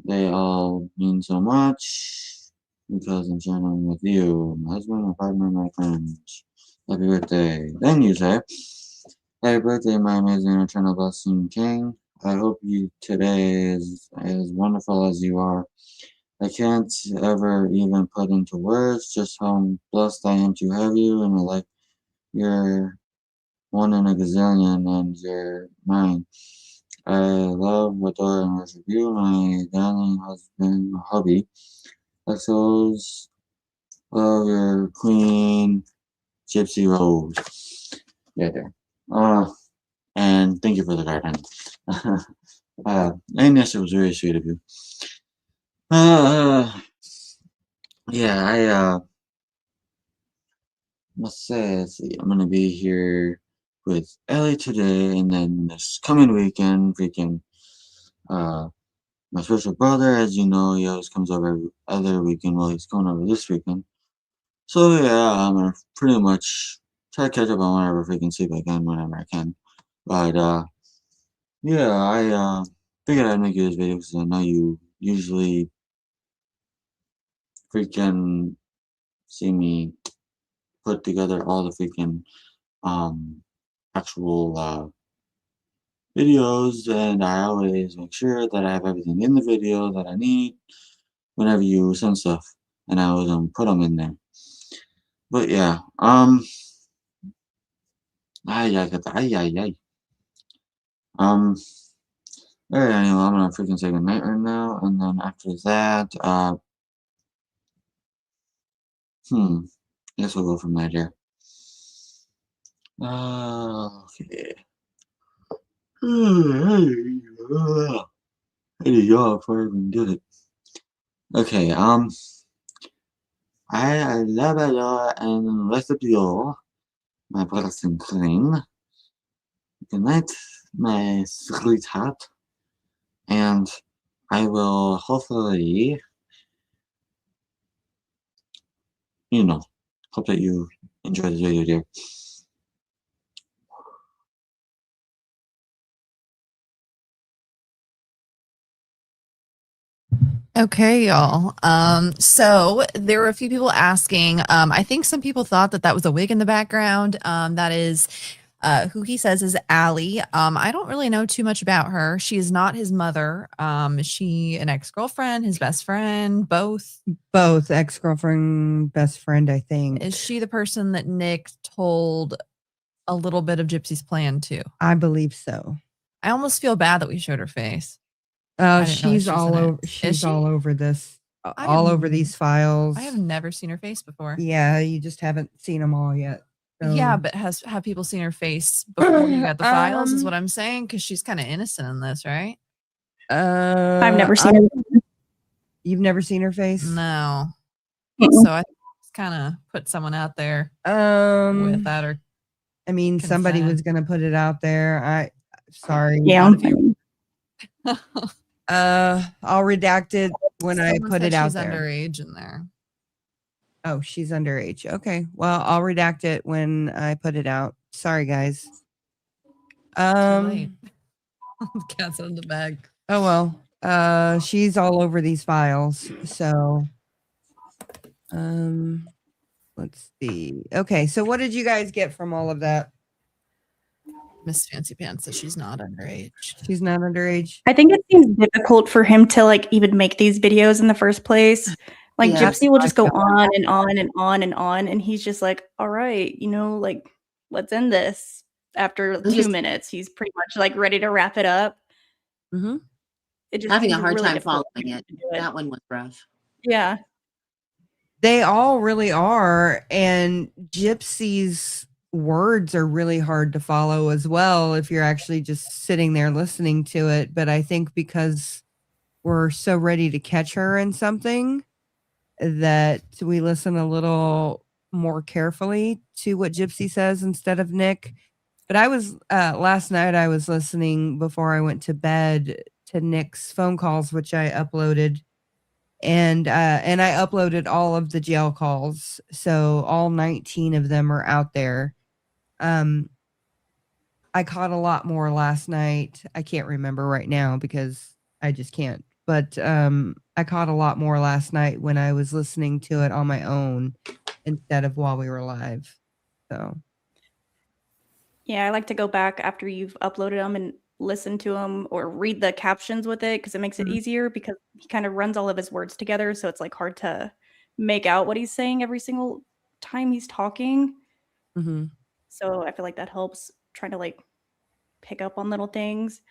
They all mean so much because I'm sharing them with you, my husband, my partner, my friends. Happy birthday. Then you say, happy birthday, my amazing eternal blessing king. I hope you today is as wonderful as you are. I can't ever even put into words just how blessed I am to have you in my life. You're one in a gazillion and you're mine. I love, adore, and worship you, my darling husband, hubby. Exos of your queen, Gypsy Rose. Yeah, there. And thank you for the garden. And yes, it was very sweet of you. Yeah, I must say, let's see, I'm gonna be here with Ellie today, and then this coming weekend, freaking, my special brother, as you know, he always comes over every other weekend. Well, he's coming over this weekend. So yeah, I'm gonna pretty much try to catch up on whatever freaking sleep I can whenever I can. But yeah, I figured I'd make you this video because I know you usually freaking see me put together all the freaking actual videos, and I always make sure that I have everything in the video that I need whenever you send stuff, and I always put them in there. But yeah, ay. Alright, anyway, I'm gonna freaking say goodnight right now, and then after that, I guess we'll go from there. Okay. I had to yawn before I even did it. Okay, I love it all and rest of you all, my brothers and clean. Good night, my sweetheart, and I will hopefully, hope that you enjoy this video, dear. Okay, y'all. So there were a few people asking. I think some people thought that was a wig in the background. That is who he says is Allie. I don't really know too much about her. She is not his mother. Is she an ex-girlfriend, his best friend, both? Both ex-girlfriend, best friend, I think. Is she the person that Nick told a little bit of Gypsy's plan to? I believe so. I almost feel bad that we showed her face. She's all over. She's all over this. All over these files. I have never seen her face before. Yeah, you just haven't seen them all yet. So. Yeah, but have people seen her face before you got the files? Is what I'm saying, because she's kind of innocent in this, right? I've never seen her. You've never seen her face? No. So I kind of put someone out there with that, or I mean, somebody was gonna put it out there. Sorry. Yeah. I'll redact it when I put it out she's there. Underage in there. Oh, she's underage. Okay. Well, I'll redact it when I put it out. Sorry, guys. Cat's in the bag. Oh well. She's all over these files. So let's see. Okay, so what did you guys get from all of that? Miss Fancy Pants says she's not underage. She's not underage. I think it seems difficult for him to even make these videos in the first place. Like Gypsy will just go on and on and on and on, and he's just like, all right, let's end this. After 2 minutes, he's pretty much ready to wrap it up. Mm-hmm. Having a hard time following it. That one was rough. Yeah. They all really are, and Gypsy's words are really hard to follow as well if you're actually just sitting there listening to it. But I think because we're so ready to catch her in something that we listen a little more carefully to what Gypsy says instead of Nick. But I was last night I was listening before I went to bed to Nick's phone calls, which I uploaded, and I uploaded all of the jail calls, so all 19 of them are out there. I caught a lot more last night. I can't remember right now because I just can't. But I caught a lot more last night when I was listening to it on my own instead of while we were live. So. Yeah, I like to go back after you've uploaded them and listen to them or read the captions with it because it makes it easier because he kind of runs all of his words together. So it's hard to make out what he's saying every single time he's talking. So I feel like that helps trying to pick up on little things.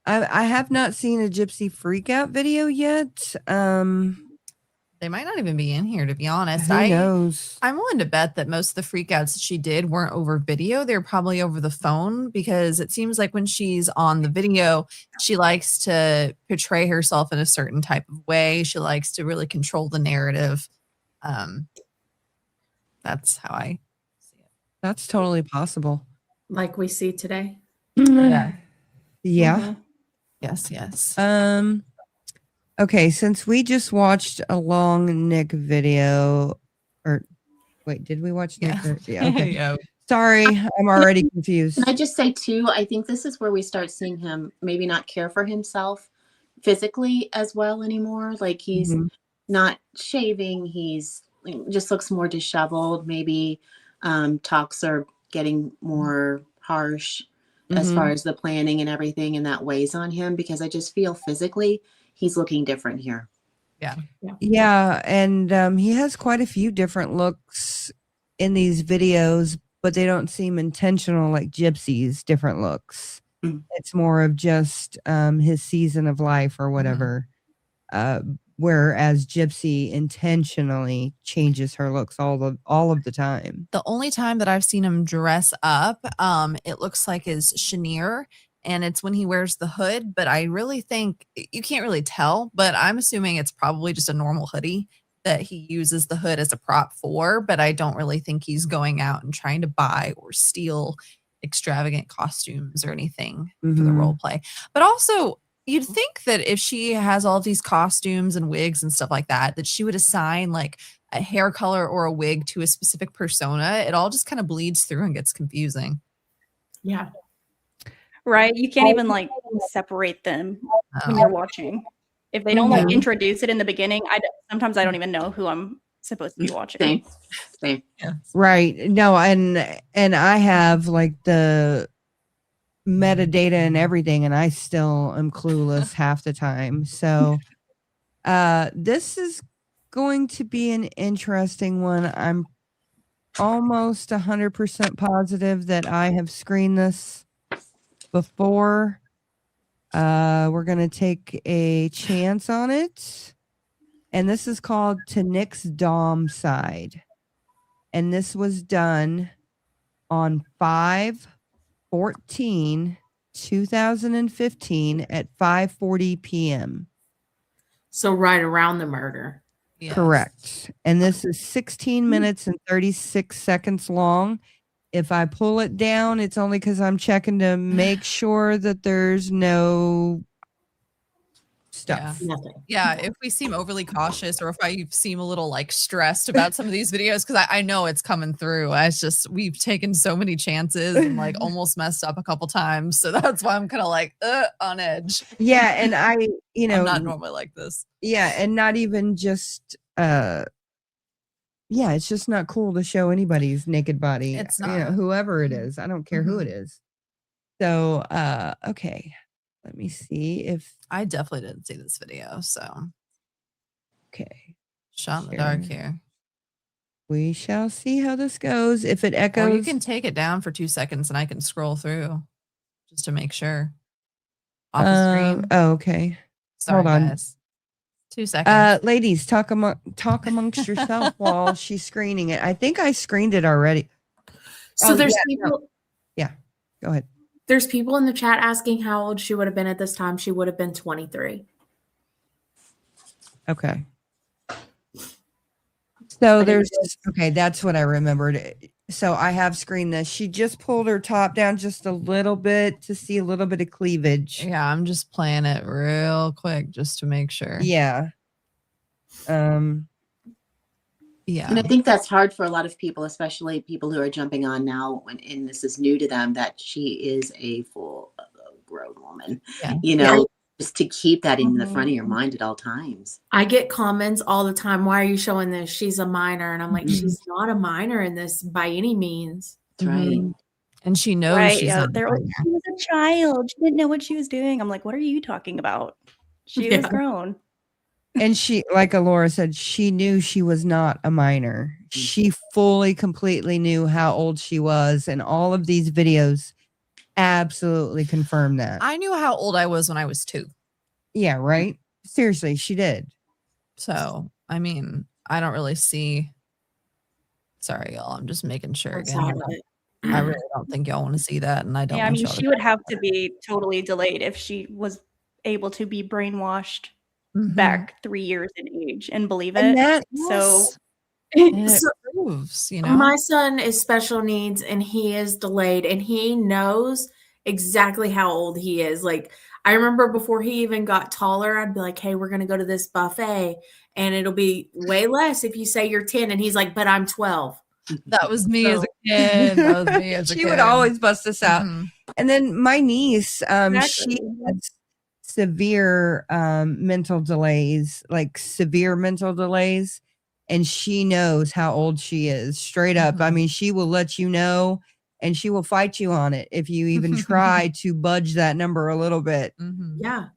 I have not seen a Gypsy freakout video yet. They might not even be in here, to be honest. Who knows? I'm willing to bet that most of the freakouts that she did weren't over video. They're probably over the phone, because it seems like when she's on the video, she likes to portray herself in a certain type of way. She likes to really control the narrative. That's how I see it. That's totally possible. Like we see today. Yeah. Yeah. Yes. Okay, since we just watched a long Nick video, or wait, did we watch Nick? Yeah. Okay. Yeah. Sorry, I'm already confused. Can I just say too, I think this is where we start seeing him maybe not care for himself physically as well anymore. Like he's not shaving. He's just looks more disheveled. Maybe talks are getting more harsh as far as the planning and everything, and that weighs on him, because I just feel physically he's looking different here. Yeah, and he has quite a few different looks in these videos, but they don't seem intentional like Gypsy's different looks. It's more of just his season of life or whatever. Whereas Gypsy intentionally changes her looks all of the time. The only time that I've seen him dress up, it looks like is Chenier, and it's when he wears the hood. But I really think you can't really tell, but I'm assuming it's probably just a normal hoodie that he uses the hood as a prop for. But I don't really think he's going out and trying to buy or steal extravagant costumes or anything for the role play. But also, you'd think that if she has all these costumes and wigs and stuff like that, that she would assign like a hair color or a wig to a specific persona. It all just kind of bleeds through and gets confusing. Yeah. Right. You can't even like separate them when you're watching. If they don't like introduce it in the beginning, sometimes I don't even know who I'm supposed to be watching. Same. Yeah. Right. No, and I have like the metadata and everything, and I still am clueless half the time. So this is going to be an interesting one. I'm almost 100% positive that I have screened this before. We're going to take a chance on it. And this is called To Nick's Dom Side. And this was done on 5/14/2015 at 5:40 p.m. So right around the murder. Yes. Correct. And this is 16 minutes and 36 seconds long. If I pull it down, it's only because I'm checking to make sure that there's no stuff. Yeah, if we seem overly cautious, or if I seem a little like stressed about some of these videos, because I know it's coming through. We've taken so many chances and like almost messed up a couple times. So that's why I'm kind of like on edge. Yeah, and I'm not normally like this. Yeah, and not even just it's just not cool to show anybody's naked body. It's not. Whoever it is. I don't care who it is. So okay. Let me see if I definitely didn't see this video. So okay. Shot in the dark here. We shall see how this goes. If it echoes, or you can take it down for 2 seconds and I can scroll through just to make sure. Off the screen. Oh, okay. Sorry, hold on. Guys. 2 seconds. Ladies, talk amongst yourself while she's screening it. I think I screened it already. So there's people. Yeah, go ahead. There's people in the chat asking how old she would have been at this time. She would have been 23. Okay. So that's what I remembered. So I have screened this. She just pulled her top down just a little bit to see a little bit of cleavage. Yeah, I'm just playing it real quick just to make sure. Yeah. Yeah. And I think that's hard for a lot of people, especially people who are jumping on now and this is new to them, that she is a full grown woman. Yeah. Just to keep that in the front of your mind at all times. I get comments all the time. Why are you showing this? She's a minor. And I'm like, she's not a minor in this by any means. That's right. And she knows she's not. She was a child. She didn't know what she was doing. I'm like, what are you talking about? She was grown. And she, like Alora said, she knew she was not a minor. She fully, completely knew how old she was. And all of these videos absolutely confirmed that. I knew how old I was when I was 2. Yeah, right? Seriously, she did. So, I mean, I don't really see. Sorry, y'all. I'm just making sure again. I really don't think y'all want to see that, and I don't. Yeah, I want mean, y'all she would have to be totally delayed if she was able to be brainwashed back 3 years in age and believe it. And that, so it proves, you know. My son is special needs and he is delayed and he knows exactly how old he is. Like, I remember before he even got taller, I'd be like, hey, we're going to go to this buffet and it'll be way less if you say you're 10. And he's like, but I'm 12. That was me as a kid. That was me as a she kid. would always bust us out. Mhm. And then my niece, Exactly. she has severe mental delays, like severe mental delays. And she knows how old she is, straight up. I mean, she will let you know, and she will fight you on it if you even try to budge that number a little bit. Yeah.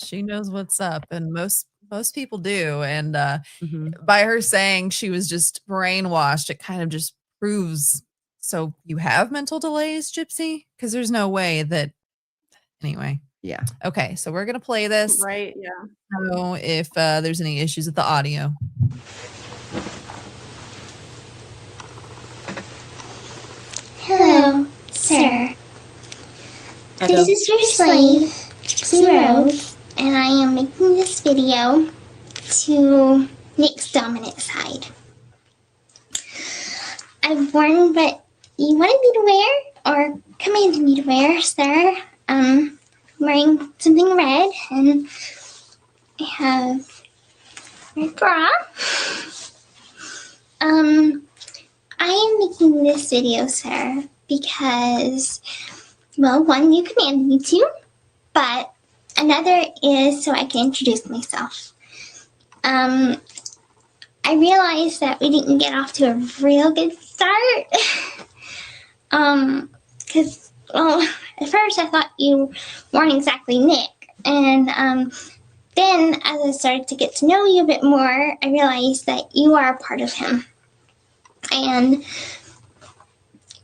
She knows what's up, and most people do. And by her saying she was just brainwashed, it kind of just proves. So you have mental delays, Gypsy? Because there's no way that. Anyway. Yeah. Okay, so we're gonna play this. Right. Yeah. So if there's any issues with the audio. Hello, sir. This is your slave, Gypsy Rose, and I am making this video to Nick's dominant side. I've worn what you wanted me to wear, or commanded me to wear, sir. I'm wearing something red, and I have red bra. I am making this video, sir, because, well, one, you commanded me to, but another is so I can introduce myself. I realized that we didn't get off to a real good start. Because, well, at first I thought you weren't exactly Nick. And then as I started to get to know you a bit more, I realized that you are a part of him. And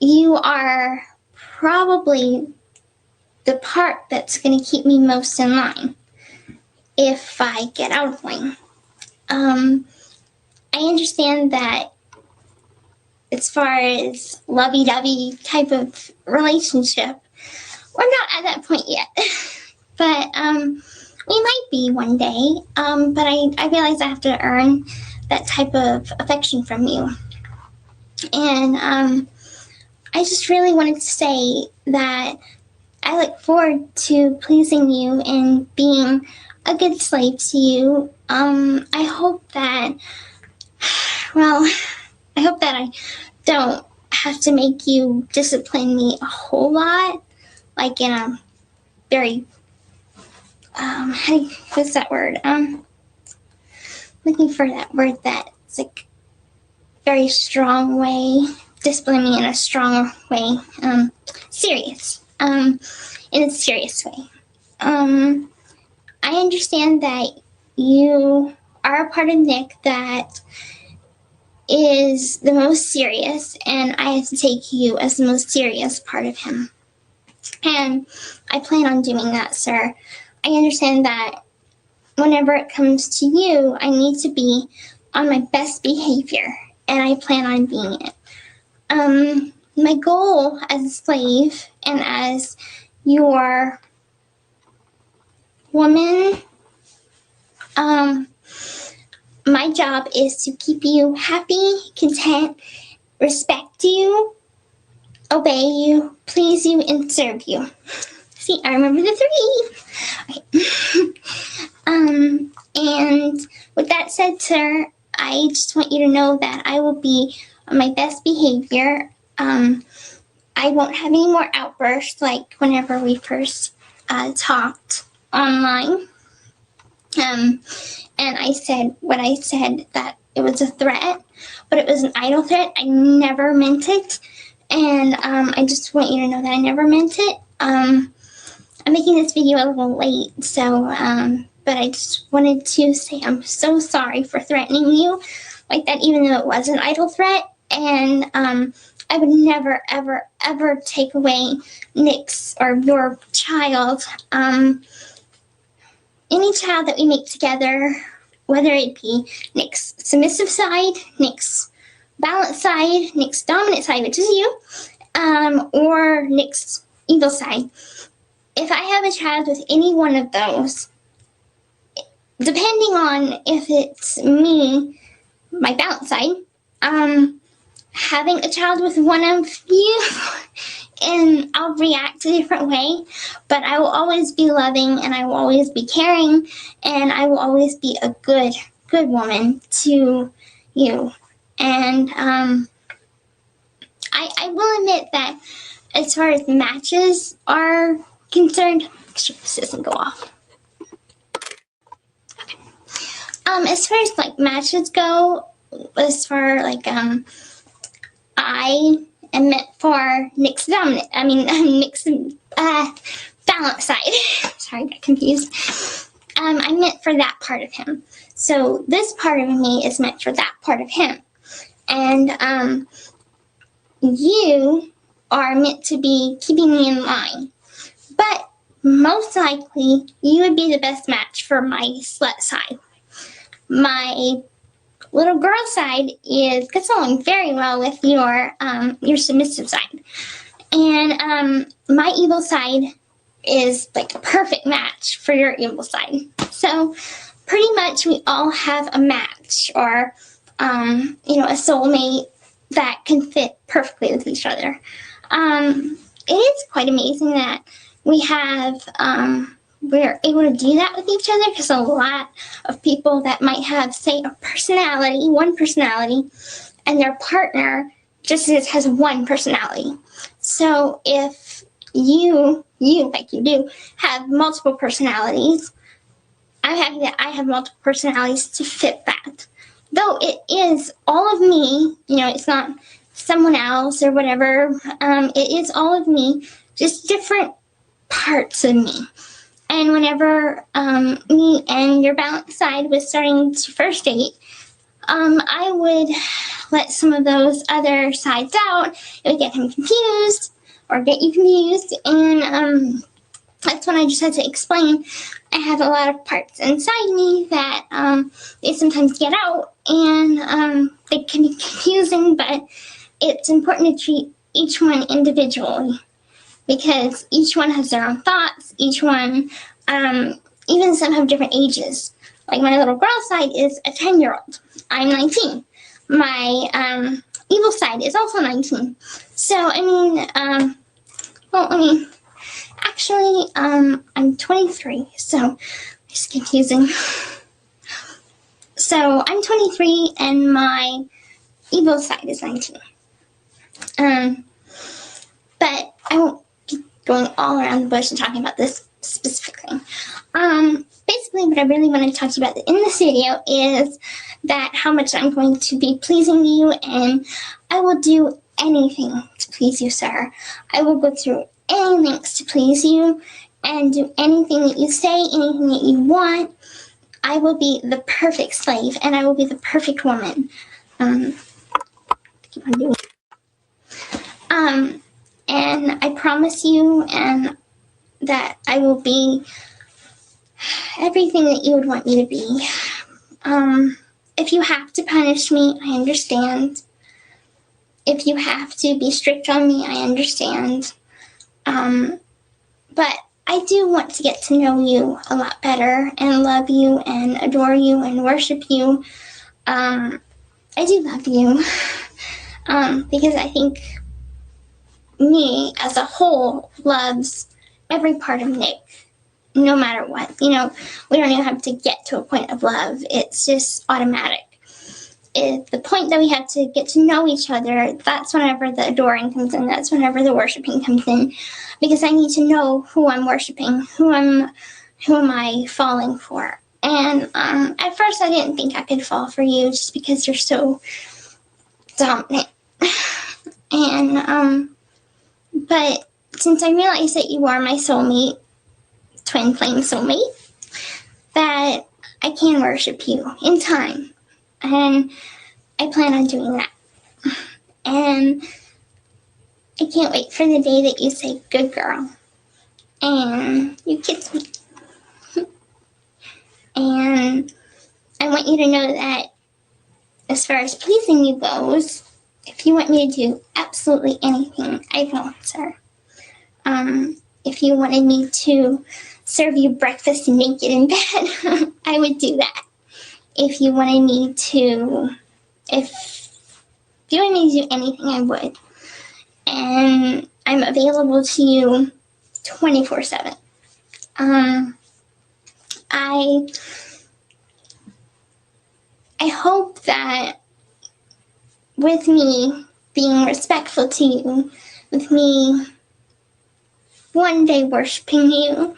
you are probably the part that's going to keep me most in line if I get out of line. I understand that as far as lovey-dovey type of relationship, we're not at that point yet. But we might be one day. But I realize I have to earn that type of affection from you. And I just really wanted to say that I look forward to pleasing you and being a good slave to you. I hope that, well, I hope that I don't have to make you discipline me a whole lot, like in a very, what's that word? Looking for that word that's like very strong way, discipline me in a strong way, serious, in a serious way. I understand that you are a part of Nick that is the most serious, and I have to take you as the most serious part of him. And I plan on doing that, sir. I understand that whenever it comes to you, I need to be on my best behavior, and I plan on being it. My goal as a slave and as your woman, my job is to keep you happy, content, respect you, obey you, please you, and serve you. See, I remember the 3. Okay. And with that said, sir, I just want you to know that I will be on my best behavior. I won't have any more outbursts like whenever we first talked online. And I said what I said, that it was a threat, but it was an idle threat. I never meant it. And I just want you to know that I never meant it. I'm making this video a little late, so, but I just wanted to say I'm so sorry for threatening you like that, even though it was an idle threat. And I would never, ever, ever take away Nick's or your child. Any child that we make together, whether it be Nick's submissive side, Nick's balanced side, Nick's dominant side, which is you, or Nick's evil side. If I have a child with any one of those, depending on if it's me, my balanced side, having a child with one of you, and I'll react a different way, but I will always be loving, and I will always be caring, and I will always be a good woman to you. And I will admit that as far as matches are concerned, this doesn't go off. Okay. As far as like matches go, as far like I am meant for Nick's dominant. Nick's balance side. Sorry, I got confused. I'm meant for that part of him. So this part of me is meant for that part of him. And you are meant to be keeping me in line. But most likely, you would be the best match for my slut side. My little girl side gets along very well with your submissive side. And my evil side is like a perfect match for your evil side. So pretty much we all have a match, or a soulmate that can fit perfectly with each other. It is quite amazing that we're able to do that with each other, because a lot of people that might have, say, one personality, and their partner just has one personality. So if you like you do, have multiple personalities, I'm happy that I have multiple personalities to fit that. Though it is all of me, it's not someone else or whatever. It is all of me, just different parts of me. And whenever me and your balanced side was starting to first date, I would let some of those other sides out. It would get him confused, or get you confused, and that's when I just had to explain. I have a lot of parts inside me that they sometimes get out, and they can be confusing, but it's important to treat each one individually, because each one has their own thoughts. Each one, even some have different ages. Like my little girl side is a 10-year-old. I'm 19. My evil side is also 19. So, actually, I'm 23, so it's confusing. So I'm 23 and my evil side is 19. But I won't keep going all around the bush and talking about this specifically. Basically, what I really want to talk to you about in this video is that how much I'm going to be pleasing you, and I will do anything to please you, sir. I will go through any lengths to please you and do anything that you say, anything that you want. I will be the perfect slave, and I will be the perfect woman. Keep on doing. And I promise you, and that I will be everything that you would want me to be. If you have to punish me, I understand. If you have to be strict on me, I understand. But I do want to get to know you a lot better, and love you, and adore you, and worship you. I do love you, because I think me as a whole loves every part of Nick, no matter what. We don't even have to get to a point of love. It's just automatic. At the point that we have to get to know each other, that's whenever the adoring comes in. That's whenever the worshiping comes in, because I need to know who I'm worshiping, who am I falling for. And at first, I didn't think I could fall for you, just because you're so dominant. And but since I realized that you are my soulmate, twin flame soulmate, that I can worship you in time. And I plan on doing that. And I can't wait for the day that you say, good girl, and you kiss me. And I want you to know that as far as pleasing you goes, if you want me to do absolutely anything, I will, sir. If you wanted me to serve you breakfast naked in bed, I would do that. If you wanted me to, if you wanted me to do anything, I would. And I'm available to you 24/7. I hope that with me being respectful to you, with me one day worshiping you,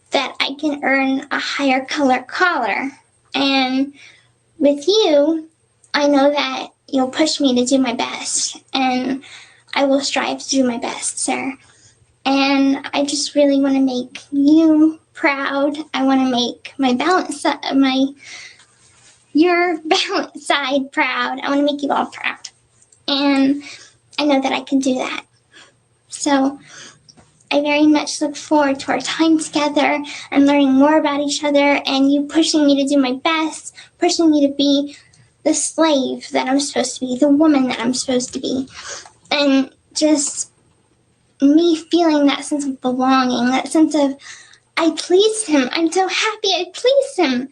that I can earn a higher collar. And with you, I know that you'll push me to do my best, and I will strive to do my best, sir. And I just really want to make you proud. I want to make your balance side proud. I want to make you all proud. And I know that I can do that. So I very much look forward to our time together and learning more about each other, and you pushing me to do my best, pushing me to be the slave that I'm supposed to be, the woman that I'm supposed to be. And just me feeling that sense of belonging, that sense of, I pleased him. I'm so happy I pleased him.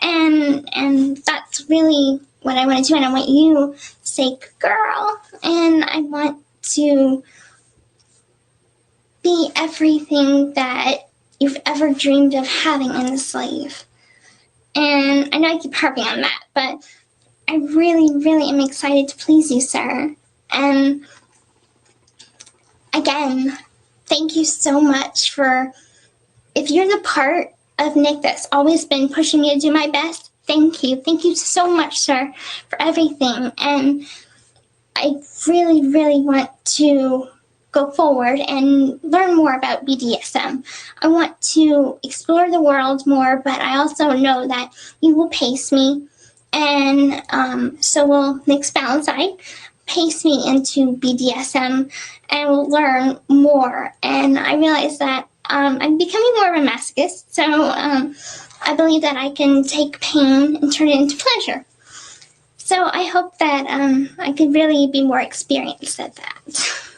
And that's really what I want to do. And I want you to say, girl, and I want to be everything that you've ever dreamed of having in a slave. And I know I keep harping on that, but I really, really am excited to please you, sir. And again, thank you so much for, if you're the part of Nick that's always been pushing me to do my best, thank you. Thank you so much, sir, for everything. And I really, really want to go forward and learn more about BDSM. I want to explore the world more, but I also know that you will pace me, and so will Nick's balance side pace me into BDSM, and we'll learn more. And I realize that I'm becoming more of a masochist, so I believe that I can take pain and turn it into pleasure. So I hope that I could really be more experienced at that.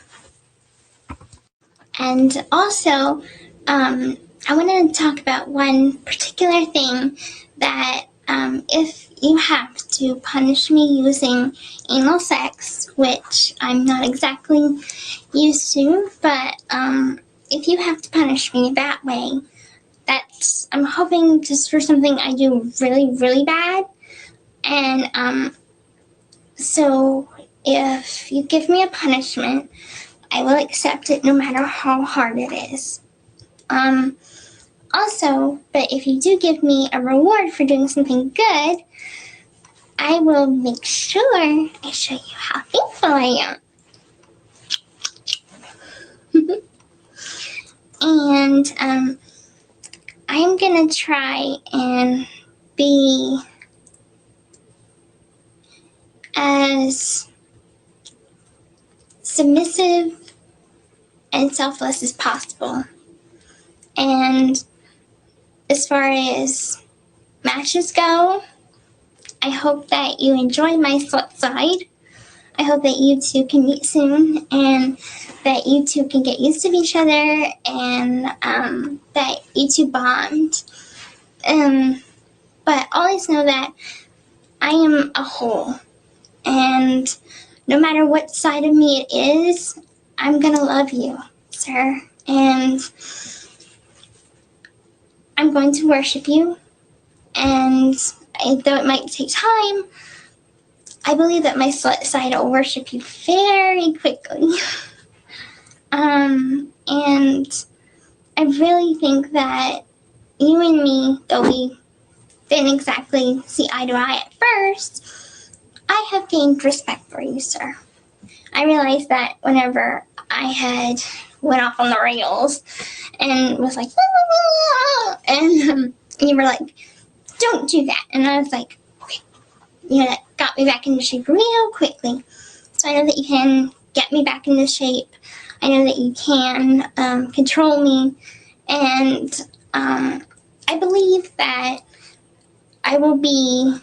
And also, I want to talk about one particular thing that if you have to punish me using anal sex, which I'm not exactly used to, but if you have to punish me that way, I'm hoping just for something I do really, really bad. And so if you give me a punishment, I will accept it no matter how hard it is. Also, but if you do give me a reward for doing something good, I will make sure I show you how thankful I am. And I'm gonna try and be as submissive and selfless as possible. And as far as matches go, I hope that you enjoy my slut side. I hope that you two can meet soon, and that you two can get used to each other, and that you two bond. But always know that I am a whole, and no matter what side of me it is, I'm gonna love you, sir, and I'm going to worship you. And though it might take time, I believe that my slut side will worship you very quickly. And I really think that you and me, though we didn't exactly see eye to eye at first, I have gained respect for you, sir. I realized that whenever I had went off on the rails and was like, and you were like, don't do that. And I was like, okay. That got me back into shape real quickly. So I know that you can get me back into shape. I know that you can control me. And I believe that I will be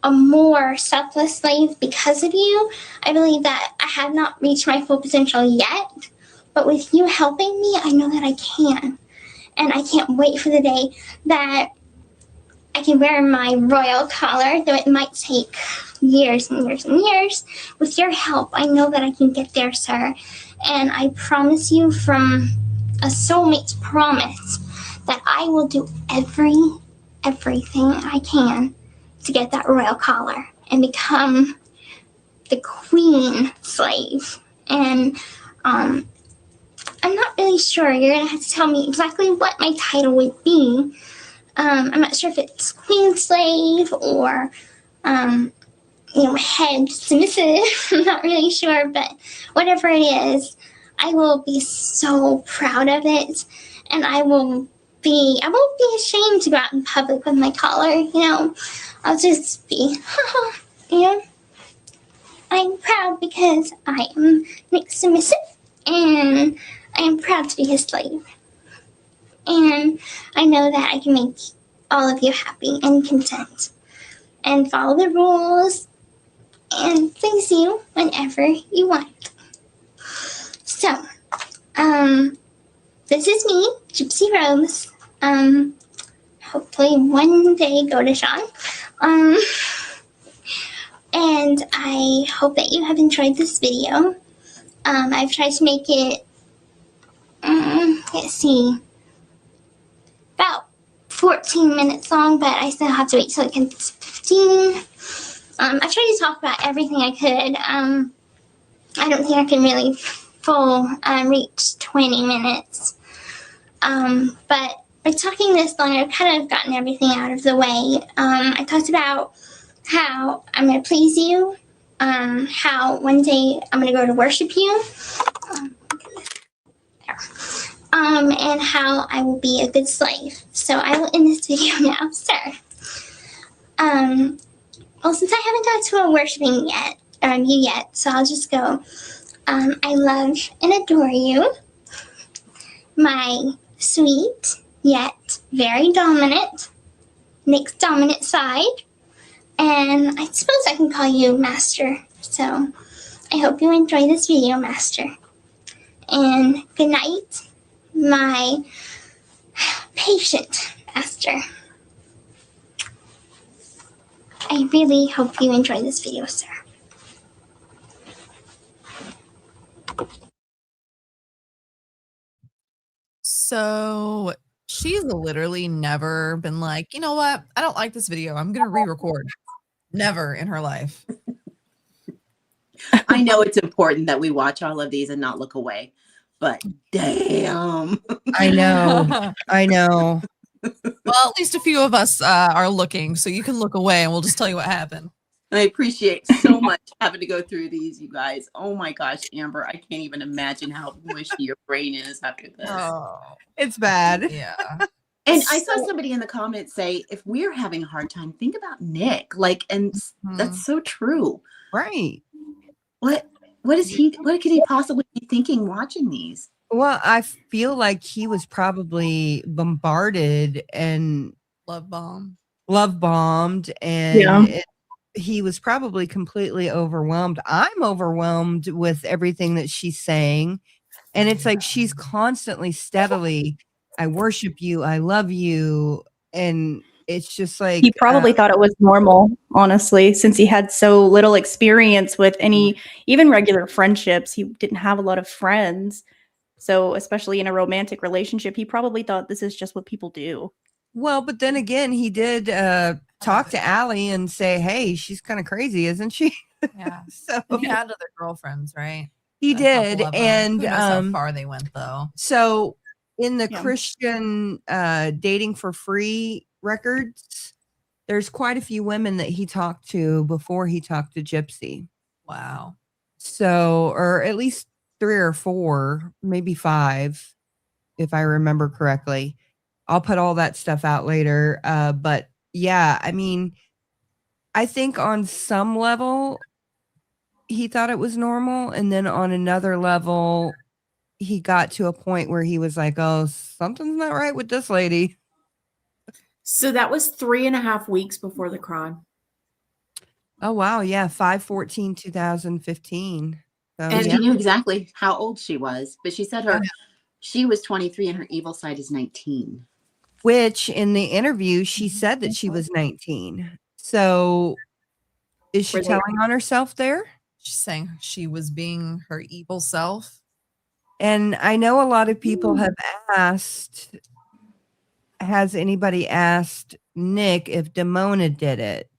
a more selfless slave because of you. I believe that I have not reached my full potential yet, but with you helping me, I know that I can. And I can't wait for the day that I can wear my royal collar, though it might take years and years and years. With your help, I know that I can get there, sir. And I promise you from a soulmate's promise that I will do everything I can to get that royal collar and become the queen slave. And I'm not really sure. You're gonna have to tell me exactly what my title would be. I'm not sure if it's queen slave or head submissive. I'm not really sure, but whatever it is, I will be so proud of it, and I won't be ashamed to go out in public with my collar. I'll just be, I'm proud because I am Nick submissive, and I am proud to be his slave. And I know that I can make all of you happy and content and follow the rules and please you whenever you want. So, this is me, Gypsy Rose. Hopefully one day Godejohn. And I hope that you have enjoyed this video. I've tried to make it, let's see, about 14 minutes long, but I still have to wait till it gets 15. I tried to talk about everything I could. I don't think I can really reach 20 minutes. But by talking this long, I've kind of gotten everything out of the way. I talked about how I'm going to please you, how one day I'm going to go to worship you, and how I will be a good slave. So I will end this video now, sir. Well, since I haven't got to a worshiping you yet, so I'll just go. I love and adore you, my sweet yet very dominant, Nick's dominant side, and I suppose I can call you Master. So I hope you enjoy this video, Master. And good night, my patient Master. I really hope you enjoy this video, sir. So she's literally never been like, you know what? I don't like this video. I'm going to re-record. Never in her life. I know it's important that we watch all of these and not look away, but damn. I know. I know. Well, at least a few of us are looking, so you can look away and we'll just tell you what happened. I appreciate so much having to go through these, you guys. Oh my gosh, Amber, I can't even imagine how mushy your brain is after this. Oh, it's bad. Yeah. And I saw somebody in the comments say, if we're having a hard time, think about Nick. And that's so true. Right. What could he possibly be thinking watching these? Well, I feel like he was probably bombarded and love bombed, and he was probably completely overwhelmed. I'm overwhelmed with everything that she's saying, and it's like she's constantly, steadily, I worship you, I love you, and it's just like he probably thought it was normal, honestly, since he had so little experience with any even regular friendships. He didn't have a lot of friends. So especially in a romantic relationship, he probably thought this is just what people do. Well, but then again, he did talk to Allie and say, hey, she's kind of crazy, isn't she? Yeah. So he had other girlfriends, right? He did. And who knows how far they went, though. So in the Christian dating for free records, there's quite a few women that he talked to before he talked to Gypsy. Wow. So, or at least 3 or 4, maybe 5, if I remember correctly. I'll put all that stuff out later. But yeah, I mean, I think on some level, he thought it was normal. And then on another level, he got to a point where he was like, oh, something's not right with this lady. So that was 3.5 weeks before the crime. Oh, wow. Yeah. 5/14/2015. So, And She knew exactly how old she was, but she said she was 23 and her evil side is 19. Which in the interview, she said that she was 19. So is she telling on herself there? She's saying she was being her evil self. And I know a lot of people have asked, has anybody asked Nick if Damona did it?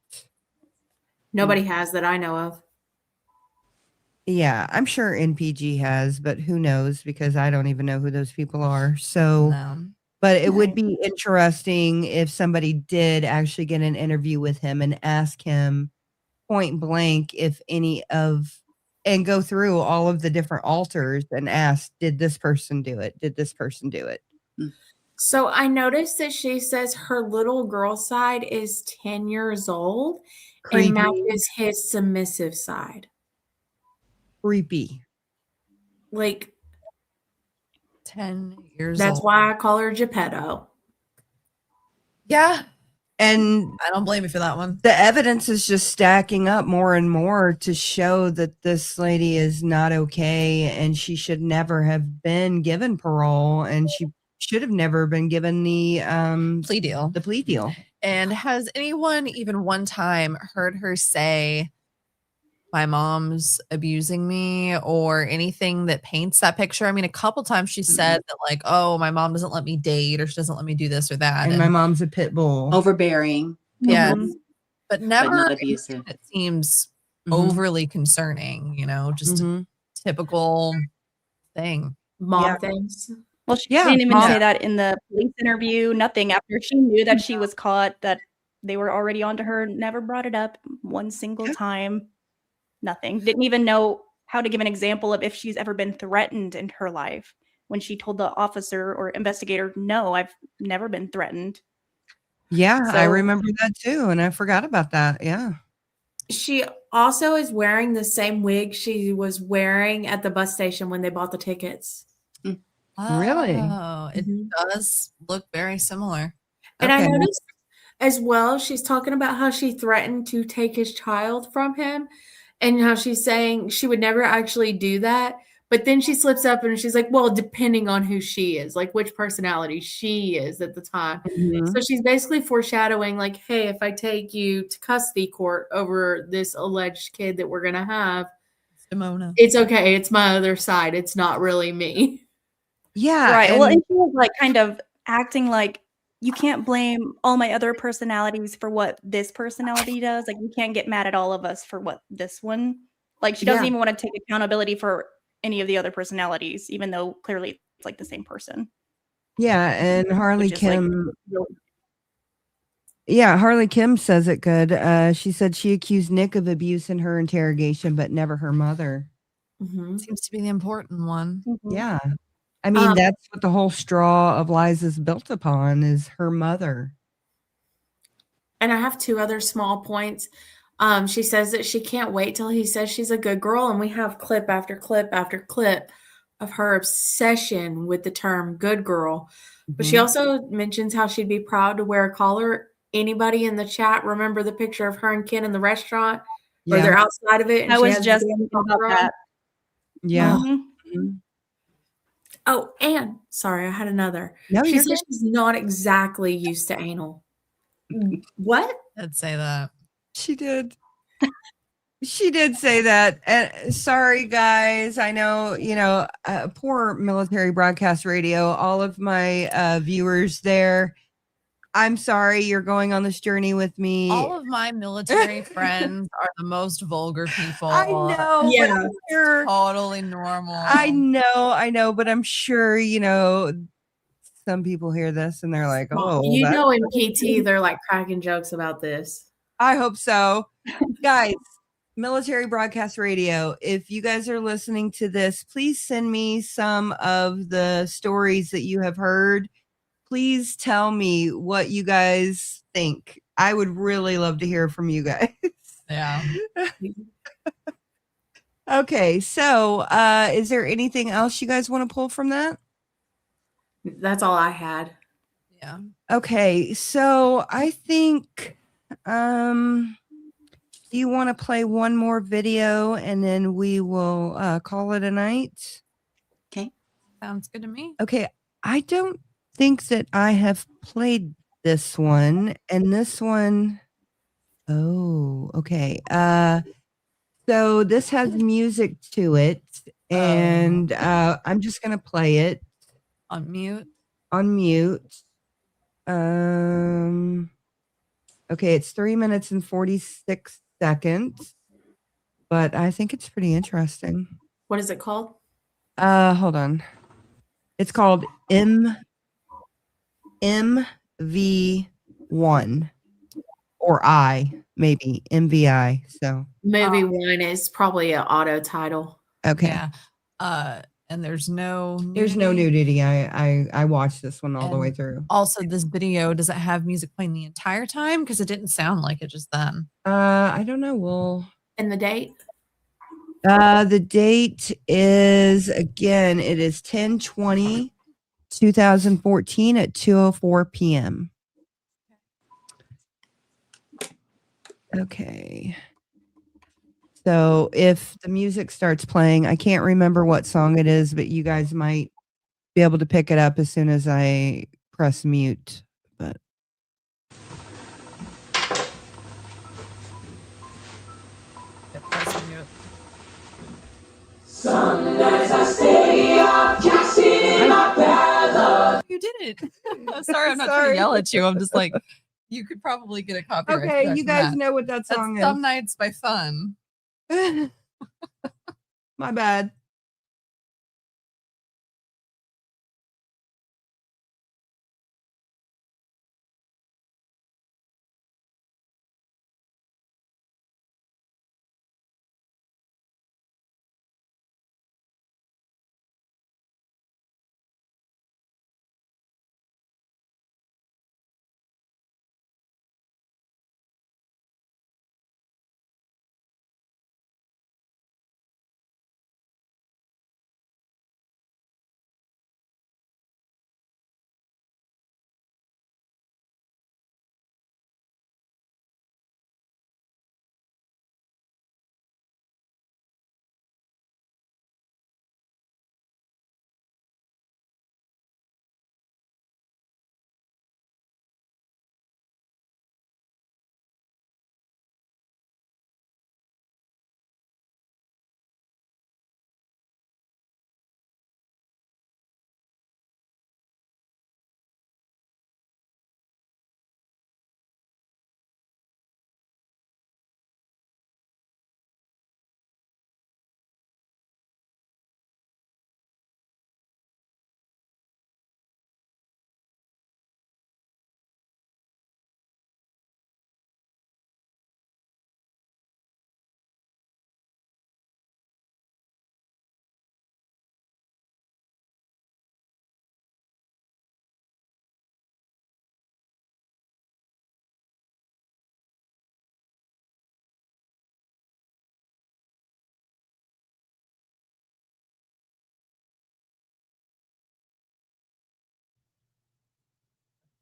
nobody has that I know of. Yeah, I'm sure NPG has, but who knows, because I don't even know who those people are. So, but it would be interesting if somebody did actually get an interview with him and ask him point blank if any of, and go through all of the different altars and ask, did this person do it? Did this person do it? So I noticed that she says her little girl side is 10 years old and matches his submissive side. Creepy. Like 10 years that's old. why I call her Geppetto. Yeah. And I don't blame you for that one. The evidence is just stacking up more and more to show that this lady is not okay and she should never have been given parole and she should have never been given the plea deal. The plea deal. And has anyone even one time heard her say, my mom's abusing me, or anything that paints that picture? I mean, a couple times she said that, like, oh, my mom doesn't let me date, or she doesn't let me do this or that. And my mom's a pit bull. Overbearing. Yeah. But never But not abusive. It seems overly concerning, you know, just a typical thing. Mom things. Well, she didn't even say that in the police interview. Nothing. After she knew that she was caught, that they were already onto her, never brought it up one single time. Nothing. Didn't even know how to give an example of if she's ever been threatened in her life. When she told the officer or investigator, no, I've never been threatened. Yeah, I remember that too. And I forgot about that. Yeah. She also is wearing the same wig she was wearing at the bus station when they bought the tickets. Really? Oh, it does look very similar. And I noticed as well, she's talking about how she threatened to take his child from him and how she's saying she would never actually do that. But then she slips up and she's like, well, depending on who she is, like which personality she is at the time. So she's basically foreshadowing like, hey, if I take you to custody court over this alleged kid that we're going to have, it's okay. It's my other side. It's not really me. Yeah. Right. Well, and she was like kind of acting like, you can't blame all my other personalities for what this personality does. Like, you can't get mad at all of us for what this one. Like, she doesn't even want to take accountability for any of the other personalities, even though clearly it's like the same person. Yeah. And Harley Kim. Harley Kim says it good. She said she accused Nick of abuse in her interrogation, but never her mother. Seems to be the important one. Yeah. I mean, that's what the whole straw of lies is built upon, is her mother. And I have two other small points. She says that she can't wait till he says she's a good girl. And we have clip after clip after clip of her obsession with the term good girl. But she also mentions how she'd be proud to wear a collar. Anybody in the chat remember the picture of her and Ken in the restaurant where they're outside of it? And I was just thinking about that. Yeah. Oh, and sorry, I had another. No, she says she's not exactly used to anal. What? I'd say that. She did. She did say that. And sorry, guys. I know, poor Military Broadcast Radio, all of my viewers there. I'm sorry you're going on this journey with me. All of my military friends are the most vulgar people. I know. Yeah. It's totally normal. I know, but I'm sure, some people hear this and they're like, oh. In PT, they're like cracking jokes about this. I hope so. Guys, Military Broadcast Radio, if you guys are listening to this, please send me some of the stories that you have heard. Please tell me what you guys think. I would really love to hear from you guys. Yeah. Okay, so is there anything else you guys want to pull from that? That's all I had. Yeah. Okay, so I think do you want to play one more video and then we will call it a night? Okay. Sounds good to me. Okay, I don't think that I have played this one, and this one oh, okay. So this has music to it, and I'm just gonna play it On mute. on mute. Okay, it's 3 minutes and 46 seconds, but I think it's pretty interesting. What is it called? Hold on. It's called MV1 or maybe MVI. So Movie one is probably an auto title. okay. Yeah. And there's no There's no nudity. I watched this one all the way And through. Also, this video, does it have music playing the entire time? Because it didn't sound like it just then. I don't know. We'll And the date? the date is again, it is 10/20/2014 at 2:04 p.m. Okay. So if the music starts playing, I can't remember what song it is, but you guys might be able to pick it up as soon as I press mute. But Some nights I stay up, just in my bed. You did it. Sorry, I'm not trying to yell at you. I'm just like, you could probably get a copyright. okay, strike you from guys that. know what that song That's Some Nights by Fun. is. My bad.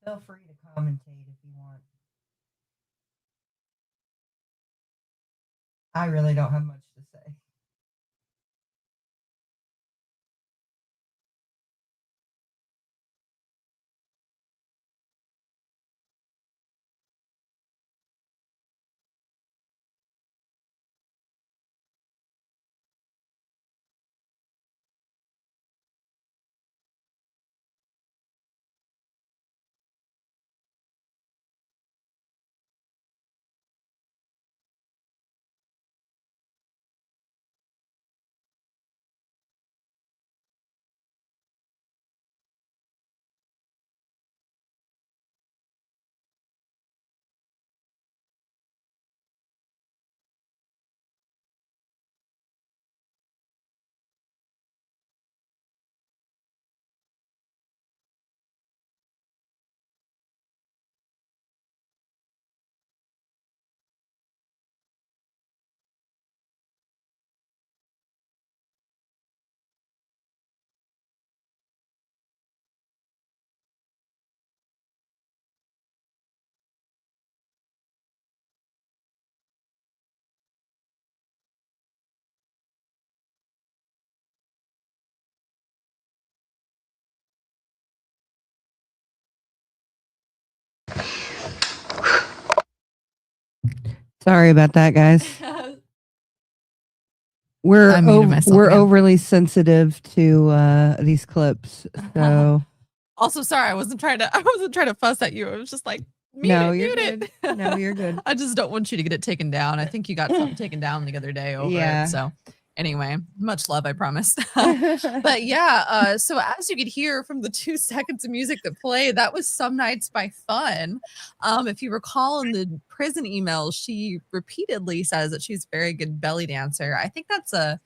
Feel free to commentate if you want. I really don't have much to say. Sorry about that, guys. We're overly sensitive to these clips. So also, sorry, I wasn't trying to fuss at you. I was just like, No, you're good. I just don't want you to get it taken down. I think you got something taken down the other day over it. So anyway, much love, I promise. But yeah, so as you could hear from the 2 seconds of music that played, that was Some Nights by Fun. If you recall in the prison emails, she repeatedly says that she's a very good belly dancer. I think that's a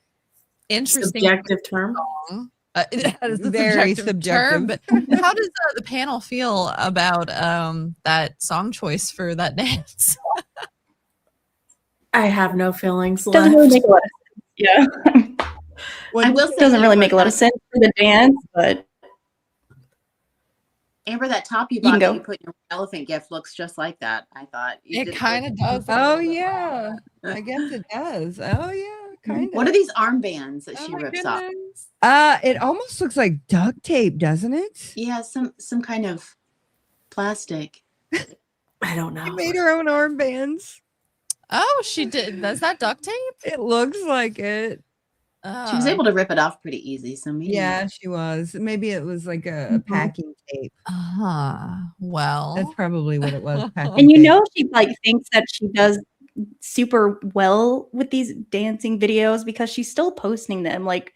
interesting subjective term. Song. That is a very subjective term, but how does the panel feel about that song choice for that dance? I have no feelings Doesn't left. really make a lot of sense. Yeah. I will say It doesn't really make a lot of sense for the dance, but Amber, that top you You can bought that go. you put in your elephant gift looks just like that. I thought It kind of does. Oh yeah, I guess it does. Oh yeah, kind of. What are these armbands that she rips off? It almost looks like duct tape, doesn't it? Yeah, some kind of plastic. I don't know. She made her own armbands. Oh, she did. Is that duct tape? It looks like it. She was able to rip it off pretty easy. So maybe. Yeah, she was. Maybe it was like a packing tape. Well, that's probably what it was. And you know, she like thinks that she does super well with these dancing videos because she's still posting them like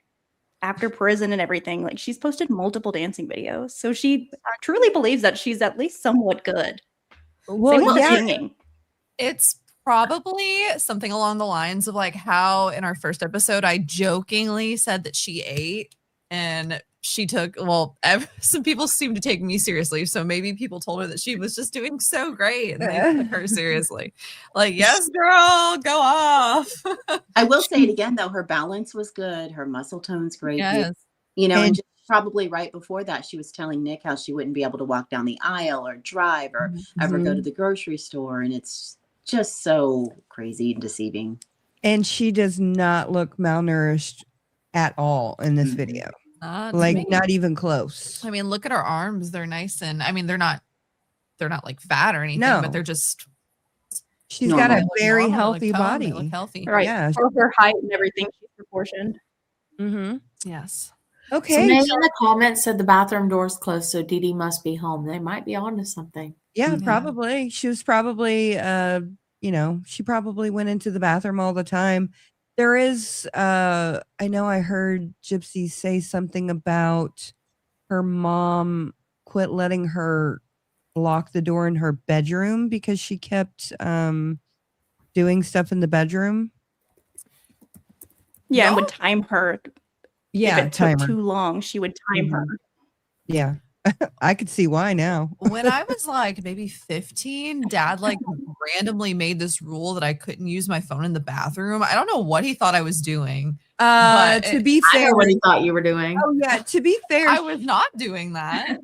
after prison and everything. Like she's posted multiple dancing videos. So she truly believes that she's at least somewhat good. Well, Same with yeah. singing. It's probably something along the lines of like how in our first episode I jokingly said that she ate and she took, well, some people seem to take me seriously, so maybe people told her that she was just doing so great and they took her seriously. Like, yes, girl, go off. I will say it again though, her balance was good, her muscle tone's great. Yes. You know, and just probably right before that, she was telling Nick how she wouldn't be able to walk down the aisle or drive or ever go to the grocery store, and it's just so crazy and deceiving. And she does not look malnourished at all in this video. Not even close. I mean, look at her arms. They're nice, and I mean, they're not like fat or anything, No. but they're just. She's got a very healthy body. They look healthy. Right. Yeah. For her height and everything, she's proportioned. Yes. Okay. Somebody in the comments said the bathroom door's closed, so Dee Dee must be home. They might be onto something. Yeah, probably. She was probably, she probably went into the bathroom all the time. There is, I know I heard Gypsy say something about her mom quit letting her lock the door in her bedroom because she kept doing stuff in the bedroom. Yeah, and would time her. Yeah, if it took too long, she would time her. Yeah. I could see why now. When I was like maybe 15, Dad like randomly made this rule that I couldn't use my phone in the bathroom. I don't know what he thought I was doing. To be I fair, know what he thought you were doing. Oh yeah, to be fair, I was not doing that.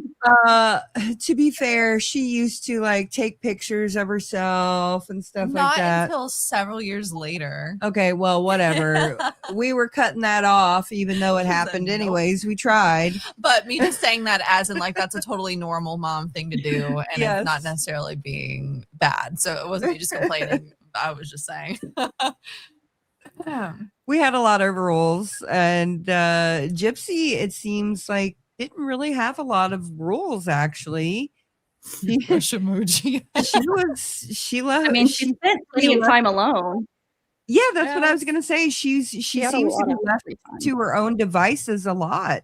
To be fair, she used to like take pictures of herself and stuff Not like that. until several years later. Okay, well, whatever. We were cutting that off, even though it happened anyways. We tried. But me just saying that as in like that's a totally normal mom thing to do, and Yes. it's not necessarily being bad. So it wasn't me just complaining. I was just saying. We had a lot of rules, and Gypsy, it seems like, didn't really have a lot of rules actually. Push emoji. She left. I mean, she spent plenty of time alone. Yeah, that's what I was gonna say. She had a seems to lot be of left free time. to her own devices a lot.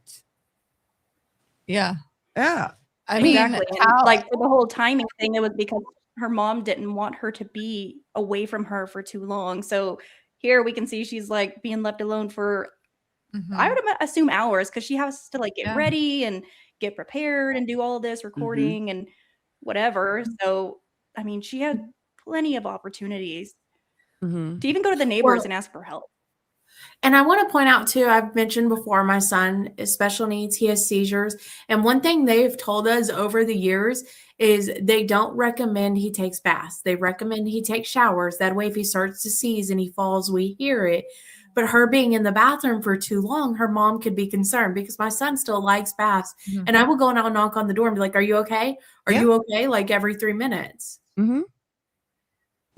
Yeah. Yeah. I mean, Exactly. And, like for the whole timing thing, it was because her mom didn't want her to be away from her for too long. So here we can see she's like being left alone for, I would assume hours, because she has to like get ready and get prepared and do all this recording and whatever. So, I mean, she had plenty of opportunities to even go to the neighbors and ask for help. And I want to point out too, I've mentioned before, my son is special needs. He has seizures. And one thing they've told us over the years is they don't recommend he takes baths. They recommend he takes showers. That way, if he starts to seize and he falls, we hear it. But her being in the bathroom for too long, her mom could be concerned, because my son still likes baths. And I will go and I'll knock on the door and be like, "Are you okay? Are you okay?" Like every 3 minutes.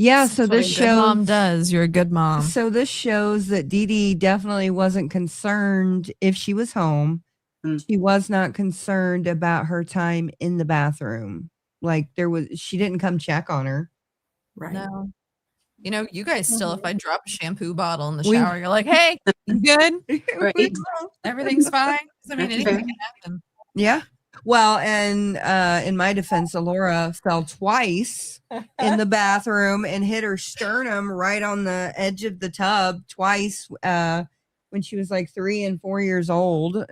Yeah, so this shows mom does. You're a good mom. So this shows that Dee Dee definitely wasn't concerned if she was home. She was not concerned about her time in the bathroom. Like she didn't come check on her. Right. No. You know, you guys still, if I drop a shampoo bottle in the shower, you're like, hey, you good? Right. Everything's fine. I mean, anything can happen. Yeah. Well, and in my defense, Alora fell twice in the bathroom and hit her sternum right on the edge of the tub twice when she was like 3 and 4 years old.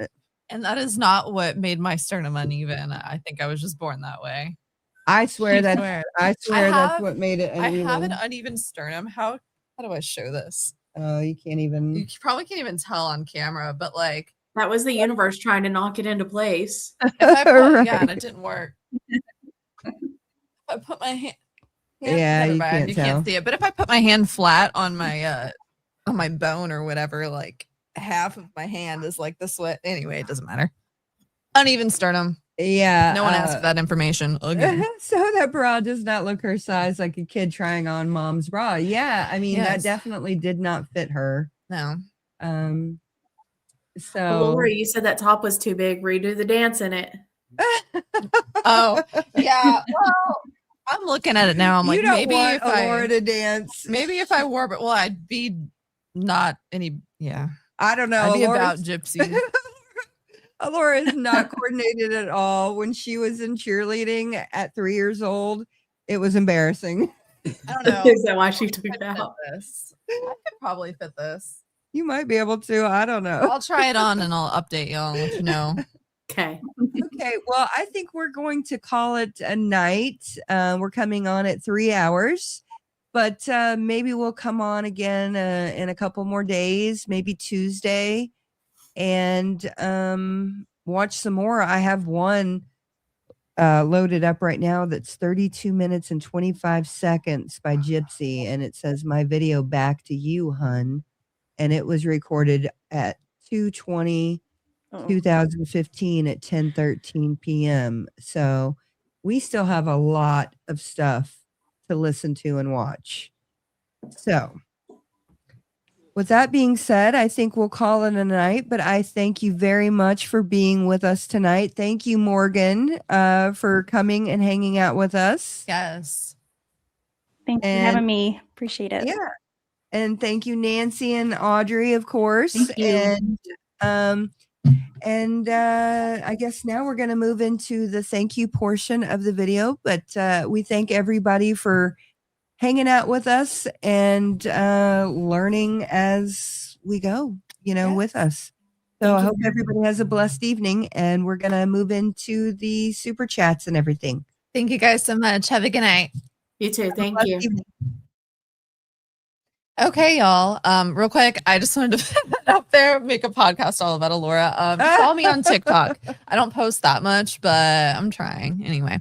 And that is not what made my sternum uneven. I think I was just born that way. I swear that's what made it uneven. I have an uneven sternum. How do I show this? You can't even. You probably can't even tell on camera, but like. That was the universe trying to knock it into place. Yeah, and it didn't work. I put my hand. Yeah, you can't see it. But if I put my hand flat on my bone or whatever, like half of my hand is like this way. Anyway, it doesn't matter. Uneven sternum. Yeah. No one asked for that information. Again. So that bra does not look her size, like a kid trying on mom's bra. Yeah, I mean that definitely did not fit her. No. So Laura, you said that top was too big. Redo the dance in it. Oh, yeah. Well, I'm looking at it now. I'm like, maybe if Laura to dance. Maybe if I wore, but I'd be not any. Yeah, I don't know. I'd be about Gypsy. Laura is not coordinated at all. When she was in cheerleading at 3 years old, it was embarrassing. I don't know. Is that why she took it out? I could probably fit this. You might be able to. I don't know. I'll try it on and I'll update y'all and let you know. Okay. Okay. Well, I think we're going to call it a night. We're coming on at 3 hours, but maybe we'll come on again in a couple more days, maybe Tuesday, and watch some more. I have one loaded up right now that's 32 minutes and 25 seconds by Gypsy, and it says, "My video back to you, hun." And it was recorded at 2/20/2015 at 10:13 p.m. So we still have a lot of stuff to listen to and watch. So with that being said, I think we'll call it a night, but I thank you very much for being with us tonight. Thank you, Morgan, for coming and hanging out with us. Yes. Thanks for having me. Appreciate it. Yeah. And thank you, Nancy and Audrey, of course. Thank you. And I guess now we're going to move into the thank you portion of the video. But we thank everybody for hanging out with us and learning as we go, with us. So I hope everybody has a blessed evening, and we're going to move into the super chats and everything. Thank you guys so much. Have a good night. You too. Thank you. Evening. Okay, y'all. Real quick, I just wanted to put that out there, make a podcast all about Alora. Follow me on TikTok. I don't post that much, but I'm trying anyway.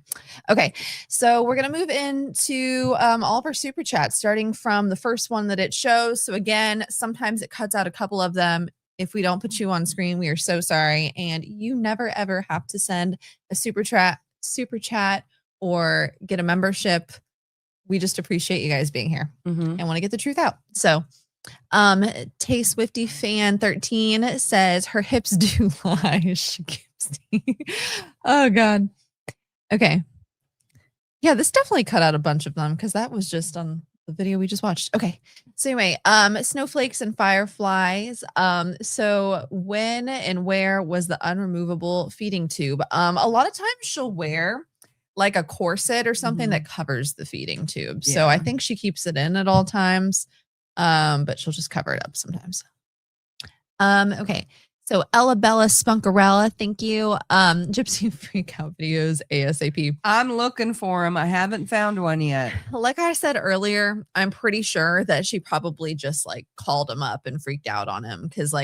Okay, so we're gonna move into all of our super chats, starting from the first one that it shows. So again, sometimes it cuts out a couple of them. If we don't put you on screen, we are so sorry. And you never ever have to send a super chat, or get a membership. We just appreciate you guys being here and want to get the truth out. So Tay Swifty Fan 13 says her hips do lie. Oh God. Okay. Yeah, this definitely cut out a bunch of them because that was just on the video we just watched. Okay. So anyway, snowflakes and fireflies. So when and where was the unremovable feeding tube? A lot of times she'll wear like a corset or something that covers the feeding tube. So I think she keeps it in at all times, but she'll just cover it up sometimes. Okay. So Ella Bella Spunkarella, thank you. Gypsy freak out videos ASAP. I'm looking for them. I haven't found one yet. Like I said earlier, I'm pretty sure that she probably just like called him up and freaked out on him because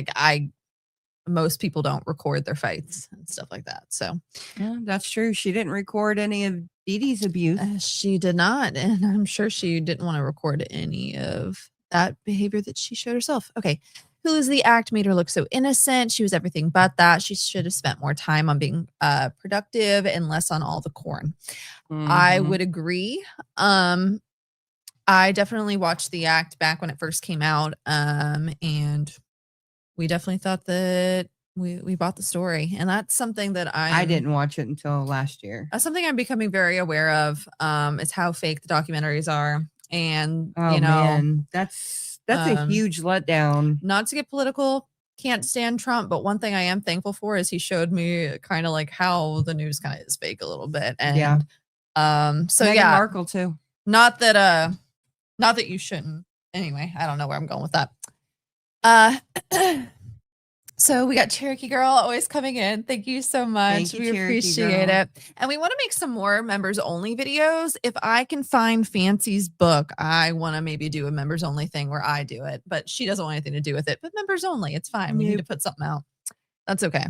most people don't record their fights and stuff like that. So yeah, that's true. She didn't record any of Dee Dee's abuse. She did not. And I'm sure she didn't want to record any of that behavior that she showed herself. Okay. Who's the act made her look so innocent? She was everything but that. She should have spent more time on being productive and less on all the corn. I would agree. I definitely watched The Act back when it first came out, and we definitely thought that we bought the story, and that's something that I didn't watch it until last year. That's something I'm becoming very aware of. Is how fake the documentaries are, and man, that's a huge letdown. Not to get political, can't stand Trump, but one thing I am thankful for is he showed me kind of like how the news kind of is fake a little bit, and so Meghan yeah, Markle too. Not that you shouldn't. Anyway, I don't know where I'm going with that. So we got Cherokee Girl always coming in. Thank you so much. We appreciate it. And we want to make some more members only videos. If I can find Fancy's book, I want to maybe do a members only thing where I do it, but she doesn't want anything to do with it. But members only, it's fine. We need to put something out. That's okay.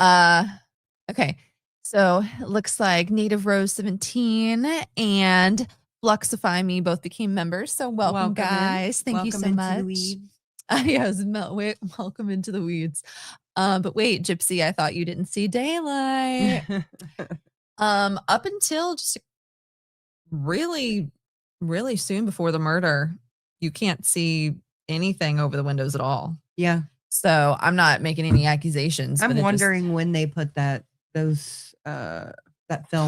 Okay. So it looks like Native Rose 17 and Fluxify Me both became members. So welcome guys. Thank you so much. Yes, welcome into the weeds. But wait, Gypsy, I thought you didn't see daylight. Up until just really, really soon before the murder, you can't see anything over the windows at all. Yeah. So I'm not making any accusations. I'm wondering when they put that film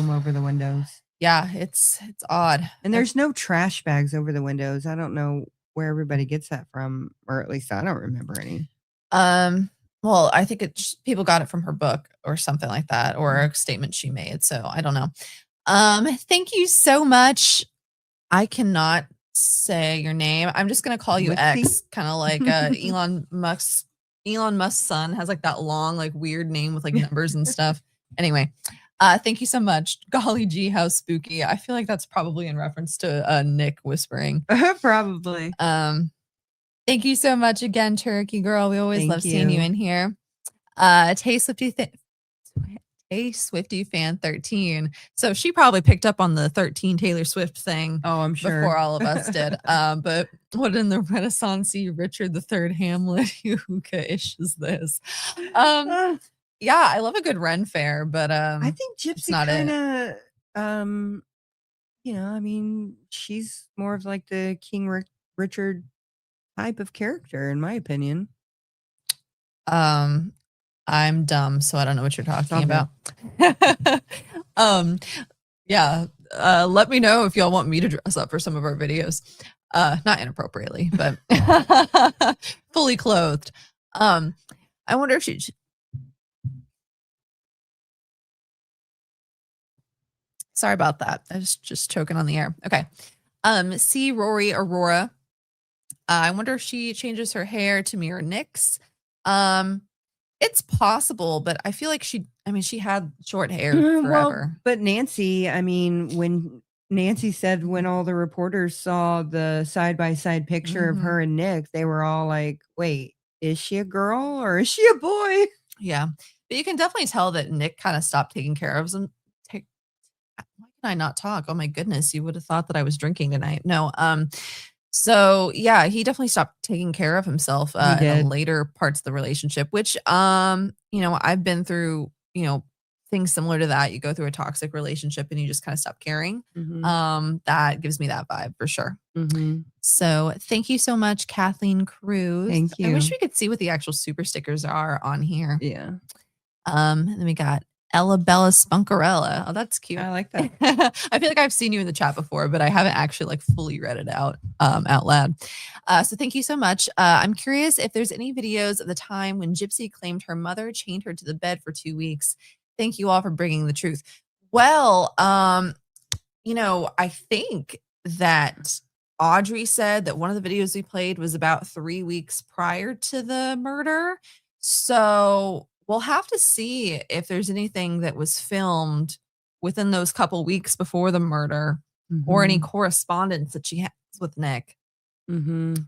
over the windows. Yeah, it's odd. And there's no trash bags over the windows. I don't know where everybody gets that from, or at least I don't remember any. Well, I think people got it from her book or something like that, or a statement she made. So I don't know. Thank you so much. I cannot say your name. I'm just gonna call you X, kind of like Elon Musk's son has like that long, like weird name with like numbers and stuff. Anyway, thank you so much. Golly gee, how spooky. I feel like that's probably in reference to Nick whispering. Probably. Thank you so much again, Turkey Girl. We always love seeing you in here. Tay Swifty fan 13. So she probably picked up on the 13 Taylor Swift thing. Oh, I'm sure. Before all of us did. But what in the Renaissance Richard III Hamlet Yuka-ish is this? Yeah, I love a good Ren fair, but I think Gypsy kind of, I mean, she's more of like the King Richard type of character, in my opinion. I'm dumb, so I don't know what you're talking about. Yeah. Let me know if y'all want me to dress up for some of our videos. Not inappropriately, but fully clothed. I wonder if she. Sorry about that. I was just choking on the air. Okay. C. Rory Aurora. I wonder if she changes her hair to mirror Nick's. It's possible, but I feel like she had short hair forever. Well, but Nancy, I mean, when Nancy said when all the reporters saw the side-by-side picture of her and Nick, they were all like, wait, is she a girl or is she a boy? Yeah. But you can definitely tell that Nick kind of stopped taking care of him. Why can I not talk? Oh my goodness, you would have thought that I was drinking tonight. No. So yeah, he definitely stopped taking care of himself in the later parts of the relationship, which I've been through, things similar to that. You go through a toxic relationship and you just kind of stop caring. That gives me that vibe for sure. So thank you so much, Kathleen Cruz. Thank you. I wish we could see what the actual super stickers are on here. Yeah. And then we got Ella Bella Spunkarella. Oh, that's cute. I like that. I feel like I've seen you in the chat before, but I haven't actually like fully read it out loud. So thank you so much. I'm curious if there's any videos of the time when Gypsy claimed her mother chained her to the bed for 2 weeks. Thank you all for bringing the truth. Well, I think that Audrey said that one of the videos we played was about 3 weeks prior to the murder. So we'll have to see if there's anything that was filmed within those couple weeks before the murder or any correspondence that she has with Nick.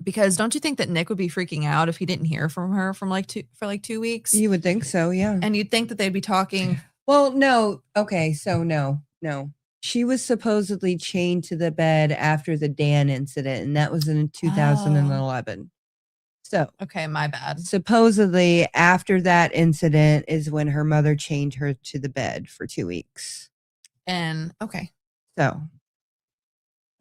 Because don't you think that Nick would be freaking out if he didn't hear from her for like 2 weeks? You would think so, yeah. And you'd think that they'd be talking. Well, no. Okay, so no. She was supposedly chained to the bed after the Dan incident, and that was in 2011. So, okay, my bad. Supposedly, after that incident is when her mother chained her to the bed for 2 weeks. And okay. So,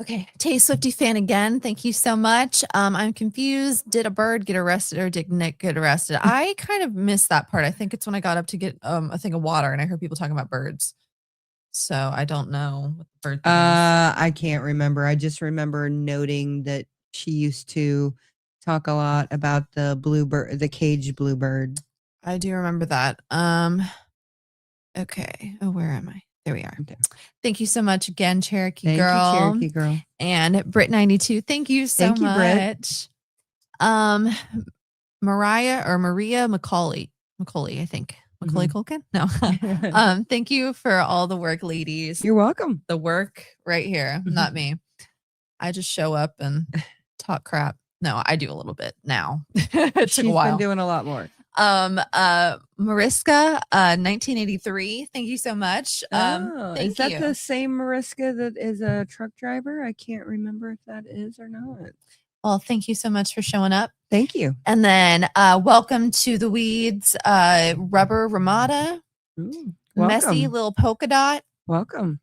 Okay, Tay Swifty fan again. Thank you so much. I'm confused. Did a bird get arrested or did Nick get arrested? I kind of missed that part. I think it's when I got up to get a thing of water and I heard people talking about birds. So I don't know what the bird thing is. I can't remember. I just remember noting that she used to talk a lot about the bluebird, the caged bluebird. I do remember that. Okay. Oh, where am I? There we are. Okay. Thank you so much again, Cherokee Thank Girl. you, Cherokee Girl. And Brit92. Thank you so Thank you, much. Maria Macaulay, I think. Macaulay Culkin? No. Thank you for all the work, ladies. You're welcome. The work right here, not me. I just show up and talk crap. No, I do a little bit now. It took She's a while. been doing a lot more. Mariska, 1983. Thank you so much. Is that the same Mariska that is a truck driver? I can't remember if that is or not. Well, thank you so much for showing up. Thank you. And then welcome to the Weeds, Rubber Ramada, Messy Little Polka Dot. Welcome.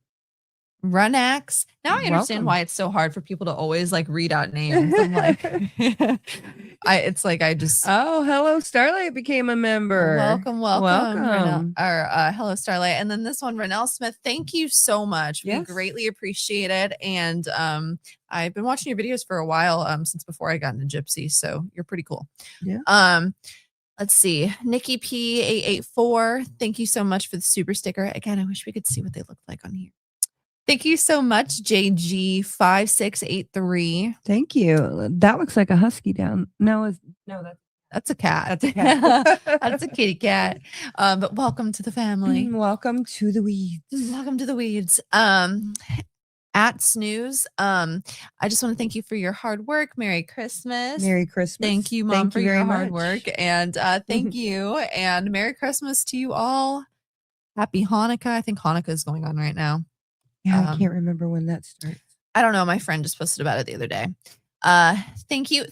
Runax. Now I understand why it's so hard for people to always like read out names. I'm like, it's like I just. Oh, hello, Starlight became a member. Welcome. Hello, Starlight. And then this one, Renelle Smith. Thank you so much. We greatly appreciate it. And I've been watching your videos for a while since before I got into Gypsy. So you're pretty cool. Yeah. Let's see. Nikki P884. Thank you so much for the super sticker. Again, I wish we could see what they look like on here. Thank you so much, JG5683. Thank you. That looks like a husky down. That's a cat. That's a cat. That's a kitty cat. But welcome to the family. Welcome to the Weeds. Welcome to the Weeds. At Snooze. I just want to thank you for your hard work. Merry Christmas. Merry Christmas. Thank you, Mom, for your hard work. And thank you. And Merry Christmas to you all. Happy Hanukkah. I think Hanukkah is going on right now. Yeah, I can't remember when that starts. I don't know. My friend just posted about it the other day. Thank you,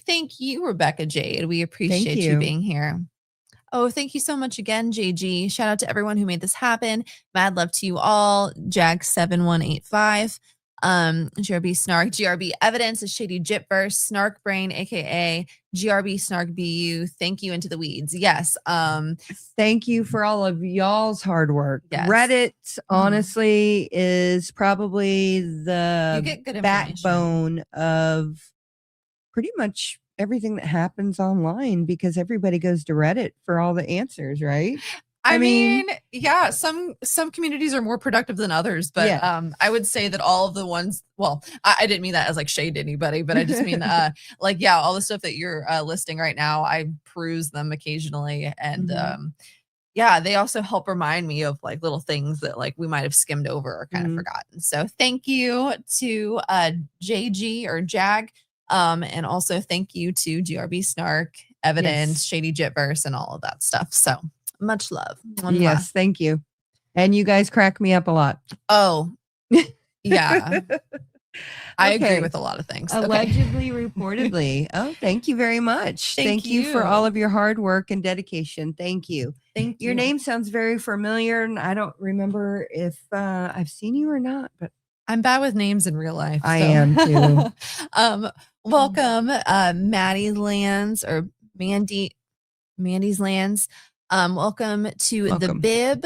Rebecca Jade. We appreciate you being here. Oh, thank you so much again, JG. Shout out to everyone who made this happen. Mad love to you all. Jag7185. GRB Snark, GRB Evidence, a Shady Jitverse, Snark Brain, aka GRB Snark BU. Thank you, Into the Weeds. Yes. Thank you for all of y'all's hard work. Yes. Reddit, honestly, is probably the backbone of pretty much everything that happens online because everybody goes to Reddit for all the answers, right? I mean, yeah, some communities are more productive than others, but I would say that all of the ones, well, I didn't mean that as like shade to anybody, but I just mean like, yeah, all the stuff that you're listing right now, I peruse them occasionally. And yeah, they also help remind me of like little things that like we might have skimmed over or kind of forgotten. So thank you to JG or Jag. And also thank you to GRB Snark, Evidence, Shady Jitverse, and all of that stuff. So much love. Yes, thank you. And you guys crack me up a lot. Oh, yeah. I agree with a lot of things. Allegedly, reportedly. Oh, thank you very much. Thank you for all of your hard work and dedication. Thank you. Thank you. Your name sounds very familiar, and I don't remember if I've seen you or not, but I'm bad with names in real life. I am too. Welcome, Maddie's Lands or Mandy's Lands. Welcome to the Bib.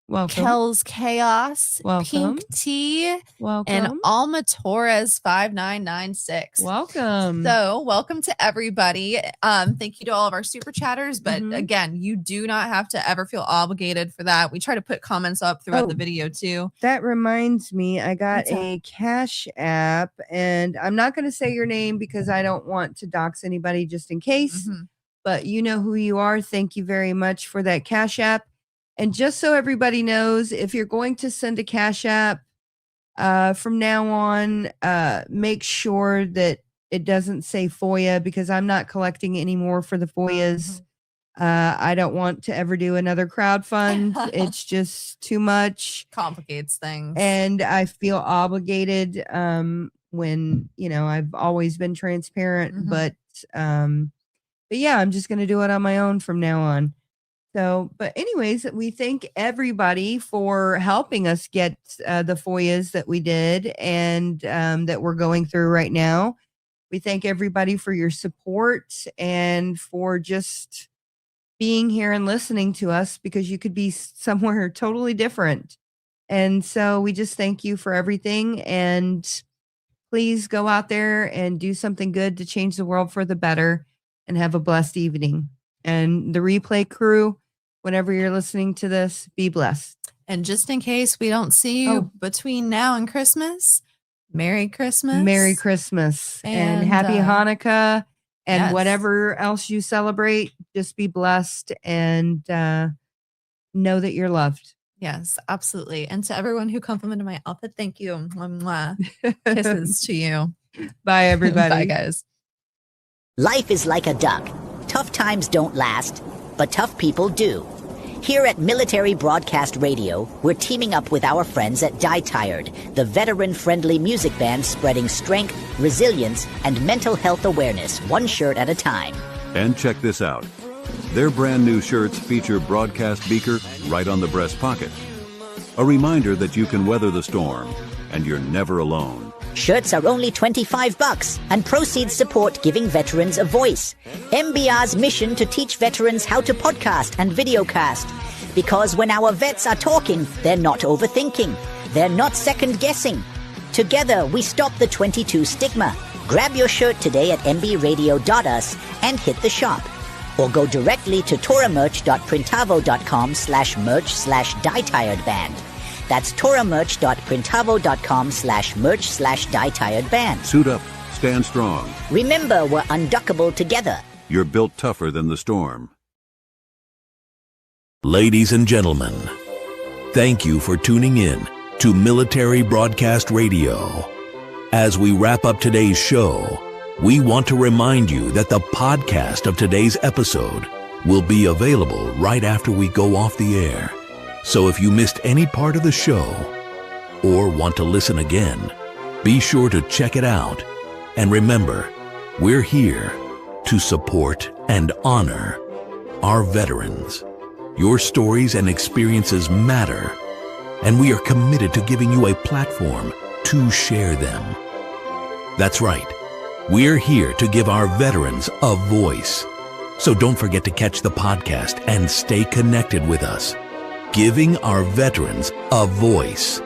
Welcome. Kel's Chaos. Welcome. Pink Tea. Welcome. And Alma Torres 5996. Welcome. So welcome to everybody. Thank you to all of our super chatters. But again, you do not have to ever feel obligated for that. We try to put comments up throughout the video too. That reminds me, I got a Cash App, and I'm not going to say your name because I don't want to dox anybody just in case. But you know who you are. Thank you very much for that Cash App. And just so everybody knows, if you're going to send a Cash App from now on, make sure that it doesn't say FOIA because I'm not collecting any more for the FOIAs. I don't want to ever do another crowdfund. It's just too much. Complicates things. And I feel obligated when, you know, I've always been transparent, but yeah, I'm just going to do it on my own from now on. So, but anyways, we thank everybody for helping us get the FOIAs that we did and that we're going through right now. We thank everybody for your support and for just being here and listening to us, because you could be somewhere totally different. And so we just thank you for everything. And please go out there and do something good to change the world for the better, and have a blessed evening. And the replay crew, whenever you're listening to this, be blessed. And just in case we don't see you between now and Christmas, Merry Christmas. Merry Christmas and Happy Hanukkah and whatever else you celebrate. Just be blessed and know that you're loved. Yes, absolutely. And to everyone who complimented my outfit, thank you. Mwah. Kisses to you. Bye, everybody. Bye, guys. Life is like a duck. Tough times don't last, but tough people do. Here at Military Broadcast Radio, we're teaming up with our friends at Die Tired, the veteran-friendly music band spreading strength, resilience, and mental health awareness, one shirt at a time. And check this out. Their brand new shirts feature broadcast beaker right on the breast pocket. A reminder that you can weather the storm, and you're never alone. Shirts are only $25, and proceeds support giving veterans a voice. MBR's mission to teach veterans how to podcast and videocast. Because when our vets are talking, they're not overthinking. They're not second-guessing. Together, we stop the 22 stigma. Grab your shirt today at mbradio.us and hit the shop. Or go directly to toramerch.printavo.com/merch/dietiredband. That's toramerch.printavo.com/merch/dietiredband. Suit up, stand strong. Remember, we're unduckable together. You're built tougher than the storm. Ladies and gentlemen, thank you for tuning in to Military Broadcast Radio. As we wrap up today's show, we want to remind you that the podcast of today's episode will be available right after we go off the air. So if you missed any part of the show or want to listen again, be sure to check it out. And remember, we're here to support and honor our veterans. Your stories and experiences matter, and we are committed to giving you a platform to share them. That's right. We're here to give our veterans a voice. So don't forget to catch the podcast and stay connected with us. Giving our veterans a voice.